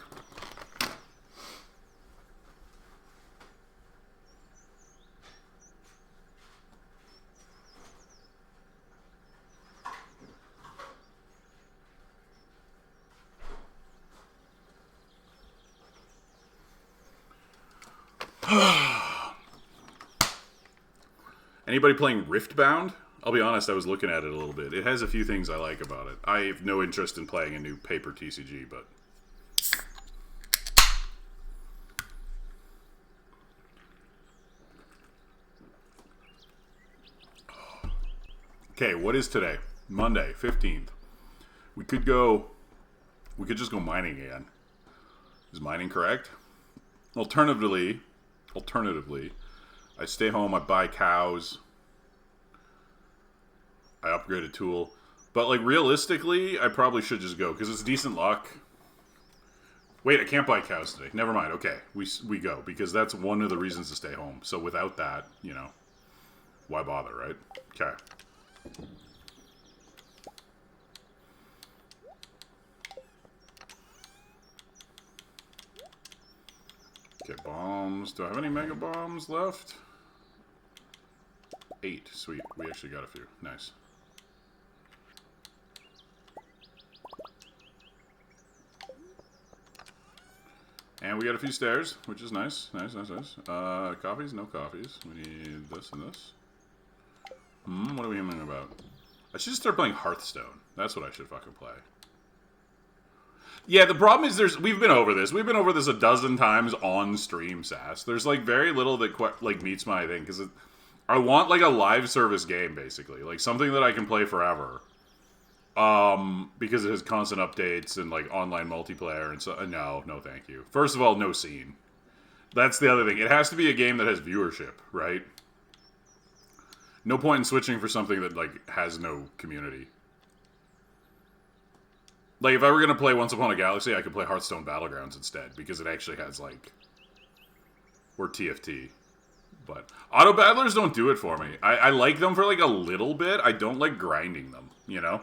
Anybody playing Riftbound? I'll be honest, I was looking at it a little bit. It has a few things I like about it. I have no interest in playing a new paper TCG, but... Okay, what is today? Monday, 15th. We could just go mining again. Is mining correct? Alternatively, I stay home, I buy cows, I upgrade a tool. But, like, realistically, I probably should just go, because it's decent luck. Wait, I can't buy cows today. Never mind, okay. We go, because that's one of the reasons to stay home. So without that, you know, why bother, right? Okay. Okay, bombs. Do I have any mega bombs left? 8. Sweet. We actually got a few. Nice. And we got a few stairs, which is nice. Nice. Coffees? No coffees. We need this and this. What are we humming about? I should just start playing Hearthstone. That's what I should fucking play. Yeah, the problem is we've been over this. We've been over this a dozen times on stream, Sass. There's, like, very little that, like, meets my thing, because I want, like, a live service game, basically. Like, something that I can play forever. Because it has constant updates and, like, online multiplayer and so... No, thank you. First of all, no scene. That's the other thing. It has to be a game that has viewership, right? No point in switching for something that, like, has no community. Like, if I were going to play Once Upon a Galaxy, I could play Hearthstone Battlegrounds instead, because it actually has, like... Or TFT. But auto battlers don't do it for me. I like them for, like, a little bit. I don't like grinding them, you know?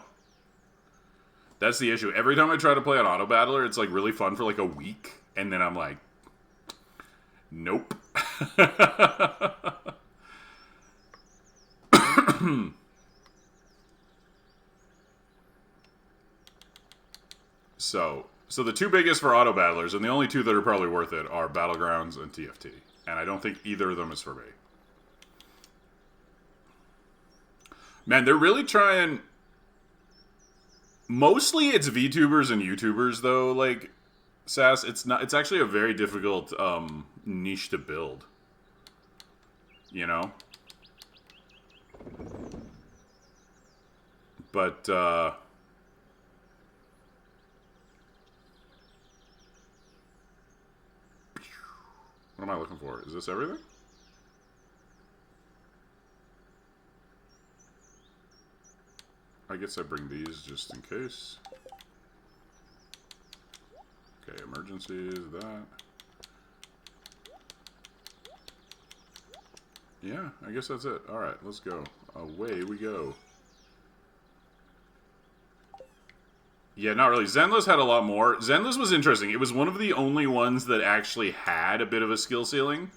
That's the issue. Every time I try to play an auto battler, it's, like, really fun for, like, a week. And then I'm like... Nope. So the two biggest for auto battlers, and the only two that are probably worth it, are Battlegrounds and TFT. And I don't think either of them is for me. Man, they're really trying... Mostly it's VTubers and YouTubers, though, like, Sass. It's actually a very difficult niche to build. You know? But, what am I looking for? Is this everything? I guess I bring these just in case. Okay, emergencies, that. Yeah, I guess that's it. Alright, let's go. Away we go. Yeah, not really. Zenless had a lot more. Zenless was interesting. It was one of the only ones that actually had a bit of a skill ceiling.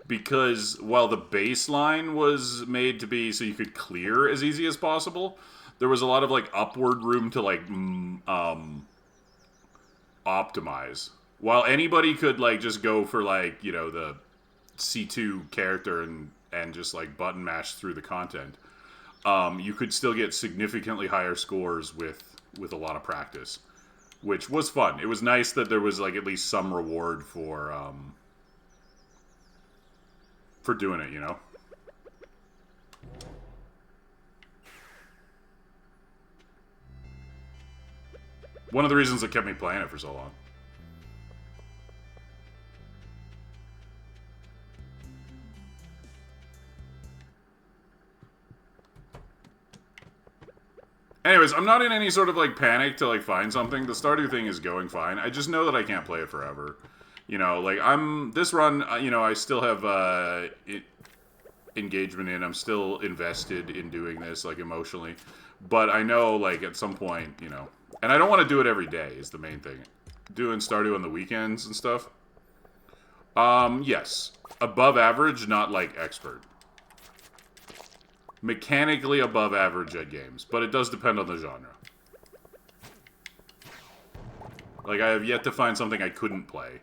Because while the baseline was made to be so you could clear as easy as possible, there was a lot of, like, upward room to, like, optimize. While anybody could, like, just go for, like, you know, the C2 character and just, like, button mash through the content, you could still get significantly higher scores with a lot of practice, which was fun. It was nice that there was, like, at least some reward for doing it, you know? One of the reasons that kept me playing it for so long. Anyways, I'm not in any sort of, like, panic to, like, find something. The Stardew thing is going fine. I just know that I can't play it forever. You know, like, this run, you know, I still have, engagement in. I'm still invested in doing this, like, emotionally. But I know, like, at some point, you know... And I don't want to do it every day, is the main thing. Doing Stardew on the weekends and stuff. Yes. Above average, not, like, expert. Mechanically above average at games. But it does depend on the genre. Like, I have yet to find something I couldn't play.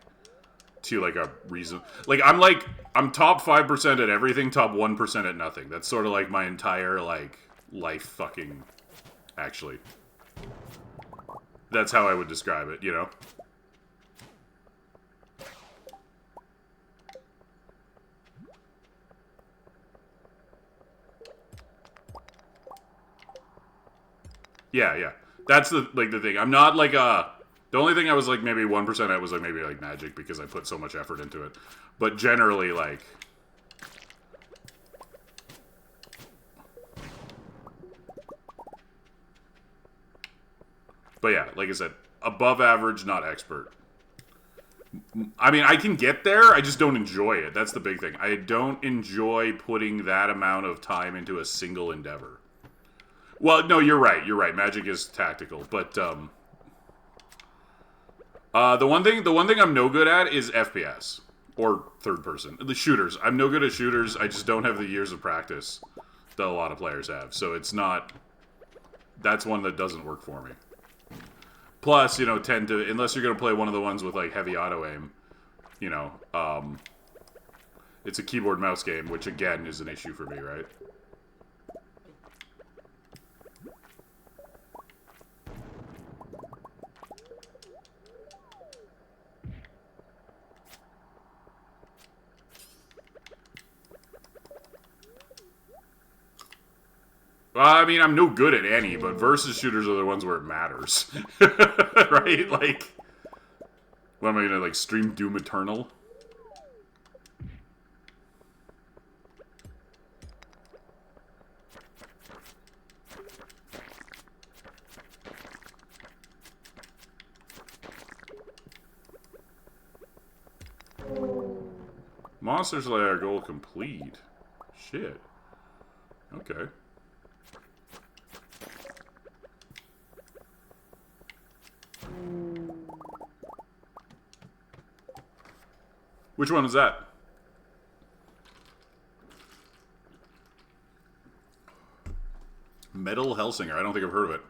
To, like, a reason... Like, I'm top 5% at everything, top 1% at nothing. That's sort of, like, my entire, like, life fucking... Actually. That's how I would describe it, you know? Yeah. That's the thing. I'm not, like, the only thing I was, like, maybe 1% at was, like, maybe, like, Magic, because I put so much effort into it. But generally, like... But yeah, like I said, above average, not expert. I mean, I can get there, I just don't enjoy it. That's the big thing. I don't enjoy putting that amount of time into a single endeavor. Well, no, you're right. Magic is tactical, but the one thing I'm no good at is FPS or third person. The shooters. I'm no good at shooters. I just don't have the years of practice that a lot of players have. So it's not... That's one that doesn't work for me. Plus, you know, unless you're going to play one of the ones with, like, heavy auto-aim, you know, it's a keyboard-mouse game, which, again, is an issue for me, right? Well, I mean, I'm no good at any, but versus shooters are the ones where it matters. Right? Like, what am I gonna, like, stream Doom Eternal? Monster Slayer goal complete. Shit. Okay. Which one is that? Metal Hellsinger. I don't think I've heard of it.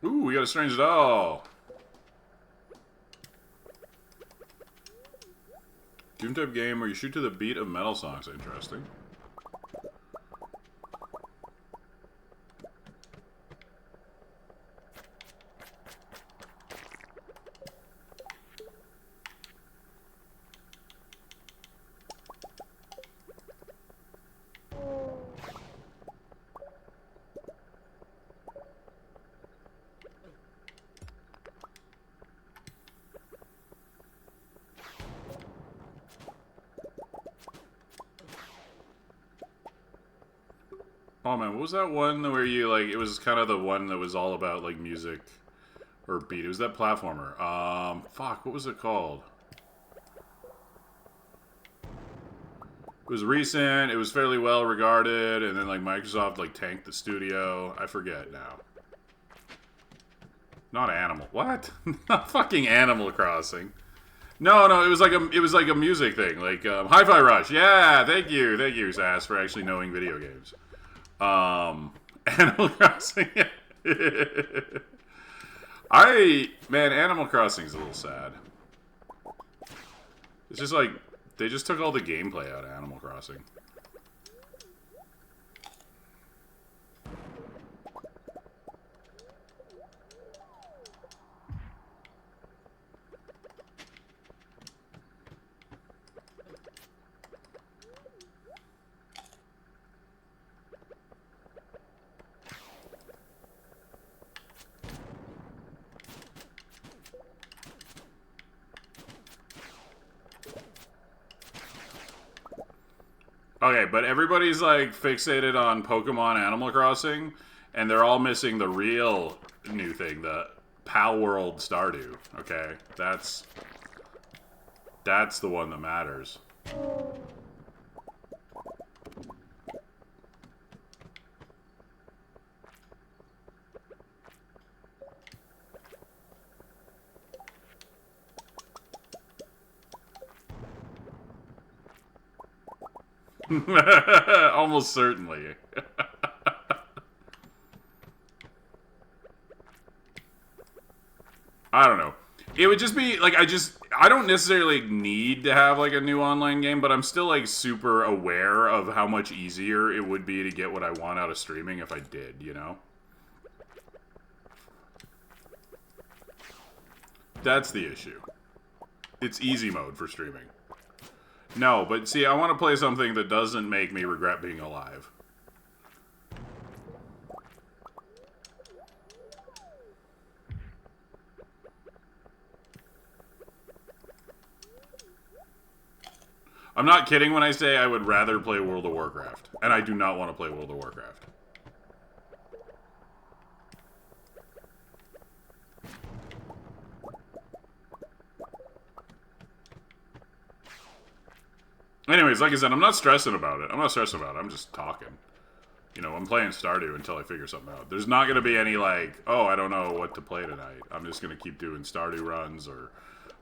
Ooh, we got a strange doll. Doom type game where you shoot to the beat of metal songs. Interesting. Oh man, what was that one where you like? It was kind of the one that was all about like music or beat. It was that platformer. Fuck, what was it called? It was recent. It was fairly well regarded, and then like Microsoft like tanked the studio. I forget now. Not Animal. What? Not fucking Animal Crossing. No, no, it was like a music thing, like Hi-Fi Rush. Yeah, thank you, Sass, for actually knowing video games. Animal Crossing. Animal Crossing is a little sad. It's just like they just took all the gameplay out of Animal Crossing. Okay, but everybody's like fixated on Pokemon Animal Crossing, and they're all missing the real new thing, the Pal World Stardew. Okay, that's the one that matters. Almost certainly. I don't know. It would just be like I don't necessarily need to have like a new online game, but I'm still like super aware of how much easier it would be to get what I want out of streaming if I did, you know? That's the issue. It's easy mode for streaming. No, but see, I want to play something that doesn't make me regret being alive. I'm not kidding when I say I would rather play World of Warcraft. And I do not want to play World of Warcraft. Anyways, like I said, I'm not stressing about it. I'm just talking. You know, I'm playing Stardew until I figure something out. There's not going to be any, like, oh, I don't know what to play tonight. I'm just going to keep doing Stardew runs or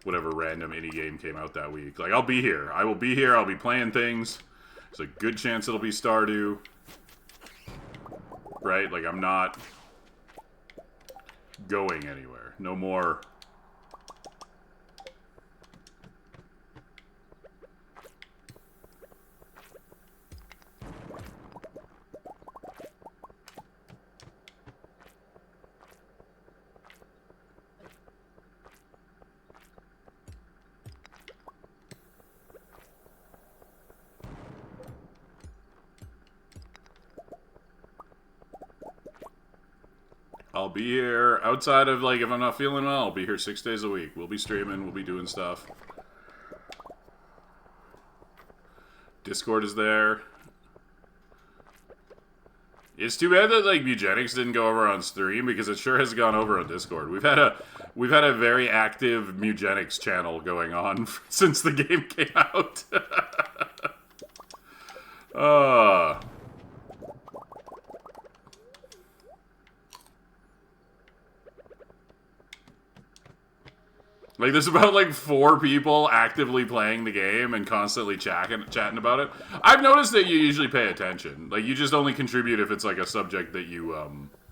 whatever random indie game came out that week. Like, I'll be here. I will be here. I'll be playing things. There's a good chance it'll be Stardew. Right? Like, I'm not going anywhere. No more... I'll be here outside of, like, if I'm not feeling well, I'll be here 6 days a week. We'll be streaming, we'll be doing stuff. Discord is there. It's too bad that, like, Mugenics didn't go over on stream, because it sure has gone over on Discord. We've had a very active Mugenics channel going on since the game came out. Like, there's about, like, 4 people actively playing the game and constantly chatting about it. I've noticed that you usually pay attention. Like, you just only contribute if it's, like, a subject that you,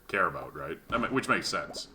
care about, right? I mean, which makes sense.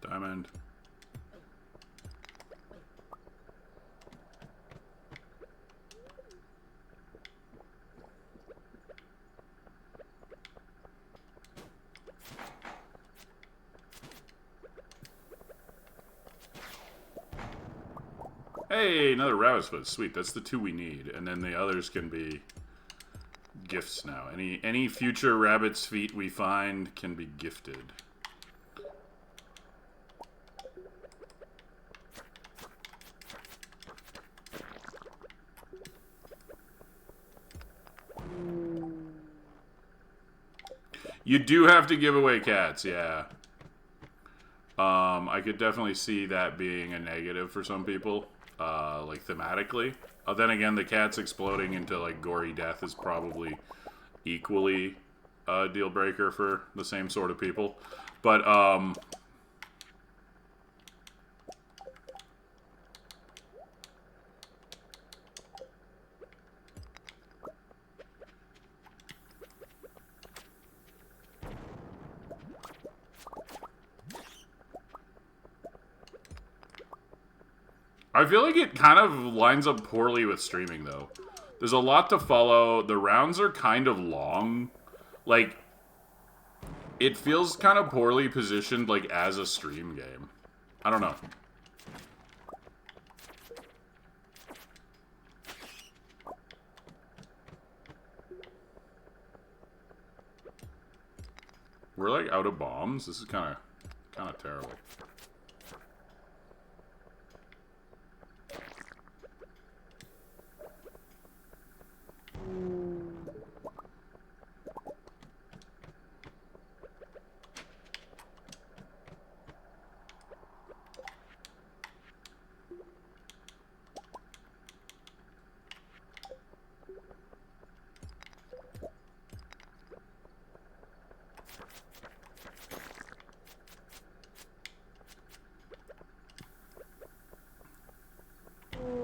Diamond. Hey, another rabbit's foot. Sweet, that's the 2 we need. And then the others can be gifts now. Any future rabbit's feet we find can be gifted. You do have to give away cats, yeah. I could definitely see that being a negative for some people, like thematically. Then again, the cats exploding into, like, gory death is probably equally a deal breaker for the same sort of people. But, I feel like it kind of lines up poorly with streaming, though. There's a lot to follow. The rounds are kind of long. Like, it feels kind of poorly positioned, like, as a stream game. I don't know. We're, like, out of bombs. This is kind of terrible.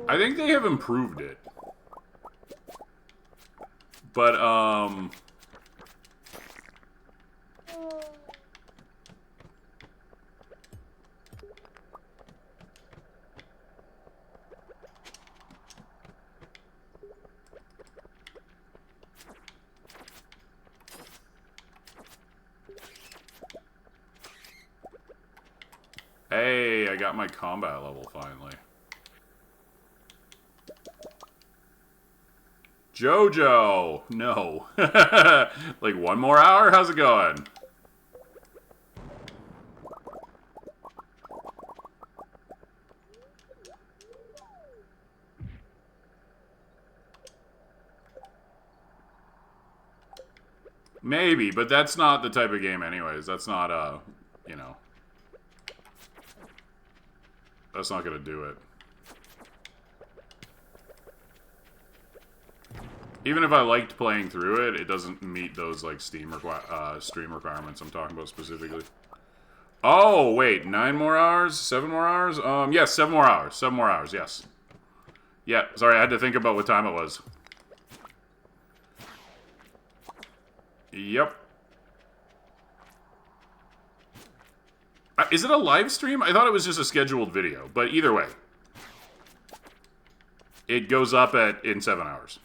I think they have improved it. But, hey, I got my combat level finally. Jojo! No. Like, 1 more hour? How's it going? Maybe, but that's not the type of game anyways. That's not, you know. That's not gonna do it. Even if I liked playing through it, it doesn't meet those, like, stream requirements I'm talking about specifically. Oh, wait, 9 more hours? 7 more hours? Yes, 7 more hours. 7 more hours, yes. Yeah, sorry, I had to think about what time it was. Yep. Is it a live stream? I thought it was just a scheduled video, but either way. It goes up in 7 hours.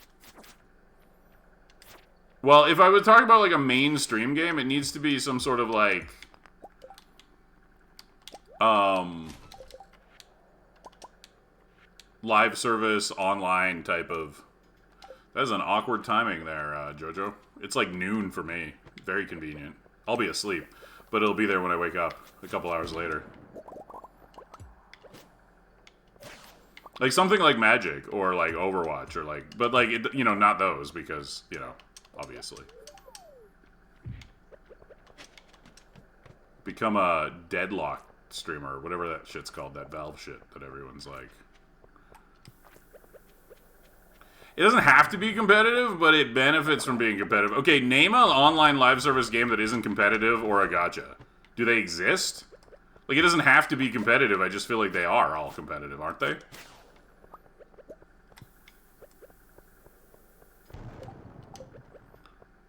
Well, if I would talk about like a mainstream game, it needs to be some sort of like live service online type of. That is an awkward timing there, Jojo. It's like noon for me. Very convenient. I'll be asleep, but it'll be there when I wake up a couple hours later. Like something like Magic or like Overwatch or like, but like, you know, not those because, you know, obviously. Become a deadlock streamer, whatever that shit's called, that Valve shit that everyone's like. It doesn't have to be competitive, but it benefits from being competitive. Okay, name an online live service game that isn't competitive or a gacha. Do they exist? Like, it doesn't have to be competitive. I just feel like they are all competitive, aren't they?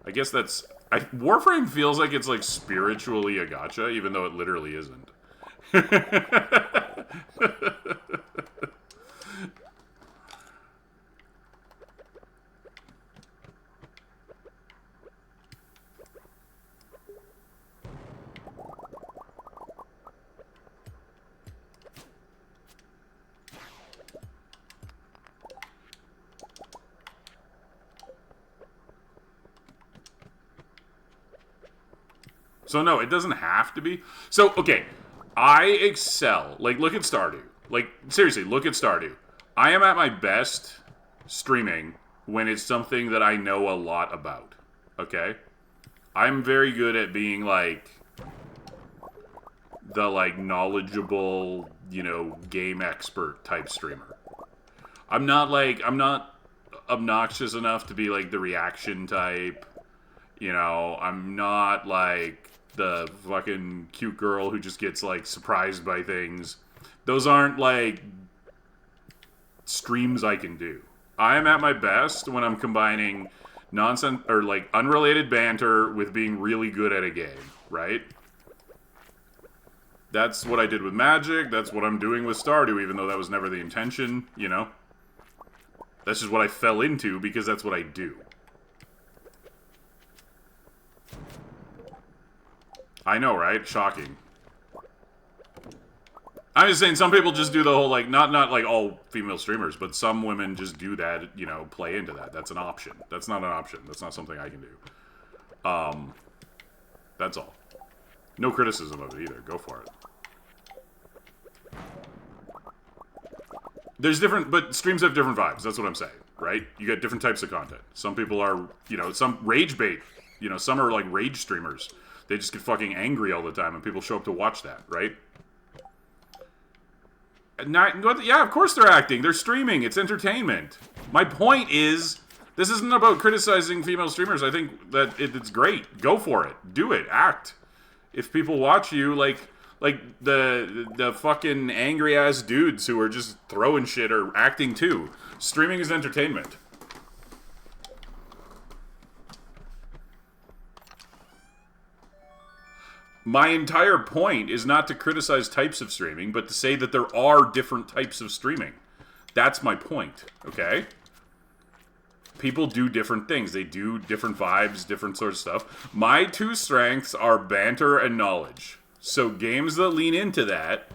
I guess that's... Warframe feels like it's, like, spiritually a gacha, even though it literally isn't. So no, it doesn't have to be. So, okay, I excel. Like, look at Stardew. Like, seriously, look at Stardew. I am at my best streaming when it's something that I know a lot about. Okay? I'm very good at being, like, the, like, knowledgeable, you know, game expert type streamer. I'm not obnoxious enough to be, like, the reaction type. You know, I'm not, like, the fucking cute girl who just gets, like, surprised by things. Those aren't, like, streams I can do. I'm at my best when I'm combining nonsense, or, like, unrelated banter with being really good at a game, right? That's what I did with Magic. That's what I'm doing with Stardew, even though that was never the intention, you know? That's just what I fell into because that's what I do. I know, right? Shocking. I'm just saying some people just do the whole, like, not like all female streamers, but some women just do that, you know, play into that. That's an option. That's not an option. That's not something I can do. That's all. No criticism of it either. Go for it. There's different, but streams have different vibes. That's what I'm saying, right? You get different types of content. Some people are, you know, some rage bait. You know, some are like rage streamers. They just get fucking angry all the time, and people show up to watch that, right? Yeah, of course they're acting. They're streaming. It's entertainment. My point is, this isn't about criticizing female streamers. I think that it's great. Go for it. Do it. Act. If people watch you, like the fucking angry ass dudes who are just throwing shit are acting too. Streaming is entertainment. My entire point is not to criticize types of streaming, but to say that there are different types of streaming. That's my point, okay? People do different things. They do different vibes, different sorts of stuff. My two strengths are banter and knowledge. So games that lean into that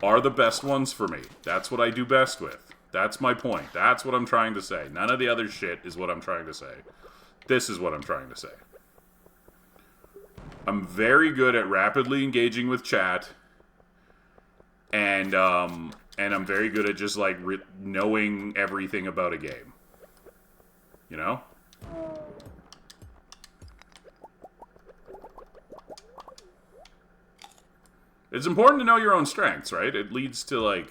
are the best ones for me. That's what I do best with. That's my point. That's what I'm trying to say. None of the other shit is what I'm trying to say. This is what I'm trying to say. I'm very good at rapidly engaging with chat, and I'm very good at just like knowing everything about a game. You know? It's important to know your own strengths, right? It leads to like...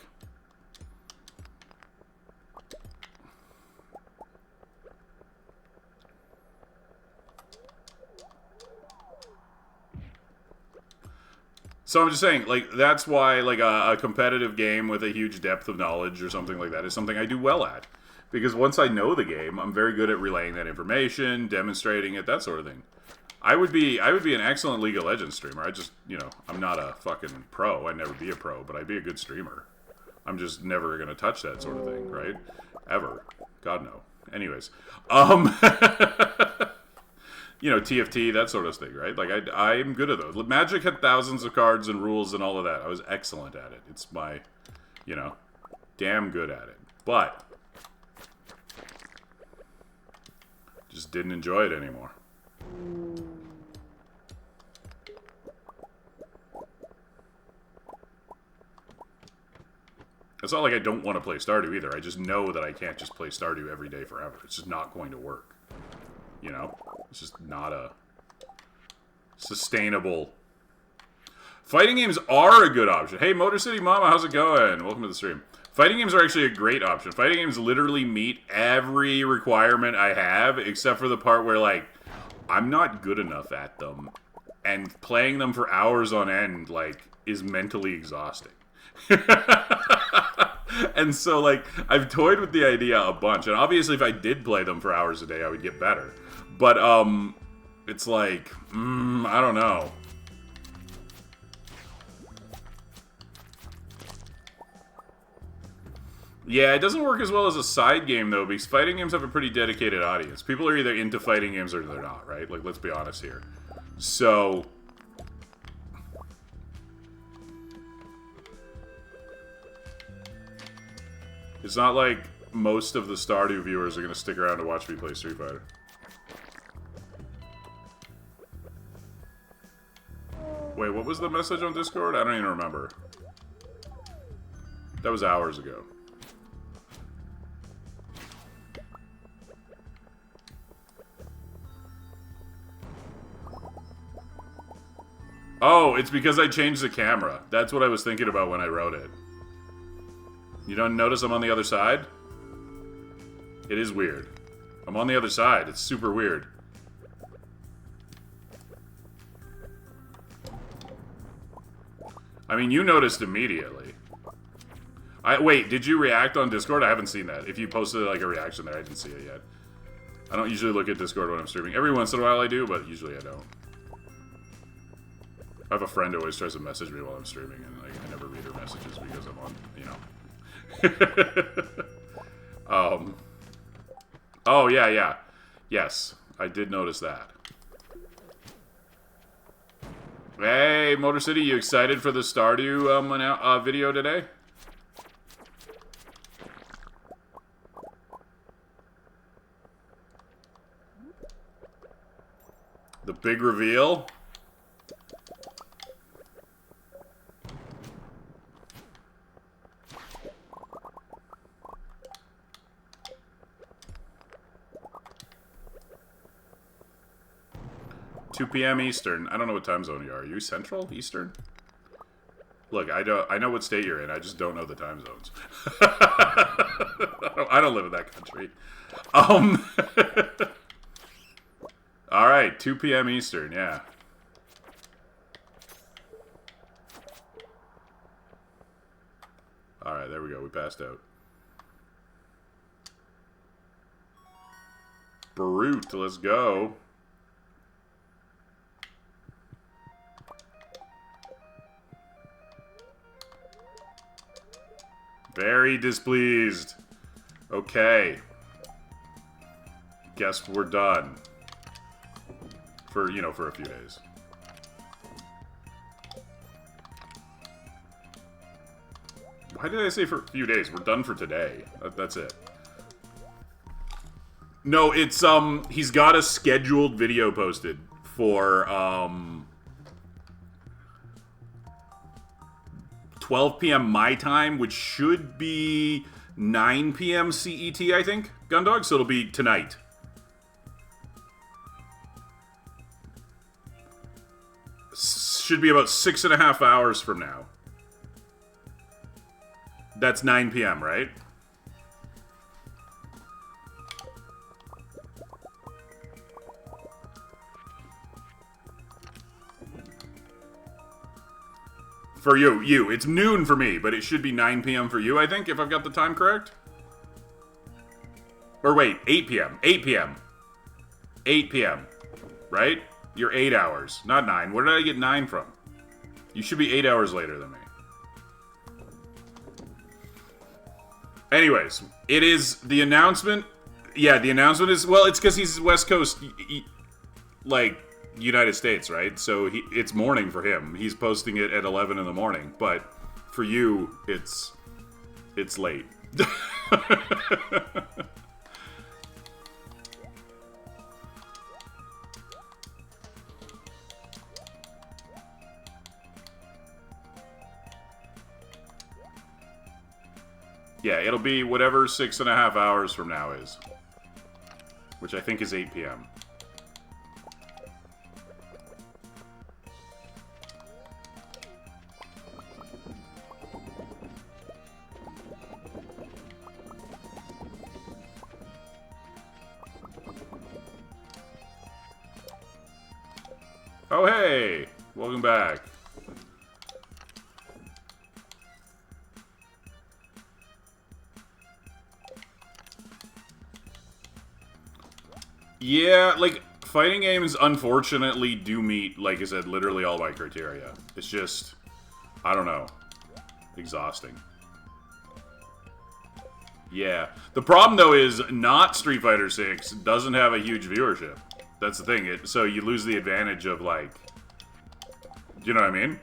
So I'm just saying, like, that's why, like, a competitive game with a huge depth of knowledge or something like that is something I do well at. Because once I know the game, I'm very good at relaying that information, demonstrating it, that sort of thing. I would be an excellent League of Legends streamer. I just, I'm not a fucking pro. I'd never be a pro, but I'd be a good streamer. I'm just never going to touch that sort of thing, right? Ever. God, no. Anyways. TFT, that sort of thing, right? Like, I'm good at those. Magic had thousands of cards and rules and all of that. I was excellent at it. It's my, damn good at it. But just didn't enjoy it anymore. It's not like I don't want to play Stardew either. I just know that I can't just play Stardew every day forever. It's just not going to work. It's just not a sustainable... Fighting games are a good option. Hey, Motor City Mama, how's it going? Welcome to the stream. Fighting games are actually a great option. Fighting games literally meet every requirement I have, except for the part where, like, I'm not good enough at them. And playing them for hours on end, like, is mentally exhausting. And so, like, I've toyed with the idea a bunch. And obviously, if I did play them for hours a day, I would get better. But, it's like, I don't know. Yeah, it doesn't work as well as a side game, though, because fighting games have a pretty dedicated audience. People are either into fighting games or they're not, right? Like, let's be honest here. So... it's not like most of the Stardew viewers are going to stick around to watch me play Street Fighter. Wait, what was the message on Discord? I don't even remember. That was hours ago. Oh, it's because I changed the camera. That's what I was thinking about when I wrote it. You don't notice I'm on the other side? It is weird. I'm on the other side. It's super weird. I mean, you noticed immediately. Wait, did you react on Discord? I haven't seen that. If you posted, like, a reaction there, I didn't see it yet. I don't usually look at Discord when I'm streaming. Every once in a while I do, but usually I don't. I have a friend who always tries to message me while I'm streaming, and, like, I never read her messages because I'm on, Oh, yeah. Yes, I did notice that. Hey, Motor City, you excited for the Stardew video today? The big reveal? $2 p.m. Eastern. I don't know what time zone you are. Are you Central? Eastern? Look, I know what state you're in. I just don't know the time zones. I don't live in that country. Alright, 2 p.m. Eastern, yeah. Alright, there we go. We passed out. Brute, let's go. Very displeased. Okay. Guess we're done. For a few days. Why did I say for a few days? We're done for today. That's it. No, it's, he's got a scheduled video posted for, 12 p.m. my time, which should be 9 p.m. CET, I think, Gundog, so it'll be tonight. Should be about 6.5 hours from now. That's 9 p.m., right? For you. It's noon for me, but it should be 9 p.m. for you, I think, if I've got the time correct. Or wait, 8 p.m. 8 p.m. 8 p.m. Right? You're 8 hours, not 9. Where did I get 9 from? You should be 8 hours later than me. Anyways, it is the announcement. Yeah, the announcement is, well, it's because he's West Coast, like, United States, right? So it's morning for him. He's posting it at 11 in the morning. But for you, it's late. Yeah, it'll be whatever 6.5 hours from now is. Which I think is 8 p.m. Oh, hey! Welcome back. Yeah, like, fighting games, unfortunately, do meet, like I said, literally all my criteria. It's just, I don't know, exhausting. Yeah. The problem, though, is not Street Fighter 6 doesn't have a huge viewership. That's the thing. So you lose the advantage of, like, do you know what I mean?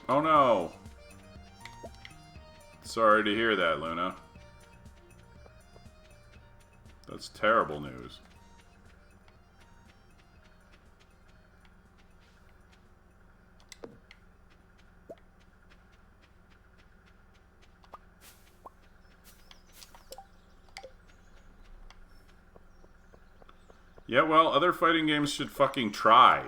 Oh no. Sorry to hear that, Luna. That's terrible news. Yeah, well, other fighting games should fucking try.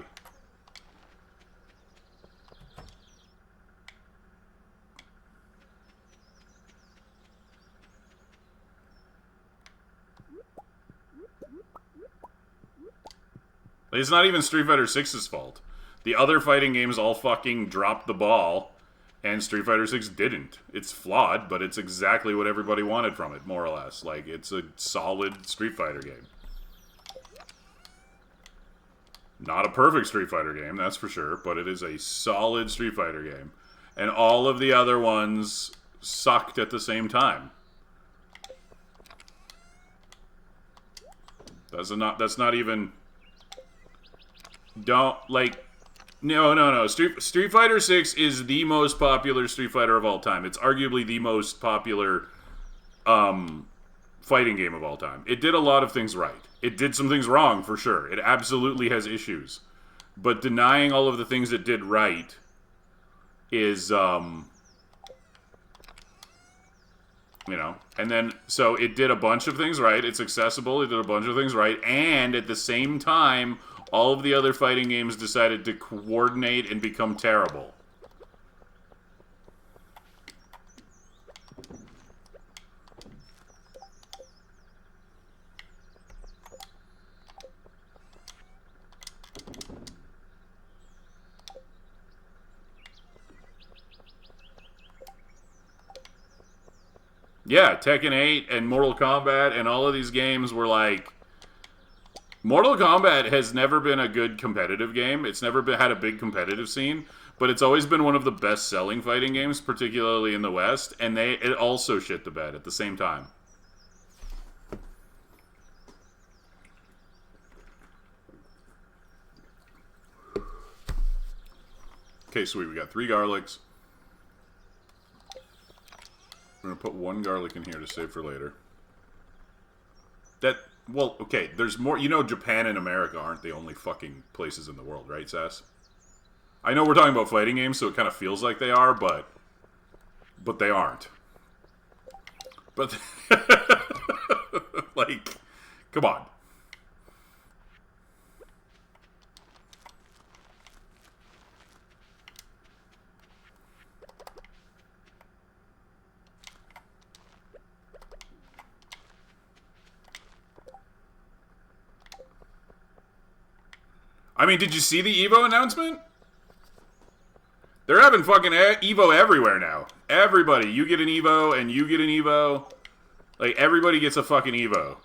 It's not even Street Fighter 6's fault. The other fighting games all fucking dropped the ball, and Street Fighter 6 didn't. It's flawed, but it's exactly what everybody wanted from it, more or less. Like, it's a solid Street Fighter game. Not a perfect Street Fighter game, that's for sure, but it is a solid Street Fighter game. And all of the other ones sucked at the same time. That's not even... Don't, like... No. Street Fighter 6 is the most popular Street Fighter of all time. It's arguably the most popular fighting game of all time. It did a lot of things right. It did some things wrong, for sure. It absolutely has issues. But denying all of the things it did right is, you know, and then, so it did a bunch of things right. It's accessible. It did a bunch of things right. And at the same time, all of the other fighting games decided to coordinate and become terrible. Yeah, Tekken 8 and Mortal Kombat and all of these games were like... Mortal Kombat has never been a good competitive game. It's never had a big competitive scene, but it's always been one of the best-selling fighting games, particularly in the West, and it also shit the bed at the same time. Okay, sweet. We got 3 garlics. I'm going to put 1 garlic in here to save for later. Well, okay, there's more. You know, Japan and America aren't the only fucking places in the world, right, Sass? I know we're talking about fighting games, so it kind of feels like they are, but they aren't. But, like, come on. I mean, did you see the Evo announcement? They're having fucking Evo everywhere now. Everybody, you get an Evo and you get an Evo. Like, everybody gets a fucking Evo.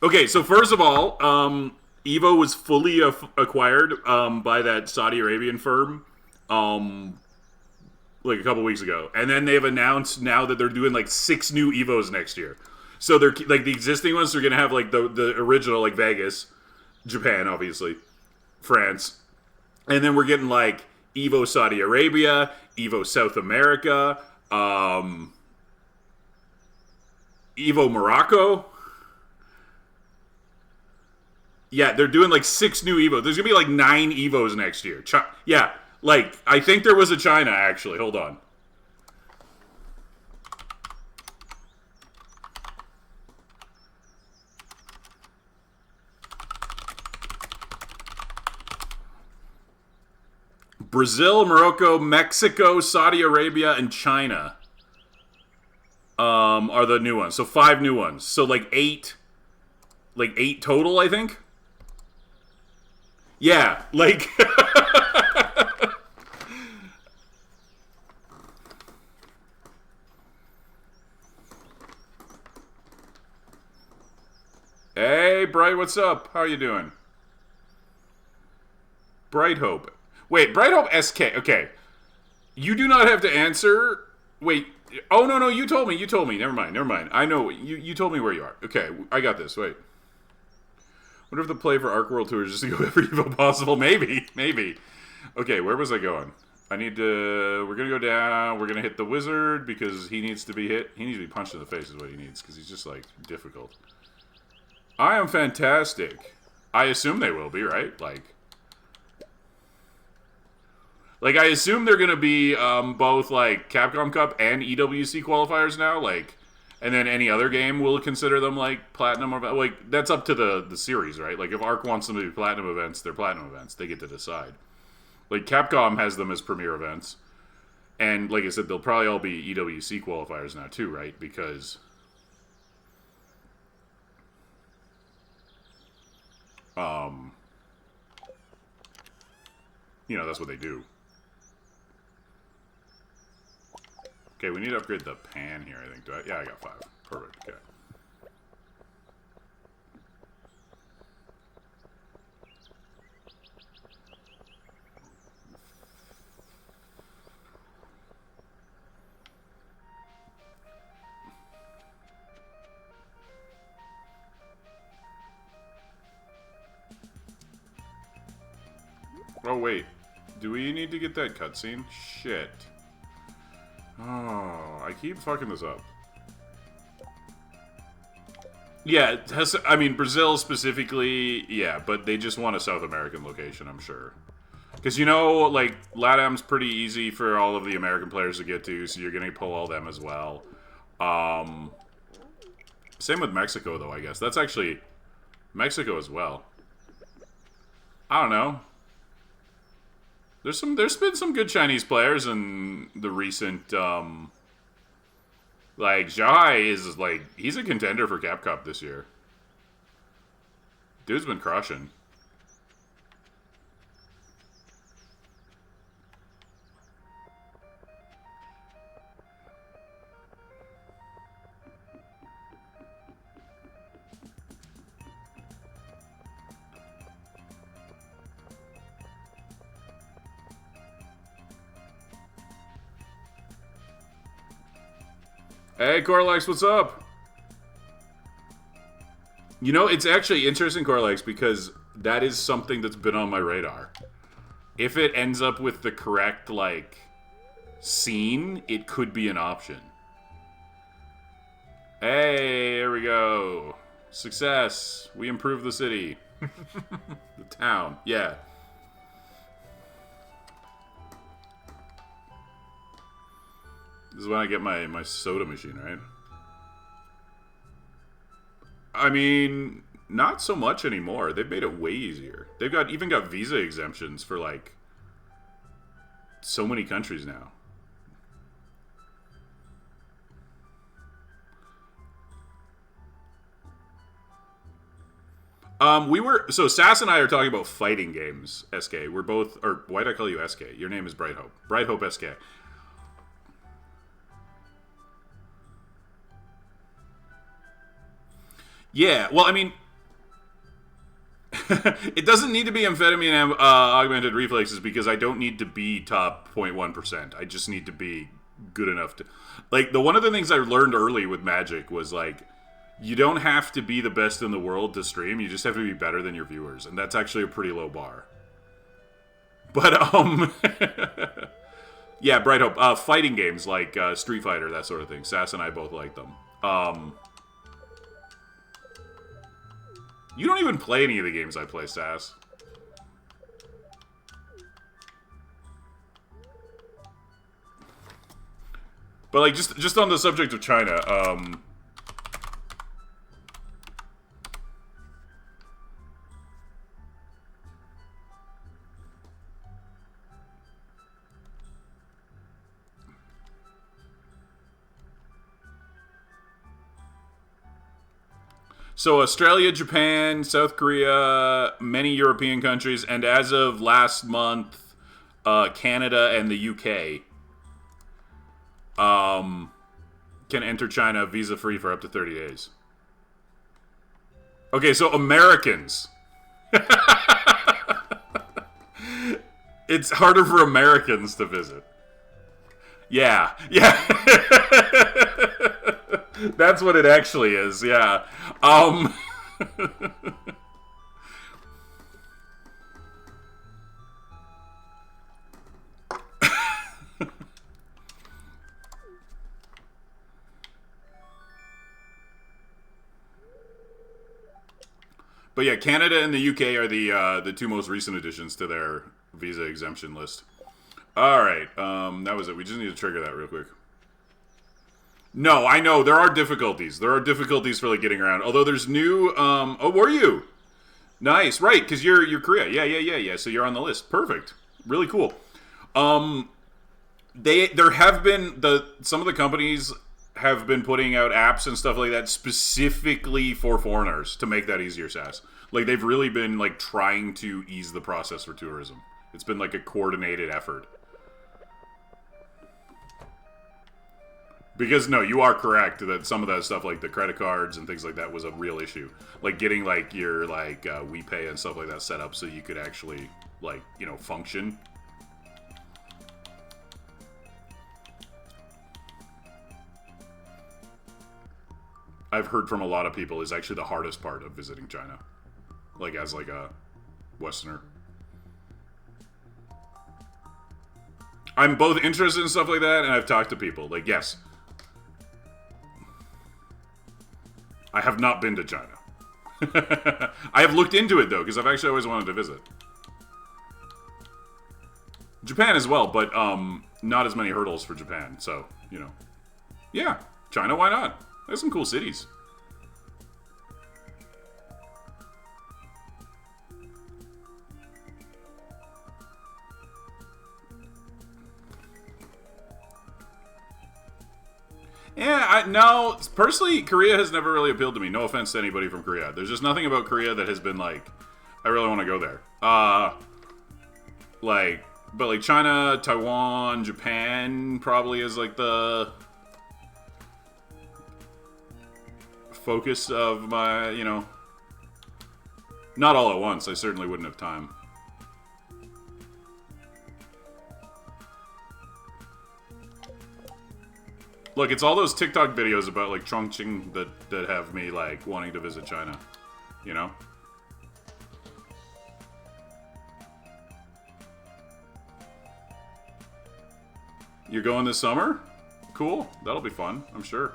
Okay, so first of all, Evo was fully acquired by that Saudi Arabian firm like a couple weeks ago. And then they've announced now that they're doing like 6 new Evos next year. So they're like the existing ones are going to have like the original like Vegas, Japan obviously, France. And then we're getting like Evo Saudi Arabia, Evo South America, Evo Morocco. Yeah, they're doing like 6 new Evos. There's going to be like 9 Evos next year. Yeah, like, I think there was a China, actually. Hold on. Brazil, Morocco, Mexico, Saudi Arabia, and China are the new ones. So 5 new ones. So like 8 total, I think. Yeah, like... Hey, Bright, what's up? How are you doing? Bright Hope. Wait, Bright Hope SK. Okay. You do not have to answer. Wait. Oh, no, you told me. Never mind. I know. You told me where you are. Okay, I got this. Wait. What if the play for Arc World Tour is just to go every Evo possible? Maybe. Okay, where was I going? I need to... We're going to go down. We're going to hit the wizard because he needs to be hit. He needs to be punched in the face is what he needs because he's just, like, difficult. I am fantastic. I assume they will be, right? Like I assume they're going to be both, like, Capcom Cup and EWC qualifiers now, like... And then any other game will consider them, like, platinum or... Like, that's up to the series, right? Like, if ARC wants them to be platinum events, they're platinum events. They get to decide. Like, Capcom has them as premier events. And, like I said, they'll probably all be EWC qualifiers now, too, right? Because... you know, that's what they do. Okay, we need to upgrade the pan here, I think. Yeah, I got 5. Perfect, okay. Oh, wait. Do we need to get that cutscene? Shit. Oh, I keep fucking this up. Yeah, I mean, Brazil specifically, yeah, but they just want a South American location, I'm sure. Because, you know, like, LATAM's pretty easy for all of the American players to get to, so you're going to pull all them as well. Same with Mexico, though, I guess. That's actually Mexico as well. I don't know. There's been some good Chinese players in the recent, like, Zhai is, like, he's a contender for Cap Cup this year. Dude's been crushing. Hey, Corlex, what's up? You know, it's actually interesting, Corlex, because that is something that's been on my radar. If it ends up with the correct, like, scene, it could be an option. Hey, there we go. Success. We improved the city. The town. Yeah. This is when I get my soda machine, right? I mean, not so much anymore. They've made it way easier. They've even got visa exemptions for, like... so many countries now. So Sass and I are talking about fighting games, SK. We're both, or why did I call you SK? Your name is Bright Hope. Bright Hope SK. Yeah, well, I mean, it doesn't need to be amphetamine augmented reflexes because I don't need to be top 0.1%. I just need to be good enough to, like, one of the things I learned early with Magic was like, you don't have to be the best in the world to stream. You just have to be better than your viewers, and that's actually a pretty low bar. But yeah, Bright Hope. Fighting games like Street Fighter, that sort of thing. Sass and I both like them. You don't even play any of the games I play, Sass. But like just on the subject of China, so Australia, Japan, South Korea, many European countries, and as of last month, Canada and the UK can enter China visa-free for up to 30 days. Okay, so Americans. It's harder for Americans to visit. Yeah. That's what it actually is, yeah. But yeah, Canada and the UK are the two most recent additions to their visa exemption list. All right, that was it. We just need to trigger that real quick. No, I know there are difficulties. There are difficulties for like getting around. Although there's new. Oh, were you? Nice, right? Because you're Korea. Yeah. So you're on the list. Perfect. Really cool. There have been some of the companies have been putting out apps and stuff like that specifically for foreigners to make that easier, Sass. Like they've really been like trying to ease the process for tourism. It's been like a coordinated effort. Because, no, you are correct that some of that stuff, like the credit cards and things like that, was a real issue. Like, getting, like, your, like, WePay and stuff like that set up so you could actually, like, you know, function. I've heard from a lot of people is actually the hardest part of visiting China. Like, as, like, a Westerner. I'm both interested in stuff like that, and I've talked to people. Like, yes. I have not been to China. I have looked into it, though, because I've actually always wanted to visit. Japan as well, but not as many hurdles for Japan, so, you know. Yeah, China, why not? There's some cool cities. Yeah, no, personally, Korea has never really appealed to me. No offense to anybody from Korea. There's just nothing about Korea that has been like, I really want to go there. But like China, Taiwan, Japan probably is like the focus of my, you know, not all at once. I certainly wouldn't have time. Look, it's all those TikTok videos about, like, Chongqing that have me, like, wanting to visit China. You know? You're going this summer? Cool. That'll be fun, I'm sure.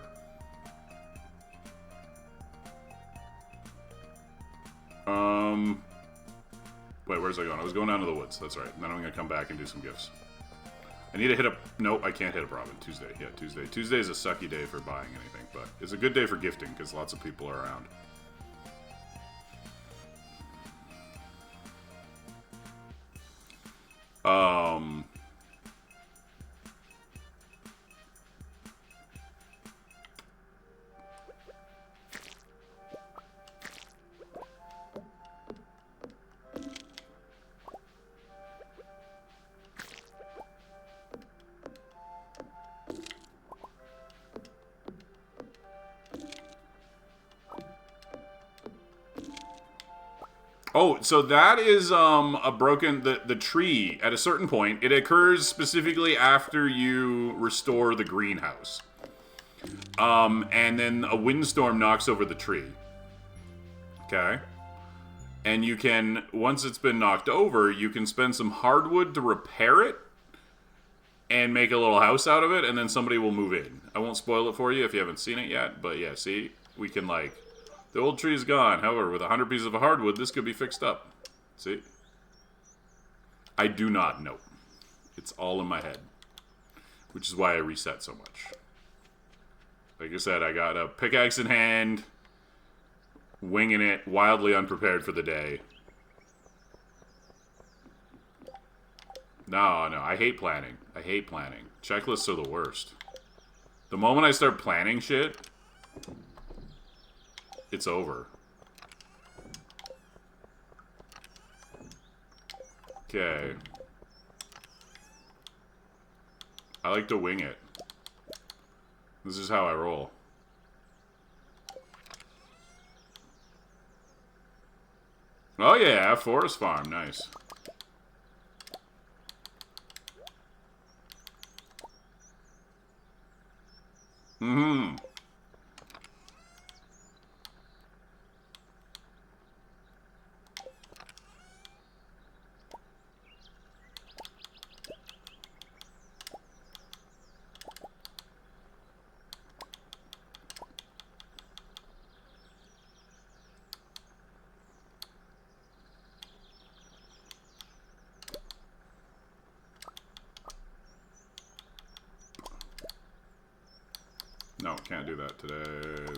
Wait, where's I going? I was going down to the woods. That's right. And then I'm going to come back and do some gifts. I need to hit up... No, I can't hit up Robin. Tuesday. Yeah, Tuesday. Tuesday is a sucky day for buying anything, but it's a good day for gifting because lots of people are around. Oh, so that is a broken the tree at a certain point. It occurs specifically after you restore the greenhouse. And then a windstorm knocks over the tree. Okay? And you can, once it's been knocked over, you can spend some hardwood to repair it and make a little house out of it, and then somebody will move in. I won't spoil it for you if you haven't seen it yet, but yeah, see? We can, like, the old tree is gone. However, with 100 pieces of hardwood, this could be fixed up. See? I do not know. It's all in my head. Which is why I reset so much. Like I said, I got a pickaxe in hand, winging it, wildly unprepared for the day. No, I hate planning. I hate planning. Checklists are the worst. The moment I start planning shit, it's over. Okay. I like to wing it. This is how I roll. Oh yeah, forest farm, nice. Mm-hmm. No, can't do that today.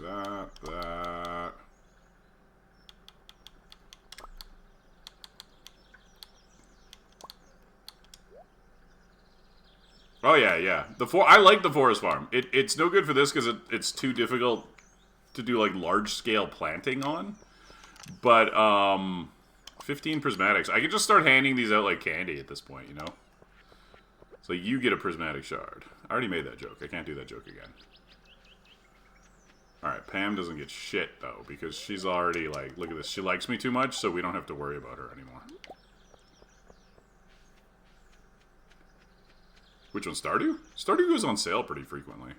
That. Oh yeah. I like the forest farm. It's no good for this because it's too difficult to do like large scale planting on. But 15 prismatics. I could just start handing these out like candy at this point, you know? So you get a prismatic shard. I already made that joke. I can't do that joke again. Alright, Pam doesn't get shit, though, because she's already, like, look at this. She likes me too much, so we don't have to worry about her anymore. Which one, Stardew? Stardew goes on sale pretty frequently.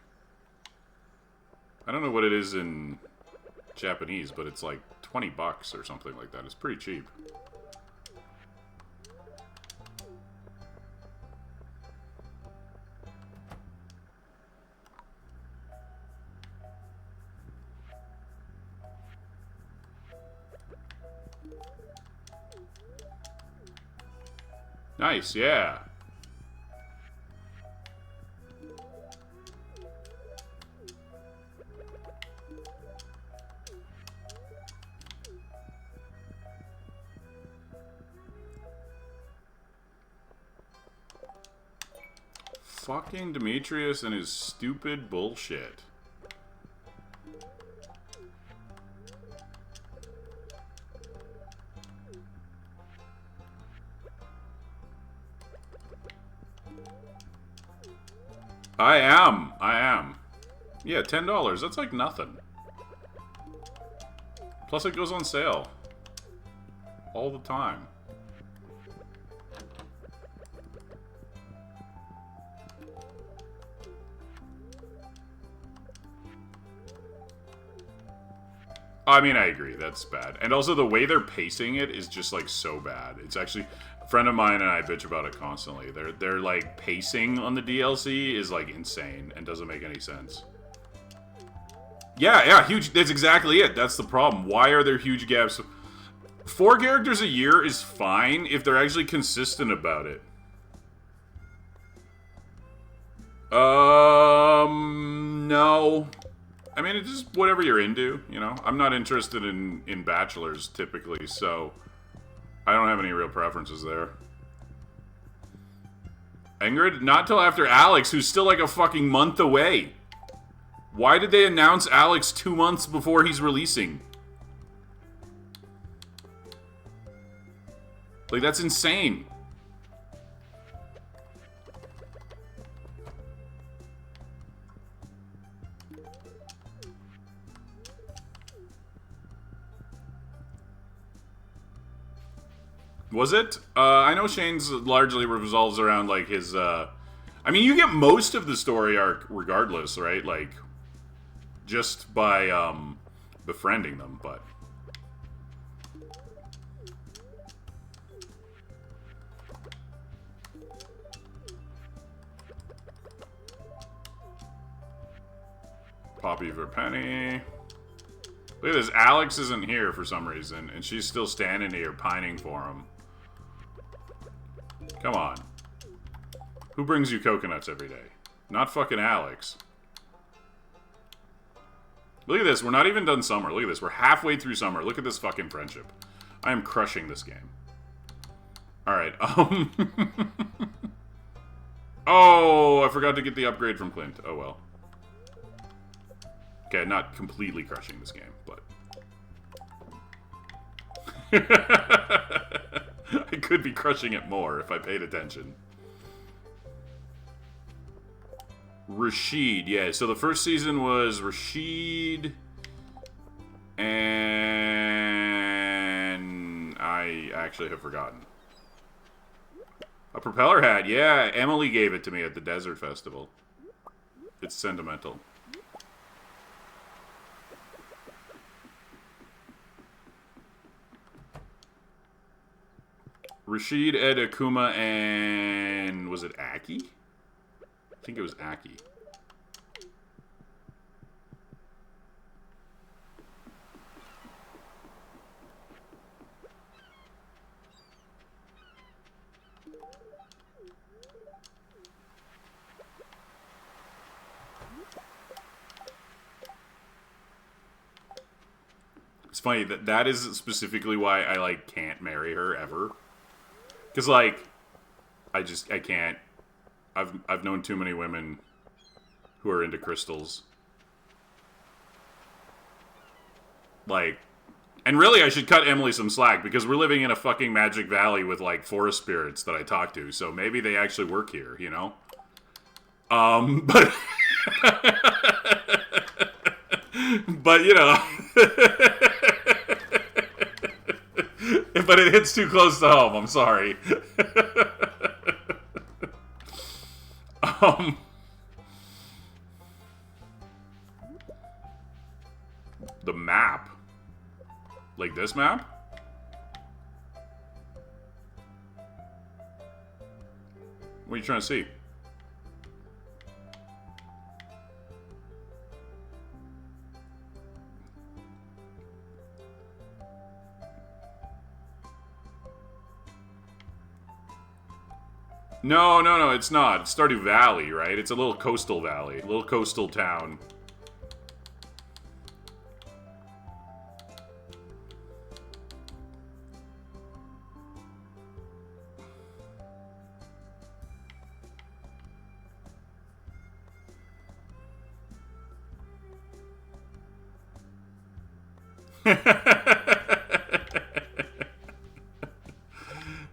I don't know what it is in Japanese, but it's like 20 bucks or something like that. It's pretty cheap. Nice, yeah. Fucking Demetrius and his stupid bullshit. I am. Yeah, $10. That's like nothing. Plus it goes on sale. All the time. I mean, I agree. That's bad. And also the way they're pacing it is just like so bad. It's actually... A friend of mine and I bitch about it constantly. They're like pacing on the DLC is like insane and doesn't make any sense. Yeah, huge. That's exactly it. That's the problem. Why are there huge gaps? 4 characters a year is fine if they're actually consistent about it. No. I mean, it's just whatever you're into, you know? I'm not interested in bachelors, typically, so... I don't have any real preferences there. Ingrid? Not till after Alex, who's still like a fucking month away. Why did they announce Alex 2 months before he's releasing? Like, that's insane. Was it? I know Shane's largely revolves around, like, his, I mean, you get most of the story arc regardless, right? Like, just by, befriending them, but... Poppy for penny. Look at this. Alex isn't here for some reason, and she's still standing here pining for him. Come on. Who brings you coconuts every day? Not fucking Alex. Look at this. We're not even done summer. Look at this. We're halfway through summer. Look at this fucking friendship. I am crushing this game. Alright, Oh, I forgot to get the upgrade from Clint. Oh, well. Okay, not completely crushing this game, but... I could be crushing it more if I paid attention. Rashid, yeah, so the first season was Rashid... And... I actually have forgotten. A propeller hat, yeah, Emily gave it to me at the Desert Festival. It's sentimental. Rashid, Ed, Akuma, and... was it Aki? I think it was Aki. It's funny that that is specifically why I, like, can't marry her ever. Because, like, I can't. I've known too many women who are into crystals. Like, and really I should cut Emily some slack because we're living in a fucking Magic Valley with, like, forest spirits that I talk to. So maybe they actually work here, you know? But... but, you know... But it hits too close to home, I'm sorry. The map? Like this map? What are you trying to see? No, it's not. It's Stardew Valley, right? It's a little coastal valley. A little coastal town.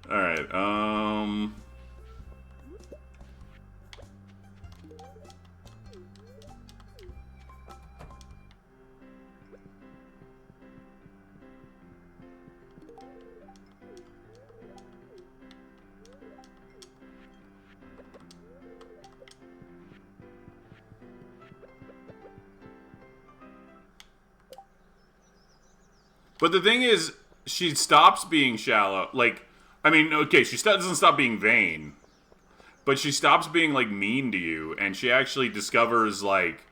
Alright, But the thing is, she stops being shallow. Like, I mean, okay, she doesn't stop being vain. But she stops being, like, mean to you. And she actually discovers, like,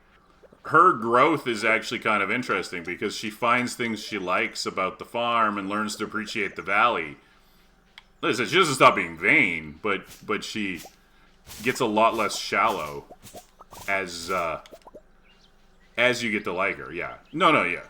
her growth is actually kind of interesting. Because she finds things she likes about the farm and learns to appreciate the valley. Listen, she doesn't stop being vain. But she gets a lot less shallow as you get to like her. Yeah. No, yeah.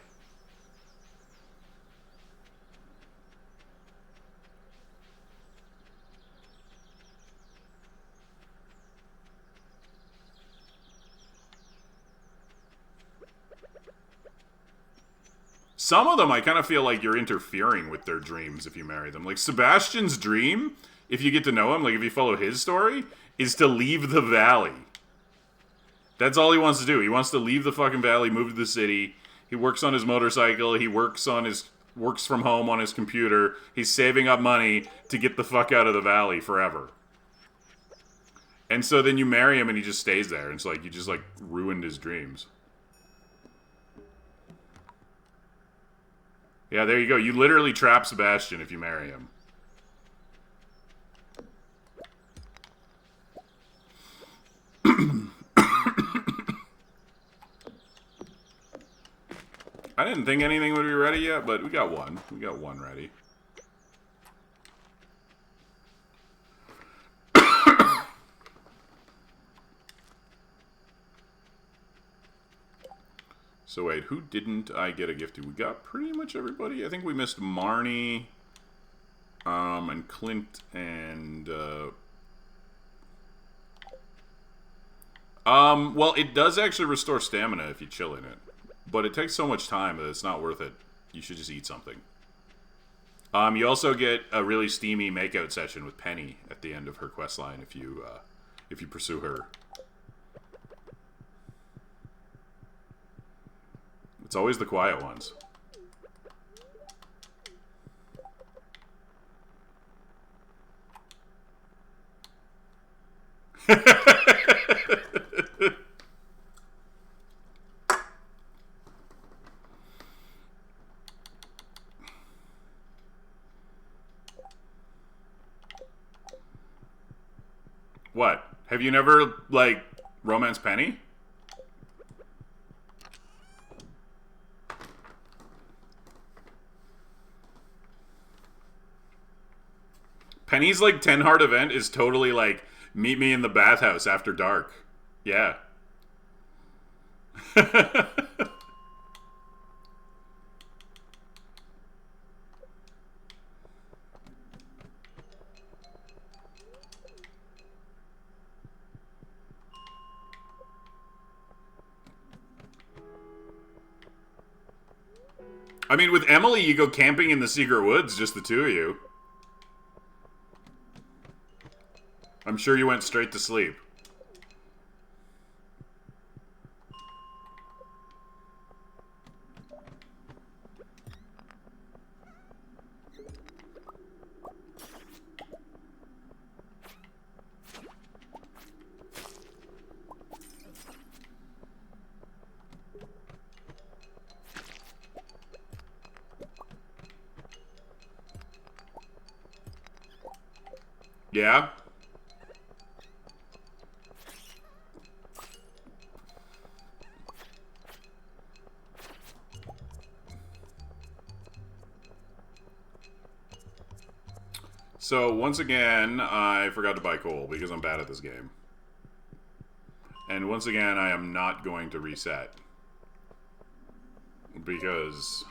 Some of them, I kind of feel like you're interfering with their dreams if you marry them. Like, Sebastian's dream, if you get to know him, like, if you follow his story, is to leave the valley. That's all he wants to do. He wants to leave the fucking valley, move to the city. He works on his motorcycle. He works on his works from home on his computer. He's saving up money to get the fuck out of the valley forever. And so then you marry him and he just stays there. And it's like, you just, like, ruined his dreams. Yeah, there you go. You literally trap Sebastian if you marry him. I didn't think anything would be ready yet, but we got one. We got one ready. So wait, who didn't I get a gift to? We got pretty much everybody. I think we missed Marnie, and Clint, and, well, it does actually restore stamina if you chill in it. But it takes so much time that it's not worth it. You should just eat something. You also get a really steamy makeout session with Penny at the end of her questline if you pursue her. It's always the quiet ones. What? Have you never, like, romance Penny? Penny's, like, 10 heart event is totally, like, meet me in the bathhouse after dark. Yeah. I mean, with Emily, you go camping in the secret woods, just the two of you. I'm sure you went straight to sleep. Yeah? So, once again, I forgot to buy coal because I'm bad at this game. And once again, I am not going to reset. Because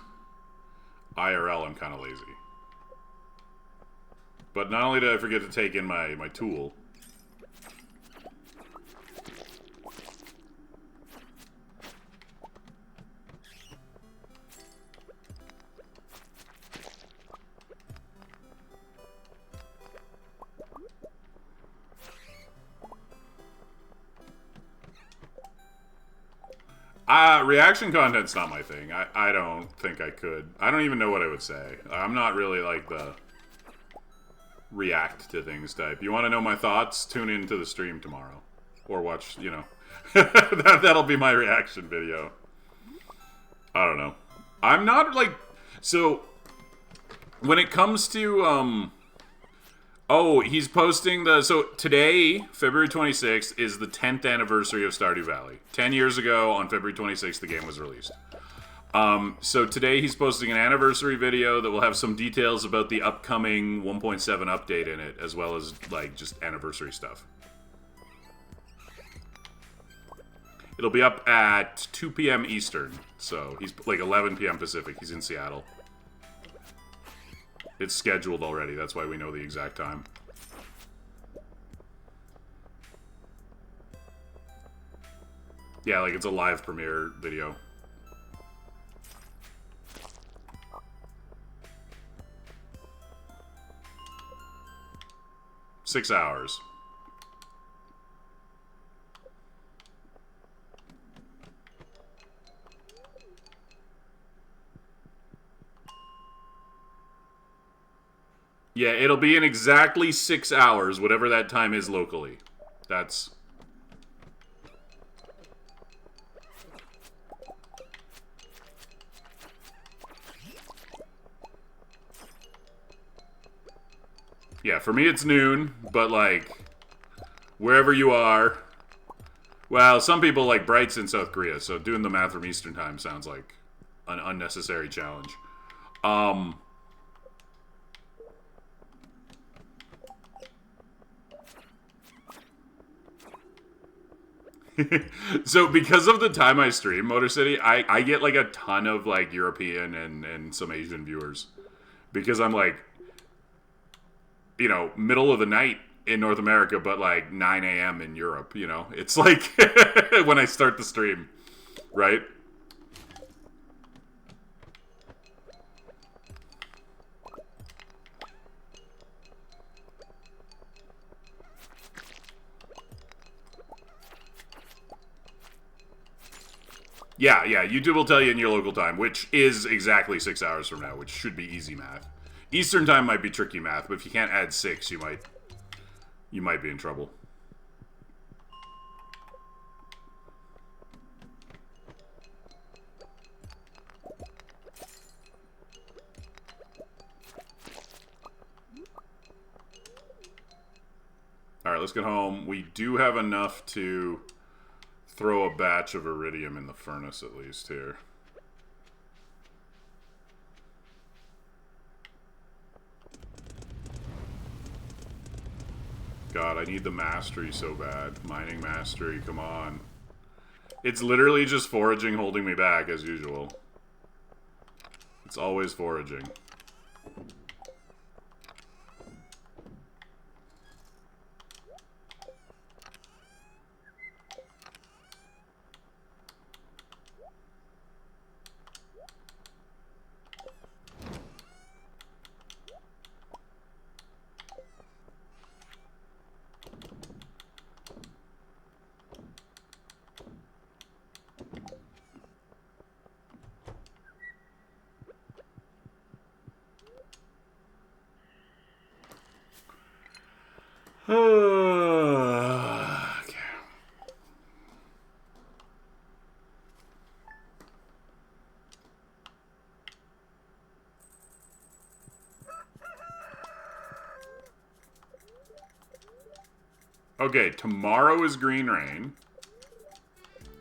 IRL, I'm kind of lazy. But not only did I forget to take in my tool. Reaction content's not my thing. I don't think I could. I don't even know what I would say. I'm not really like the react to things type. You want to know my thoughts? Tune into the stream tomorrow. Or watch, you know. That'll be my reaction video. I don't know. I'm not like... So, when it comes to, oh, he's posting the... So, today, February 26th, is the 10th anniversary of Stardew Valley. 10 years ago, on February 26th, the game was released. So today he's posting an anniversary video that will have some details about the upcoming 1.7 update in it, as well as, like, just anniversary stuff. It'll be up at 2 p.m. Eastern, so he's, like, 11 p.m. Pacific. He's in Seattle. It's scheduled already, that's why we know the exact time. Yeah, like, it's a live premiere video. Six hours. Yeah, it'll be in exactly 6 hours, whatever that time is locally. That's... Yeah, for me it's noon, but like, wherever you are... Well, some people like Bright's in South Korea, so doing the math from Eastern Time sounds like an unnecessary challenge. So because of the time I stream Motor City, I get like a ton of like European and some Asian viewers. Because I'm like, you know, middle of the night in North America, but like 9 a.m. in Europe, you know? It's like when I start the stream, right? Yeah, YouTube will tell you in your local time, which is exactly 6 hours from now, which should be easy math. Eastern time might be tricky math, but if you can't add 6, you might be in trouble. Alright, let's get home. We do have enough to throw a batch of iridium in the furnace, at least, here. God, I need the mastery so bad. Mining mastery, come on. It's literally just foraging holding me back, as usual. It's always foraging. Okay, tomorrow is Green Rain.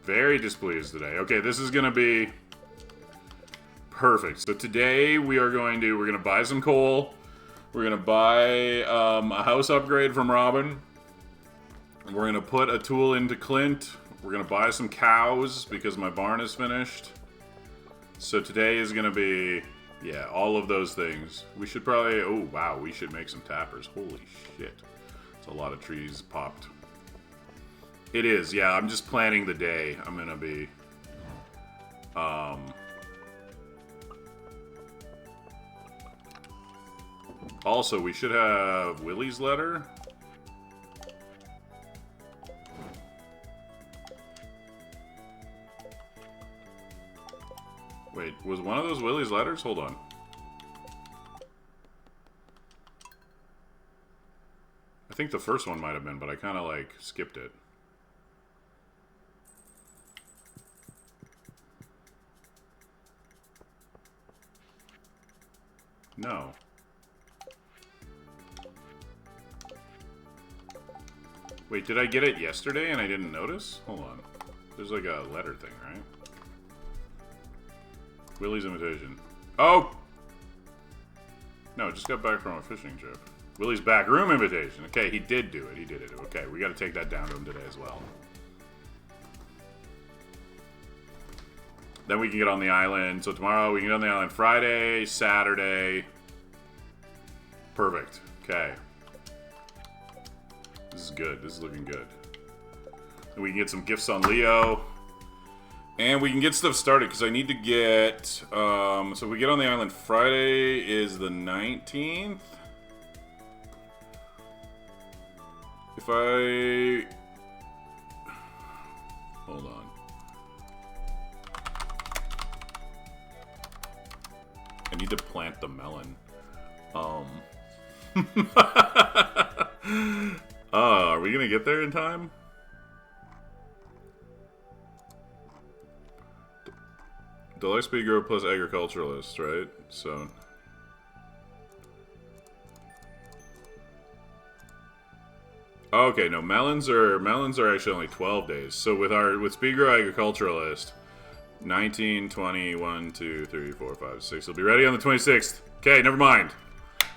Very displeased today. Okay, this is gonna be perfect. So today we're gonna buy some coal. We're gonna buy a house upgrade from Robin. We're gonna put a tool into Clint. We're gonna buy some cows because my barn is finished. So today is gonna be, yeah, all of those things. We should probably, oh wow, we should make some tappers. Holy shit. It's a lot of trees popped. It is, yeah, I'm just planning the day. I'm gonna be, also, we should have Willie's letter. Wait, was one of those Willie's letters? Hold on. I think the first one might have been, but I kind of, like, skipped it. No. Wait, did I get it yesterday and I didn't notice? Hold on. There's like a letter thing, right? Willie's invitation. Oh! No, just got back from a fishing trip. Willie's back room invitation. Okay, he did do it. He did it. Okay, we got to take that down to him today as well. Then we can get on the island. So tomorrow we can get on the island Friday, Saturday. Perfect. Okay. This is good. This is looking good. And we can get some gifts on Leo. And we can get stuff started, because I need to get... so we get on the island Friday is the 19th. If I... Hold on. I need to plant the melon. Are we gonna get there in time? Deluxe Speed Grow plus Agriculturalist, right? So... Okay, no, melons are actually only 12 days. So with Speed Grow Agriculturalist, 19, 20, 1, 2, 3, 4, 5, 6. It'll be ready on the 26th. Okay, never mind.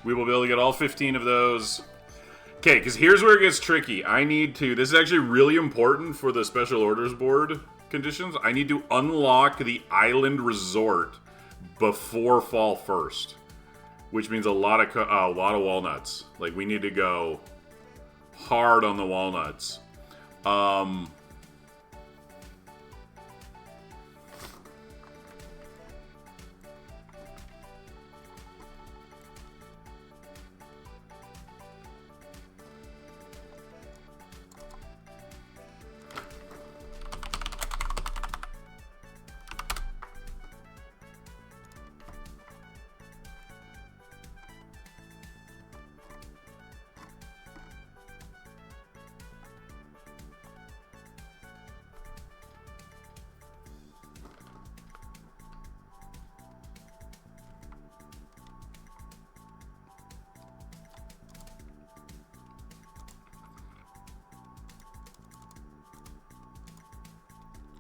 We will be able to get all 15 of those. Okay, because here's where it gets tricky. I need to... This is actually really important for the Special Orders Board conditions. I need to unlock the Island Resort before Fall 1st. Which means a lot of walnuts. Like, we need to go hard on the walnuts.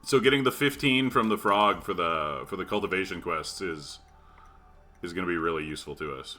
So getting the 15 from the frog for the cultivation quests is going to be really useful to us.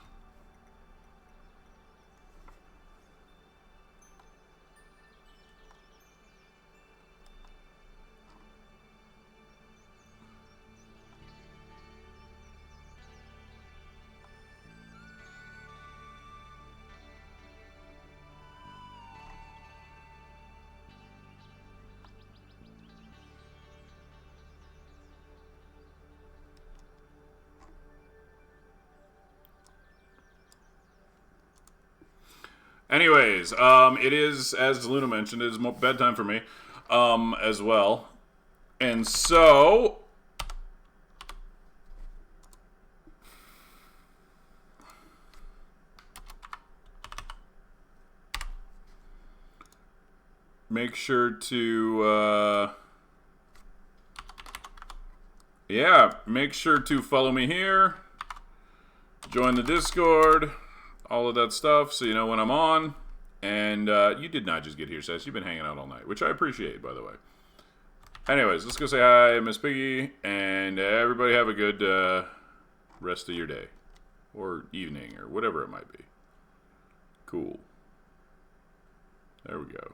Anyways, it is, as Luna mentioned, it is bedtime for me, as well. And so... Make sure to, yeah, make sure to follow me here. Join the Discord. All of that stuff, so you know when I'm on. And you did not just get here, Seth. You've been hanging out all night, which I appreciate, by the way. Anyways, let's go say hi, Miss Piggy, and everybody have a good rest of your day. Or evening, or whatever it might be. Cool. There we go.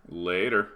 Later.